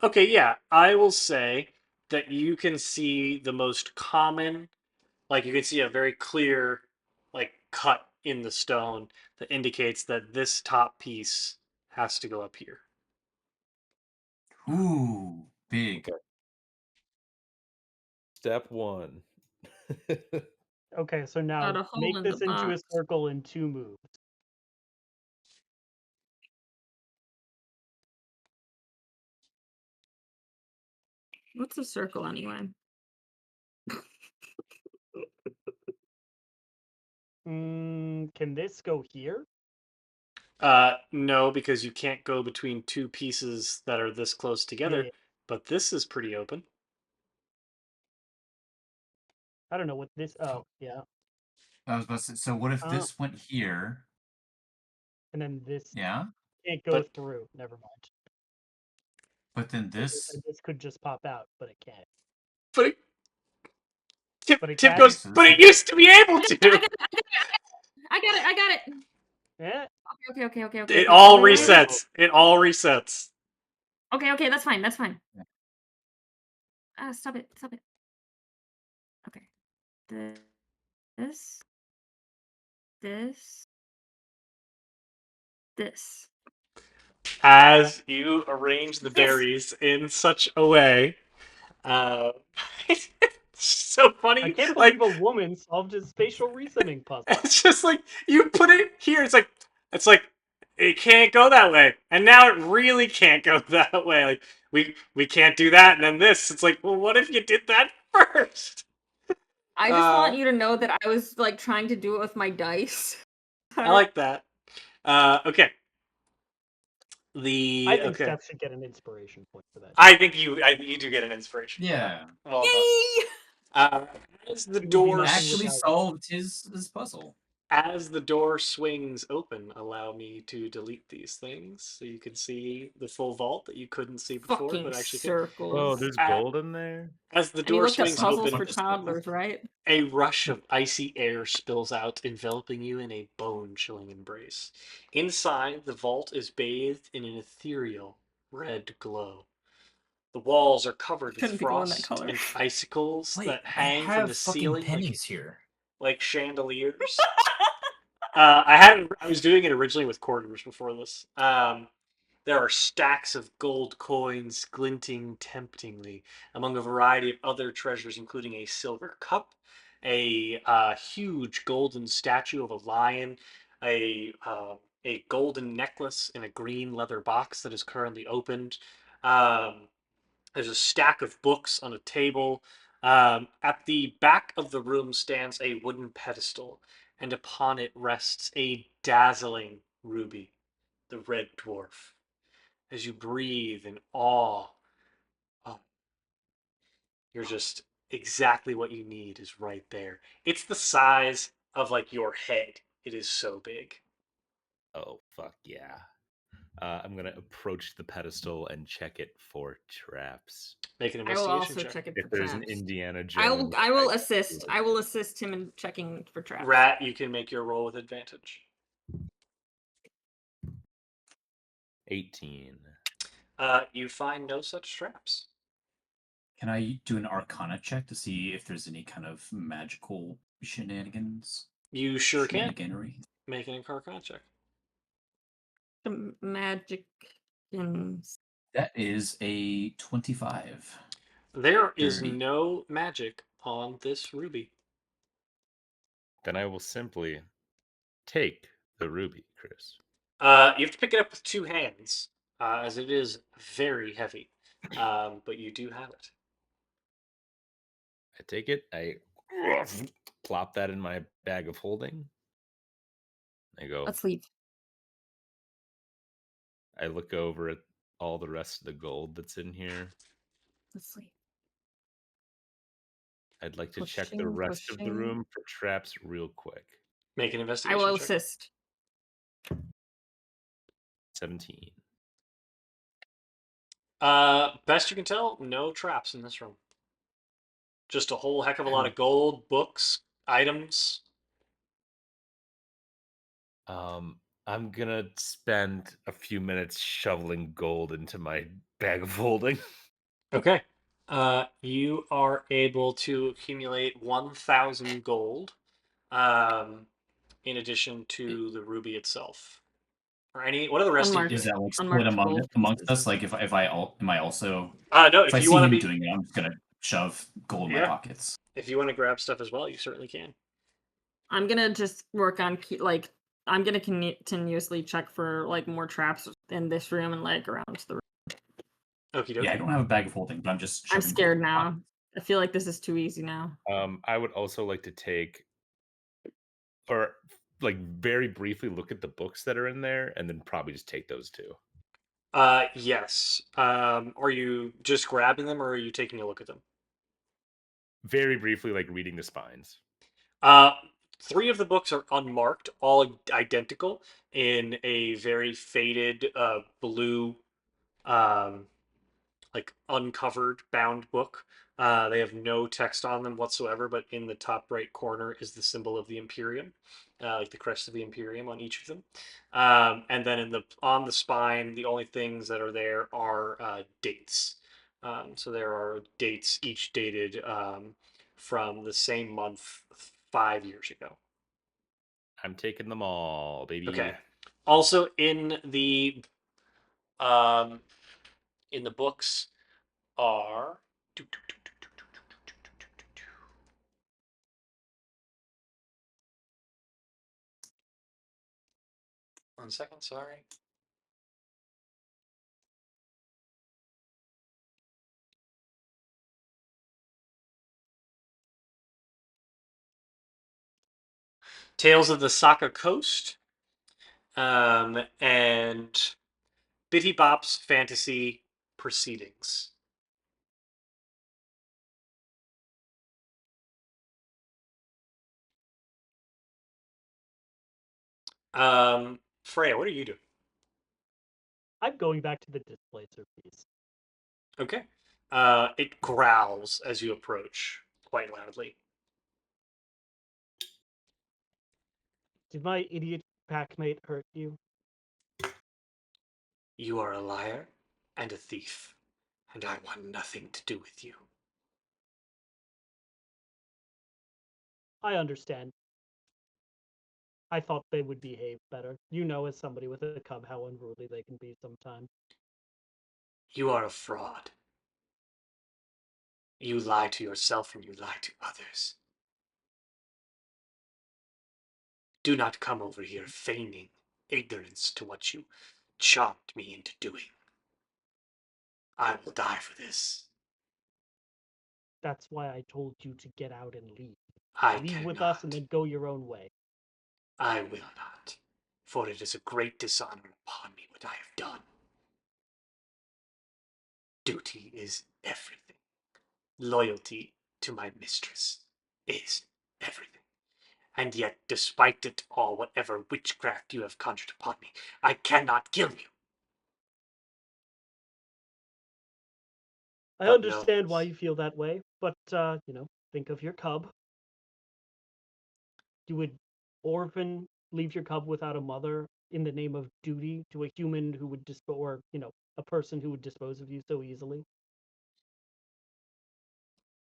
Okay, yeah. I will say that you can see the most common, like you can see a very clear, like cut in the stone that indicates that this top piece has to go up here. Ooh, big. Okay. Step 1. Okay, so now Got a hole make in the this into a box. circle in 2 moves. What's a circle anyway? Can this go here? No, because you can't go between two pieces that are this close together, Yeah, but this is pretty open. I don't know what this. So, Oh, yeah, I was about to say, so what if Oh. this went here? and then this Yeah, can't go But through. Never mind. but then I was gonna say this. this could just pop out, but it can't. but it, Tip But it Tip can. Okay, goes, so but this it is used to be able I to. got it! I got it! I got it! Yeah. Okay. It Okay. all Wait. resets. It all resets. Okay. That's fine. That's fine. Yeah. Stop it. Stop it. Okay. This. This. This. As you arrange the This. berries in such a way, uh, it's so I funny. can't Like believe a woman solved his spatial reasoning puzzle. it's just like you put it here. It's like it can't go that way, and now it really can't go that way. Like we can't do that, and then this. It's like, well, what if you did that first? I just want Uh, you to know that I was like trying to do it with my dice. I like that. Okay. I The think okay. Steph should get an inspiration point for that. I think you do get an inspiration for that. Yeah, Well done. Yay! Uh, as the It would be door nothing actually without it. solved his puzzle. as the door swings open, allow me to delete these things so you can see the full vault that you couldn't see before, Fucking but actually could. Oh, circles. there's Uh, gold in there? as the And you door looked up swings Some puzzles open, for bunch of circles. toddlers, right? a rush of icy air spills out, enveloping you in a bone-chilling embrace. Inside, the vault is bathed in an ethereal red glow. The walls are covered with Shouldn't be glowing that frost color. and icicles Wait, that I hang from have the fucking ceiling pennies here. like chandeliers. I was doing it originally with quarters before this. There are stacks of gold coins glinting temptingly among a variety of other treasures, including a silver cup, a huge golden statue of a lion, a uh, a golden necklace in a green leather box that is currently opened. Um, there's a stack of books on a table. At the back of the room stands a wooden pedestal, and upon it rests a dazzling ruby, the red dwarf. As you breathe in awe, oh, you're just exactly what you need is right there. It's the size of like your head. It is so big. Oh, fuck yeah. I'm going to approach the pedestal and check it for traps. Make an I will investigation also check. check it If for there's an traps. Indiana I will Jones. I will type assist. deal. I will assist him in checking for traps. Rat, you can make your roll with advantage. 18. You find no such traps. Can I do an Arcana check to see if there's any kind of magical shenanigans? You sure can. Shenaniganery? Make an Arcana check. The magic and That is a 25. There is Dirty. no magic on this ruby. Then I will simply take the ruby, Chris. You have to pick it up with two hands, as it is very heavy. But you do have it. I take it. I plop that in my bag of holding. I go. Let's leave. I look over at all the rest of the gold that's in here. Let's leave. I'd like to check the rest of the Pushing. room for traps real quick. Make an I investigation will check. assist. 17. Best you can tell, no traps in this room. Just a whole heck of a lot of gold, books, items. I'm gonna spend a few minutes shoveling gold into my bag of holding. Okay. You are able to accumulate 1,000 gold, um, in addition to the ruby itself. Or any? What are the rest of you Unmarked. Is doing? that like split Unmarked gold amongst pieces. us? Like if I am I also No. if If I you see want to him be, doing it, I'm just gonna shove gold in my yeah. pockets. If you want to grab stuff as well, you certainly can. I'm gonna just work on I'm gonna continuously check for like more traps in this room and like around the room. Okie Yeah, I dokie. don't have a bag of holding, but I'm just I'm shoving gold scared in my now. pockets. I feel like this is too easy now. I would also like to take, or like very briefly look at the books that are in there, and then probably just take those too. Yes. Are you just grabbing them, or are you taking a look at them? Very briefly, like reading the spines. Uh, Three of the books are unmarked, all identical in a very faded blue, um, like uncovered bound book. They have no text on them whatsoever, but in the top right corner is the symbol of the Imperium, like the crest of the Imperium on each of them. And then on the spine, the only things that are there are dates. So there are dates, each dated from the same month 5 years ago. I'm taking them all, baby. Okay. Also um, in the books are. 1 second, sorry. Tales of the Saka Coast, and Bitty Bop's Fantasy Proceedings. Freya, what are you doing? I'm going back to the displacer piece. Okay. It growls as you approach quite loudly. Did my idiot packmate hurt you? You are a liar and a thief, and I want nothing to do with you. I understand. I thought they would behave better. You know, as somebody with a cub, how unruly they can be sometimes. You are a fraud. You lie to yourself and you lie to others. Do not come over here feigning ignorance to what you charmed me into doing. I will die for this. That's why I told you to get out and leave. I Leave with cannot. us and then go your own way. I will not, for it is a great dishonor upon me what I have done. Duty is everything. Loyalty to my mistress is everything. And yet, despite it all, whatever witchcraft you have conjured upon me, I cannot kill you. I But know understand why this. you feel that way, but, think of your cub. You would orphan, leave your cub without a mother in the name of duty to a human who would a person who would dispose of you so easily?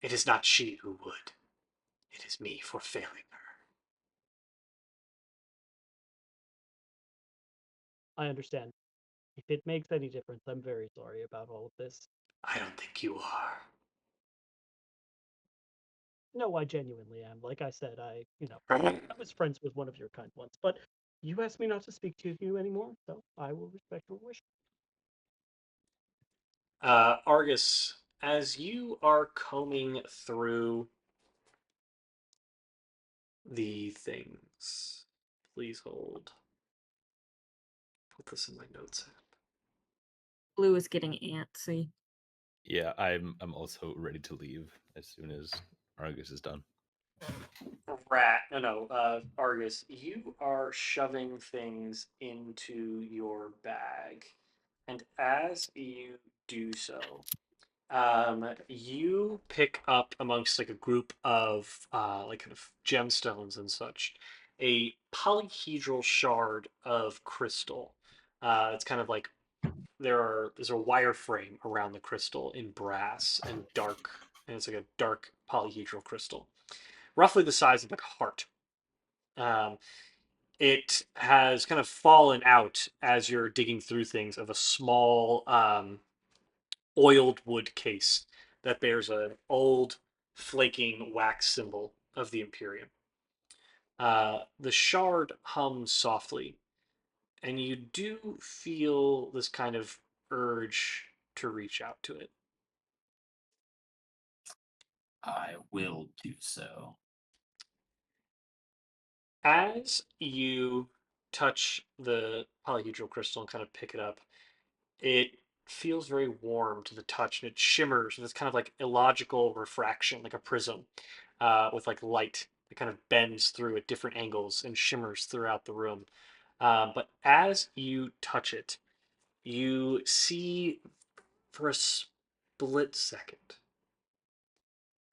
It is not she who would. It is me for failing her. I understand. If it makes any difference, I'm very sorry about all of this. I don't think you are. No, I genuinely am. Like I said, I Right. was friends with one of your kind once, but you asked me not to speak to you anymore, so I will respect your wish. Argus, as you are combing through the things, please hold. Put this in my notes. Blue is getting antsy. Yeah, I'm also ready to leave as soon as Argus is done. Rat, no, Argus, you are shoving things into your bag, and as you do so, you pick up amongst like a group of like kind of gemstones and such, a polyhedral shard of crystal. It's kind of like there's a wireframe around the crystal in brass and dark, and it's like a dark polyhedral crystal, roughly the size of like a heart. Um, it has kind of fallen out as you're digging through things of a small oiled wood case that bears an old flaking wax symbol of the Imperium. The shard hums softly, and you do feel this kind of urge to reach out to it. I will do so. As you touch the polyhedral crystal and kind of pick it up, it feels very warm to the touch, and it shimmers with this kind of like illogical refraction, like a prism, with like light that kind of bends through at different angles and shimmers throughout the room. But as you touch it, you see for a split second,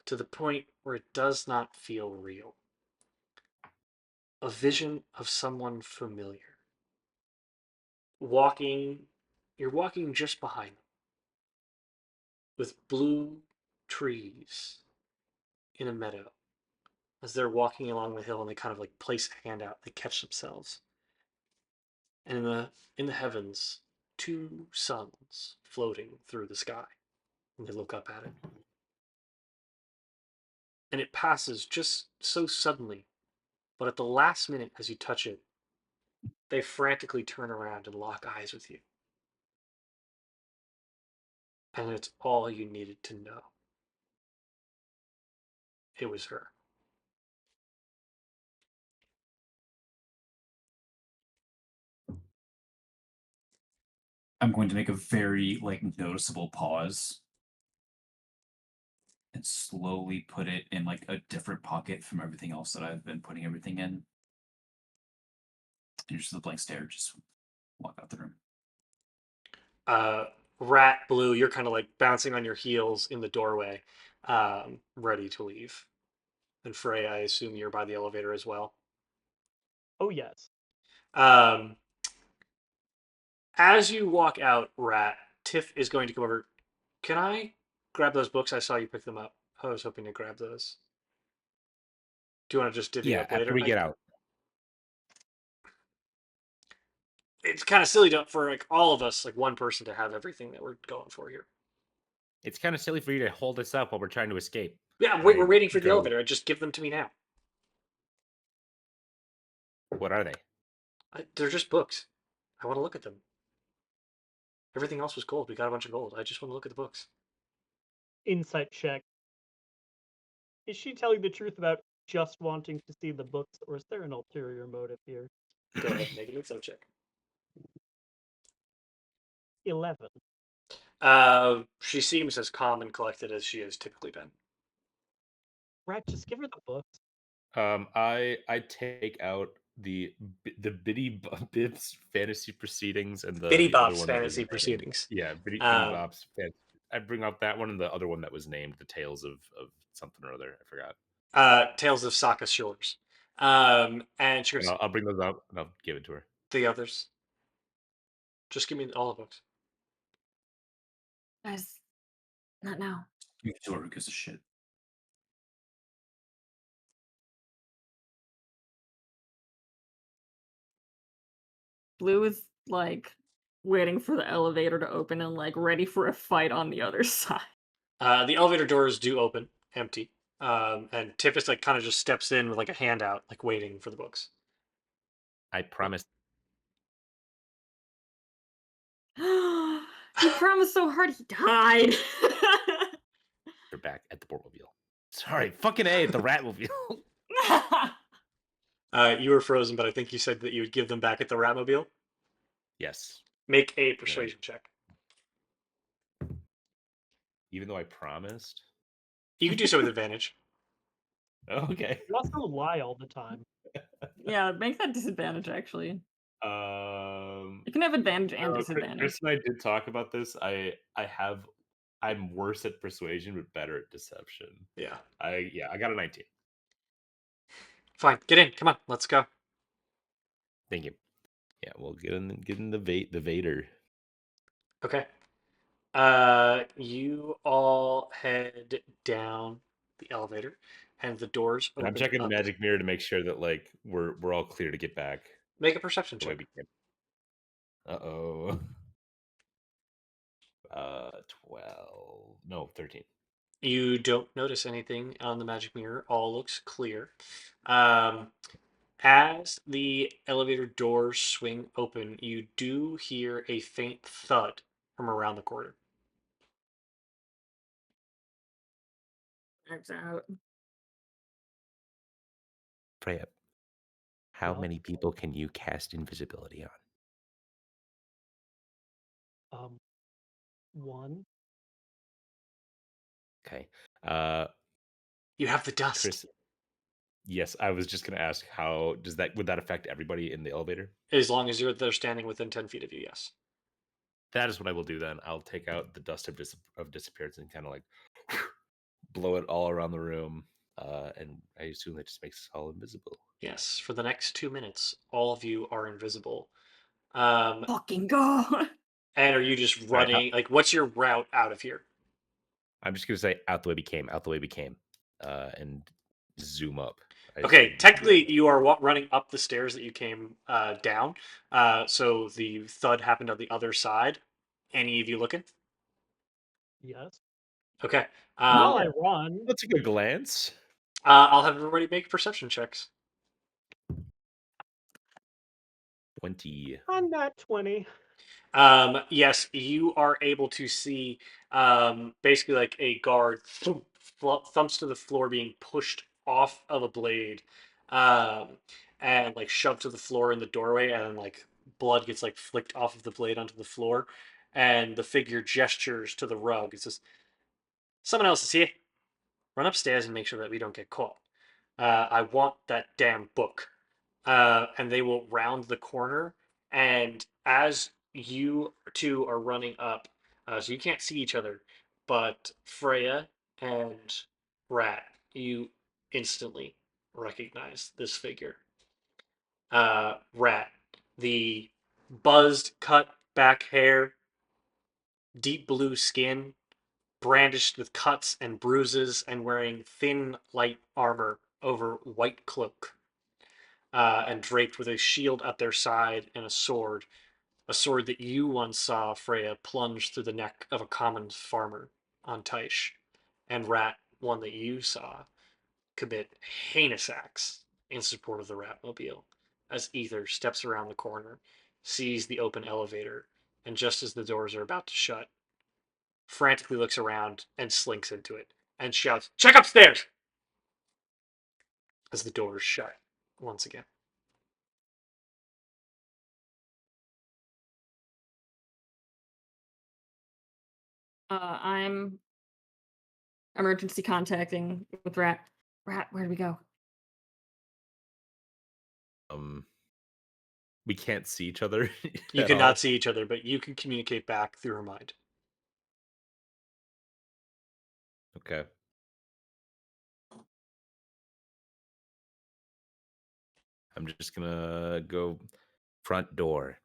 to the point where it does not feel real, a vision of someone familiar walking. You're walking just behind them with blue trees in a meadow. As they're walking along the hill and they kind of like place a hand out, they catch themselves. And in the heavens, two suns floating through the sky. And they look up at it. And it passes just so suddenly, but at the last minute as you touch it, they frantically turn around and lock eyes with you. And it's all you needed to know. It was her. I'm going to make a very noticeable pause and slowly put it in like a different pocket from everything else that I've been putting everything in. And just a blank stare, just walk out the room. uh, Rat Blue, you're kind of like bouncing on your heels in the doorway, ready to leave. And Frey, I assume you're by the elevator as well. Oh yes. Um, as you walk out, Rat, Tiff is going to come over. Can I grab those books? I saw you pick them up. I was hoping to grab those. Do you want to just divvy it Yeah, up after later? we get out. It's kind of silly for like all of us, like one person, to have everything that we're going for here. It's kind of silly for you to hold us up while we're trying to escape. Yeah, wait, I we're waiting for the go, elevator. Just give them to me now. what are they? They're just books. I want to look at them. Everything else was gold. We got a bunch of gold. I just want to look at the books. Insight check. Is she telling the truth about just wanting to see the books, or is there an ulterior motive here? Go ahead and make an info check. 11. She seems as calm and collected as she has typically been. Rat, just give her the books. I take out the Bibs fantasy proceedings and Bitty the other Bop's one that was fantasy named. proceedings. Yeah, Bitty Um, Bop's. I bring out that one and the other one that was named the Tales of something or other. I forgot. Tales of Sokka Shores. And she And goes, I'll bring those up and I'll give it to her. the others. Just give me all the books. Guys, not now. You can do it because of shit. Blue is like waiting for the elevator to open and like ready for a fight on the other side. The elevator doors do open, empty. And Tiffus like kind of just steps in with like a handout, like waiting for the books. I promise. He promised so hard he died. They're back at the Boardmobile. Sorry, fucking A at the Ratmobile. You were frozen, but I think you said that you would give them back at the Ratmobile. Yes. Make a And then persuasion check. even though I promised. You can do so with advantage. Okay. You also lie all the time. Yeah, make that disadvantage actually. You can have advantage and disadvantage. Chris and I did talk about this. I'm worse at persuasion but better at deception. Yeah. I got a 19. Fine. Get in. Come on. Let's go. Thank you. Yeah, we'll get in the Vader. Okay. You all head down the elevator, and the doors And I'm open checking the up. magic mirror to make sure that like we're all clear to get back Make a perception the way check. we came. Uh-oh. 12. No, 13. You don't notice anything on the magic mirror. All looks clear. As the elevator doors swing open, you do hear a faint thud from around the corner. Knives out. Freya, how Yeah. many people can you cast invisibility on? 1. Okay. You have the dust. Chris, yes, I was just gonna ask how would that affect everybody in the elevator? As long as they're standing within 10 feet of you, yes. That is what I will do then. I'll take out the dust of disappearance and kind of like blow it all around the room. And I assume that just makes us all invisible. Yes. For the next 2 minutes, all of you are invisible. Fucking go. And are you just All right, running? Like, what's your route out of here? I'm just gonna say out the way we came, and zoom up. I Okay, assume. technically, you are running up the stairs that you came down. So the thud happened on the other side. Any of you looking? Yes. Okay. Now I run. Let's take a glance. I'll have everybody make perception checks. 20. I'm not 20. Yes, you are able to see basically like a guard thumps to the floor being pushed off of a blade um, and like shoved to the floor in the doorway, and like blood gets like flicked off of the blade onto the floor, and the figure gestures to the rug. It says, "Someone else is here. Run upstairs and make sure that we don't get caught. I want that damn book." And they will round the corner. And as you two are running up, so you can't see each other, but Freya and Rat, you instantly recognize this figure. Rat, the buzzed, cut back hair, deep blue skin, brandished with cuts and bruises, and wearing thin, light armor over white cloak. And draped with a shield at their side and a sword that you once saw Freya plunge through the neck of a common farmer on Taish, and Rat, one that you saw, commit heinous acts in support of the Ratmobile, as Ether steps around the corner, sees the open elevator, and just as the doors are about to shut, frantically looks around and slinks into it, and shouts, "Check upstairs!" as the doors shut once again. I'm emergency contacting with Rat. Rat, where do we go? We can't see each other You at all. cannot see each other, but you can communicate back through her mind. Okay. I'm just gonna go front door.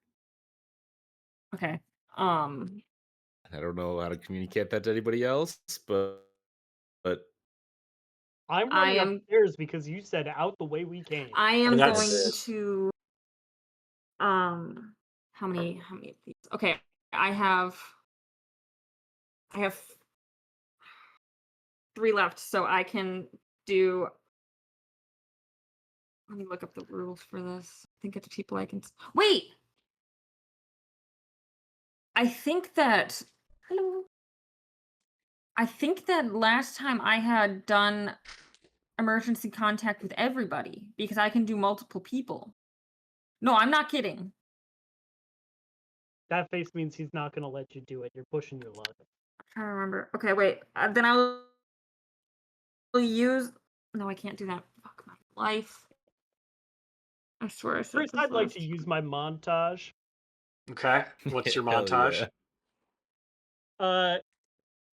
Okay. I don't know how to communicate that to anybody else, but I'm I running am upstairs because you said out the way we came. I And am that's going to um How many of these? Okay, I have 3 left, so I can do. Let me look up the rules for this. I think it's people I can. Wait! I think that. Hello. I think that last time I had done emergency contact with everybody because I can do multiple people. No, I'm not kidding. That face means he's not going to let you do it. You're pushing your luck. I'm trying to remember. Okay, wait. Then I'll use. No, I can't do that. Fuck my life. I swear I said Chris, this I'd like last to use my montage. Okay. What's your Hell montage? Uh,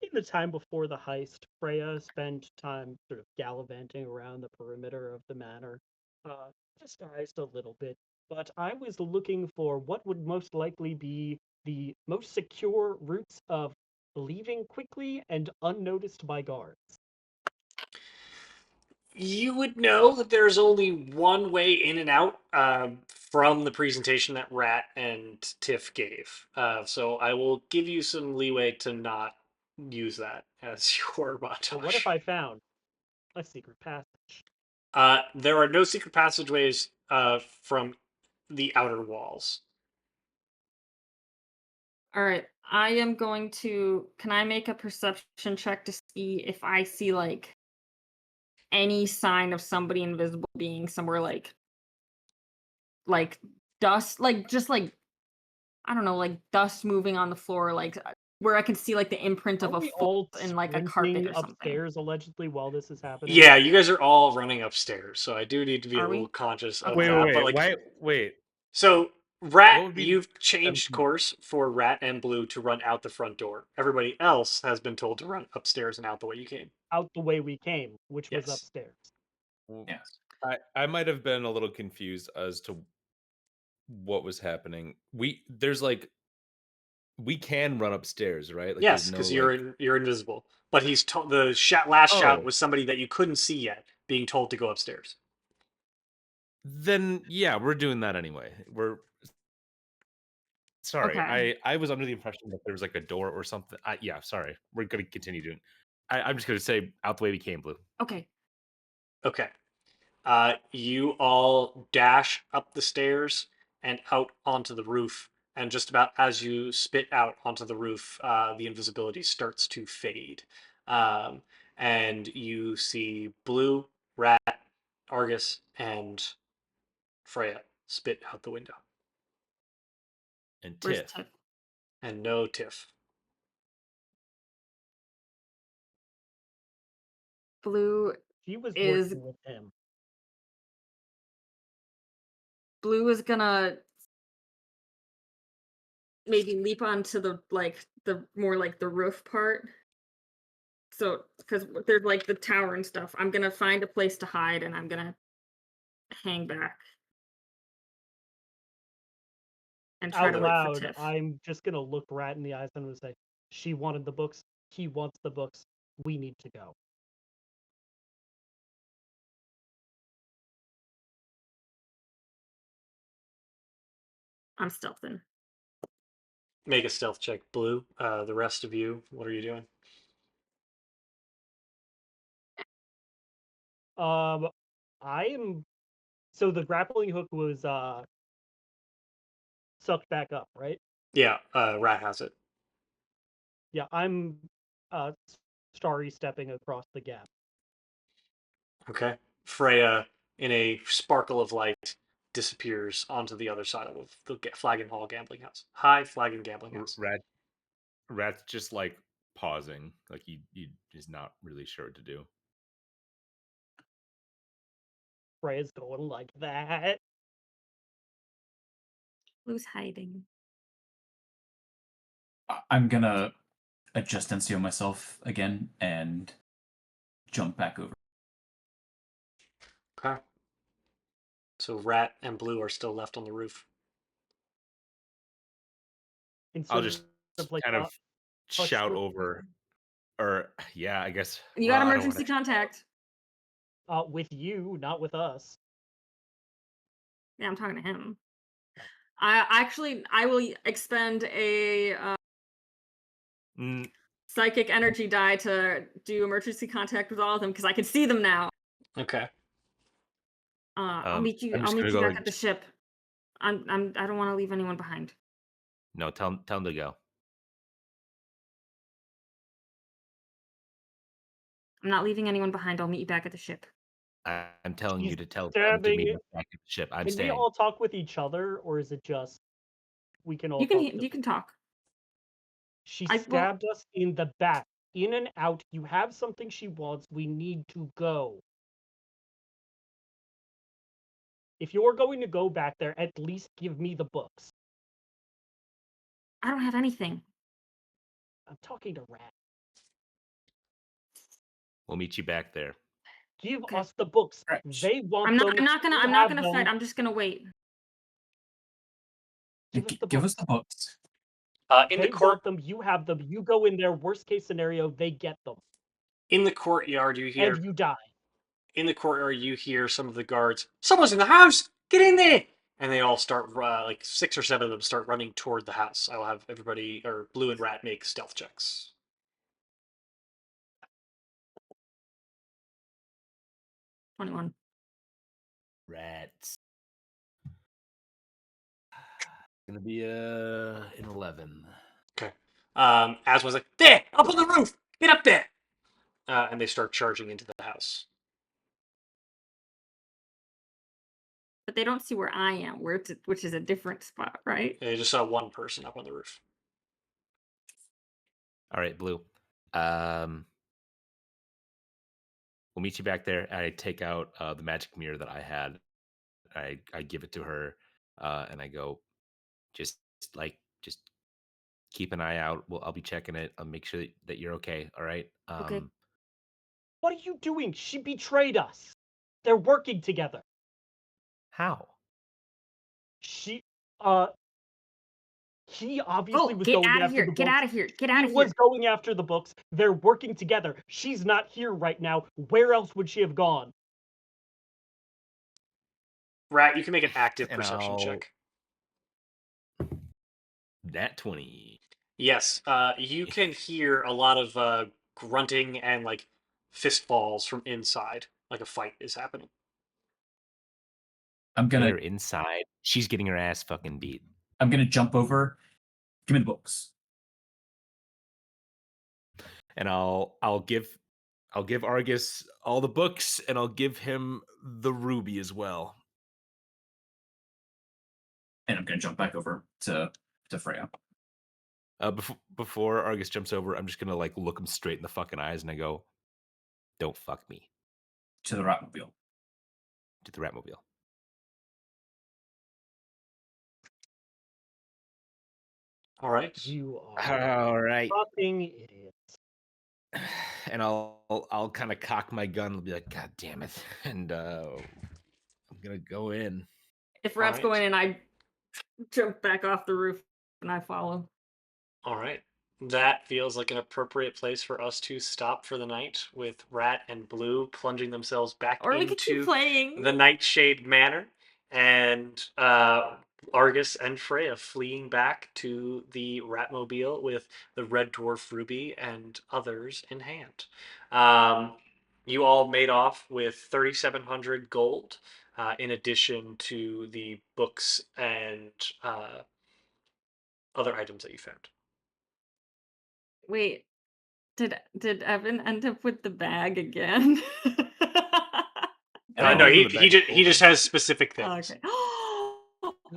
in the time before the heist, Freya spent time sort of gallivanting around the perimeter of the manor, uh, disguised a little bit. But I was looking for what would most likely be the most secure routes of leaving quickly and unnoticed by guards. You would know that there's only one way in and out from the presentation that Rat and Tiff gave. So I will give you some leeway to not use that as your But what if montage. I found a secret passage? There are no secret passageways from the outer walls. All right. I am going to. Can I make a perception check to see if I see like any sign of somebody invisible being somewhere like dust, like just like I don't know, like dust moving on the floor, like where I can see like the imprint Are of a we foot all in like a carpet sprinting or something. upstairs allegedly while this is happening? Yeah, you guys are all running upstairs, so I do need to be a Are little we? conscious of Wait, Okay. wait, that. But wait. like, Why? Wait. so Rat, What would be the you've changed 17? course for Rat and Blue to run out the front door. Everybody else has been told to run upstairs and out the way you came. Out the way we came, which was Yes. upstairs. Well, Yes. I might have been a little confused as to what was happening. There's like we can run upstairs, right? Like there's Yes, no because like you're invisible. But he's told the last shout oh was somebody that you couldn't see yet, being told to go upstairs. then yeah, we're doing that anyway. We're sorry. Okay. I was under the impression that there was like a door or something. Yeah, sorry. We're gonna continue doing. I'm just gonna say out the way we came, Blue. Okay. Okay. You all dash up the stairs and out onto the roof. And just about as you spit out onto the roof, the invisibility starts to fade. Um, and you see Blue, Rat, Argus, and Freya spit out the window. And Where's Tiff. Tiff? And no Tiff. Blue She was is working with him. Blue is gonna maybe leap onto the more like the roof part. So because there's like the tower and stuff, I'm gonna find a place to hide and I'm gonna hang back and try Out to Okay. wait for loud, Tiff. I'm just gonna look Rat in the eyes and say, "She wanted the books. He wants the books. We need to go." I'm stealthing. Make a stealth check, Blue. The rest of you, what are you doing? Um, I am. So the grappling hook was sucked back up, right? Yeah, Rat has it. Yeah, I'm uh starry stepping across the gap. Okay. Freya, in a sparkle of light, disappears onto the other side of the Flagon Hall gambling house. Hi, Flagon Gambling House. Rat's just like pausing, like he is not really sure what to do. Freya's going like that. Blue's hiding. I'm gonna adjust NCO myself again and jump back over. Okay. So Rat and Blue are still left on the roof. And I'll sort just of like kind of hush shout over, or yeah, I guess. You Well, got I don't want emergency to. contact. with you, not with us. Yeah, I'm talking to him. I will expend a Mm, psychic energy die to do emergency contact with all of them because I can see them now. Okay. I'll meet you. I'm I'll just meet gonna you go back like, at the ship. I don't want to leave anyone behind. no, tell him to go. I'm not leaving anyone behind. I'll meet you back at the ship. I'm telling She's you to tell them to meet stabbing. us back at the ship. I'm Can we staying. all talk with each other, or is it just we can all You can talk to you can talk. She I will. stabbed us in the back. In and out. You have something she wants. We need to go. If you're going to go back there, at least give me the books. I don't have anything. I'm talking to Rat. We'll meet you back there. Give Okay. us the books. Stretch. They want I'm not. them. I'm not gonna. We I'm not have gonna fight. them. I'm just gonna wait. Give us the Give books. us the books. In the They court, want them. You have them. You go in there. Worst case scenario, they get them, in the courtyard, you hear. and you die. In the courtyard, you hear some of the guards. Someone's in the house. Get in there! And they all start, like 6 or 7 of them, start running toward the house. I will have everybody, or Blue and Rat, make stealth checks. 21. Rats. Gonna be an 11. Okay. Aswa's like, there, up on the roof, get up there, and they start charging into the house. But they don't see where I am, which is a different spot, right? They just saw one person up on the roof. All right, Blue. We'll meet you back there. I take out the magic mirror that I had. I give it to her, and I go, just just keep an eye out. I'll be checking it. I'll make sure that you're okay. All right. Okay. What are you doing? She betrayed us. They're working together. How? She, he obviously Oh, was get going out of after here! the Get books. out of here! Get He out of was here! going after the books. They're working together. She's not here right now. Where else would she have gone? Rat, you can make an active And perception I'll check. Nat20. Yes, you can hear a lot of grunting and like fist falls from inside, like a fight is happening. I'm gonna They're inside. She's getting her ass fucking beat. jump over. Give me the books. And I'll give Argus all the books, and I'll give him the ruby as well. And I'm gonna jump back over to Freya. Before Argus jumps over, I'm just gonna like look him straight in the fucking eyes, and I go, "Don't fuck me." To the Ratmobile. To the Ratmobile. All right. You are All right. fucking idiot. And I'll kind of cock my gun and be like, "God damn it!" And I'm gonna go in. If Rat's Alright. going in, I jump back off the roof and I follow. All right. That feels like an appropriate place for us to stop for the night, with Rat and Blue plunging themselves back Or we could keep into playing. the Nightshade Manor, and Argus and Freya fleeing back to the Ratmobile with the Red Dwarf Ruby and others in hand. You all made off with 3,700 gold, in addition to the books and other items that you found. Wait, did Evan end up with the bag again? And I No, gave him he the he bag just of he just gold. has specific Oh, things. okay.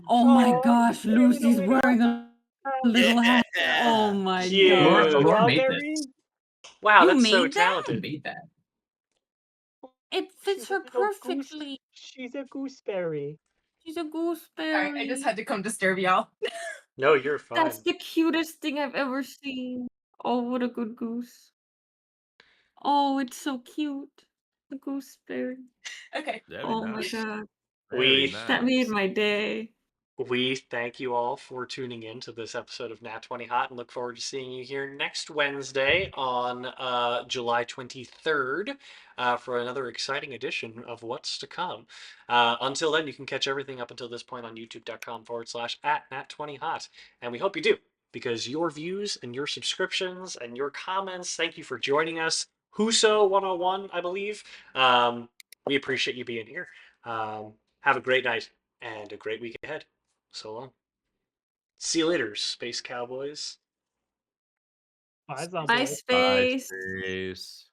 Oh my Oh, gosh, wait, Lucy's wait, wait. wearing a little hat. Oh my Cute. god. Aurora made Strawberry? this. Wow, You that's so made that? Who talented. made that? It fits She's a her little goose. perfectly. She's a gooseberry. She's a Sorry, gooseberry. I just had to come disturb y'all. No, you're That's fine. the cutest thing I've ever seen. Oh, what a good goose. Oh, it's so cute. The gooseberry. Okay. Very Oh my nice. god. Very We That made nice. my day. We thank you all for tuning in to this episode of Nat20Hot and look forward to seeing you here next Wednesday on July 23rd for another exciting edition of What's to Come. Until then, you can catch everything up until this point on youtube.com/at Nat20Hot. And we hope you do, because your views and your subscriptions and your comments, thank you for joining us. Huso 101, I believe. We appreciate you being here. Have a great night and a great week ahead. So long. See you later, Space Cowboys. Bye, Bye, Zomboid. Bye, space. space.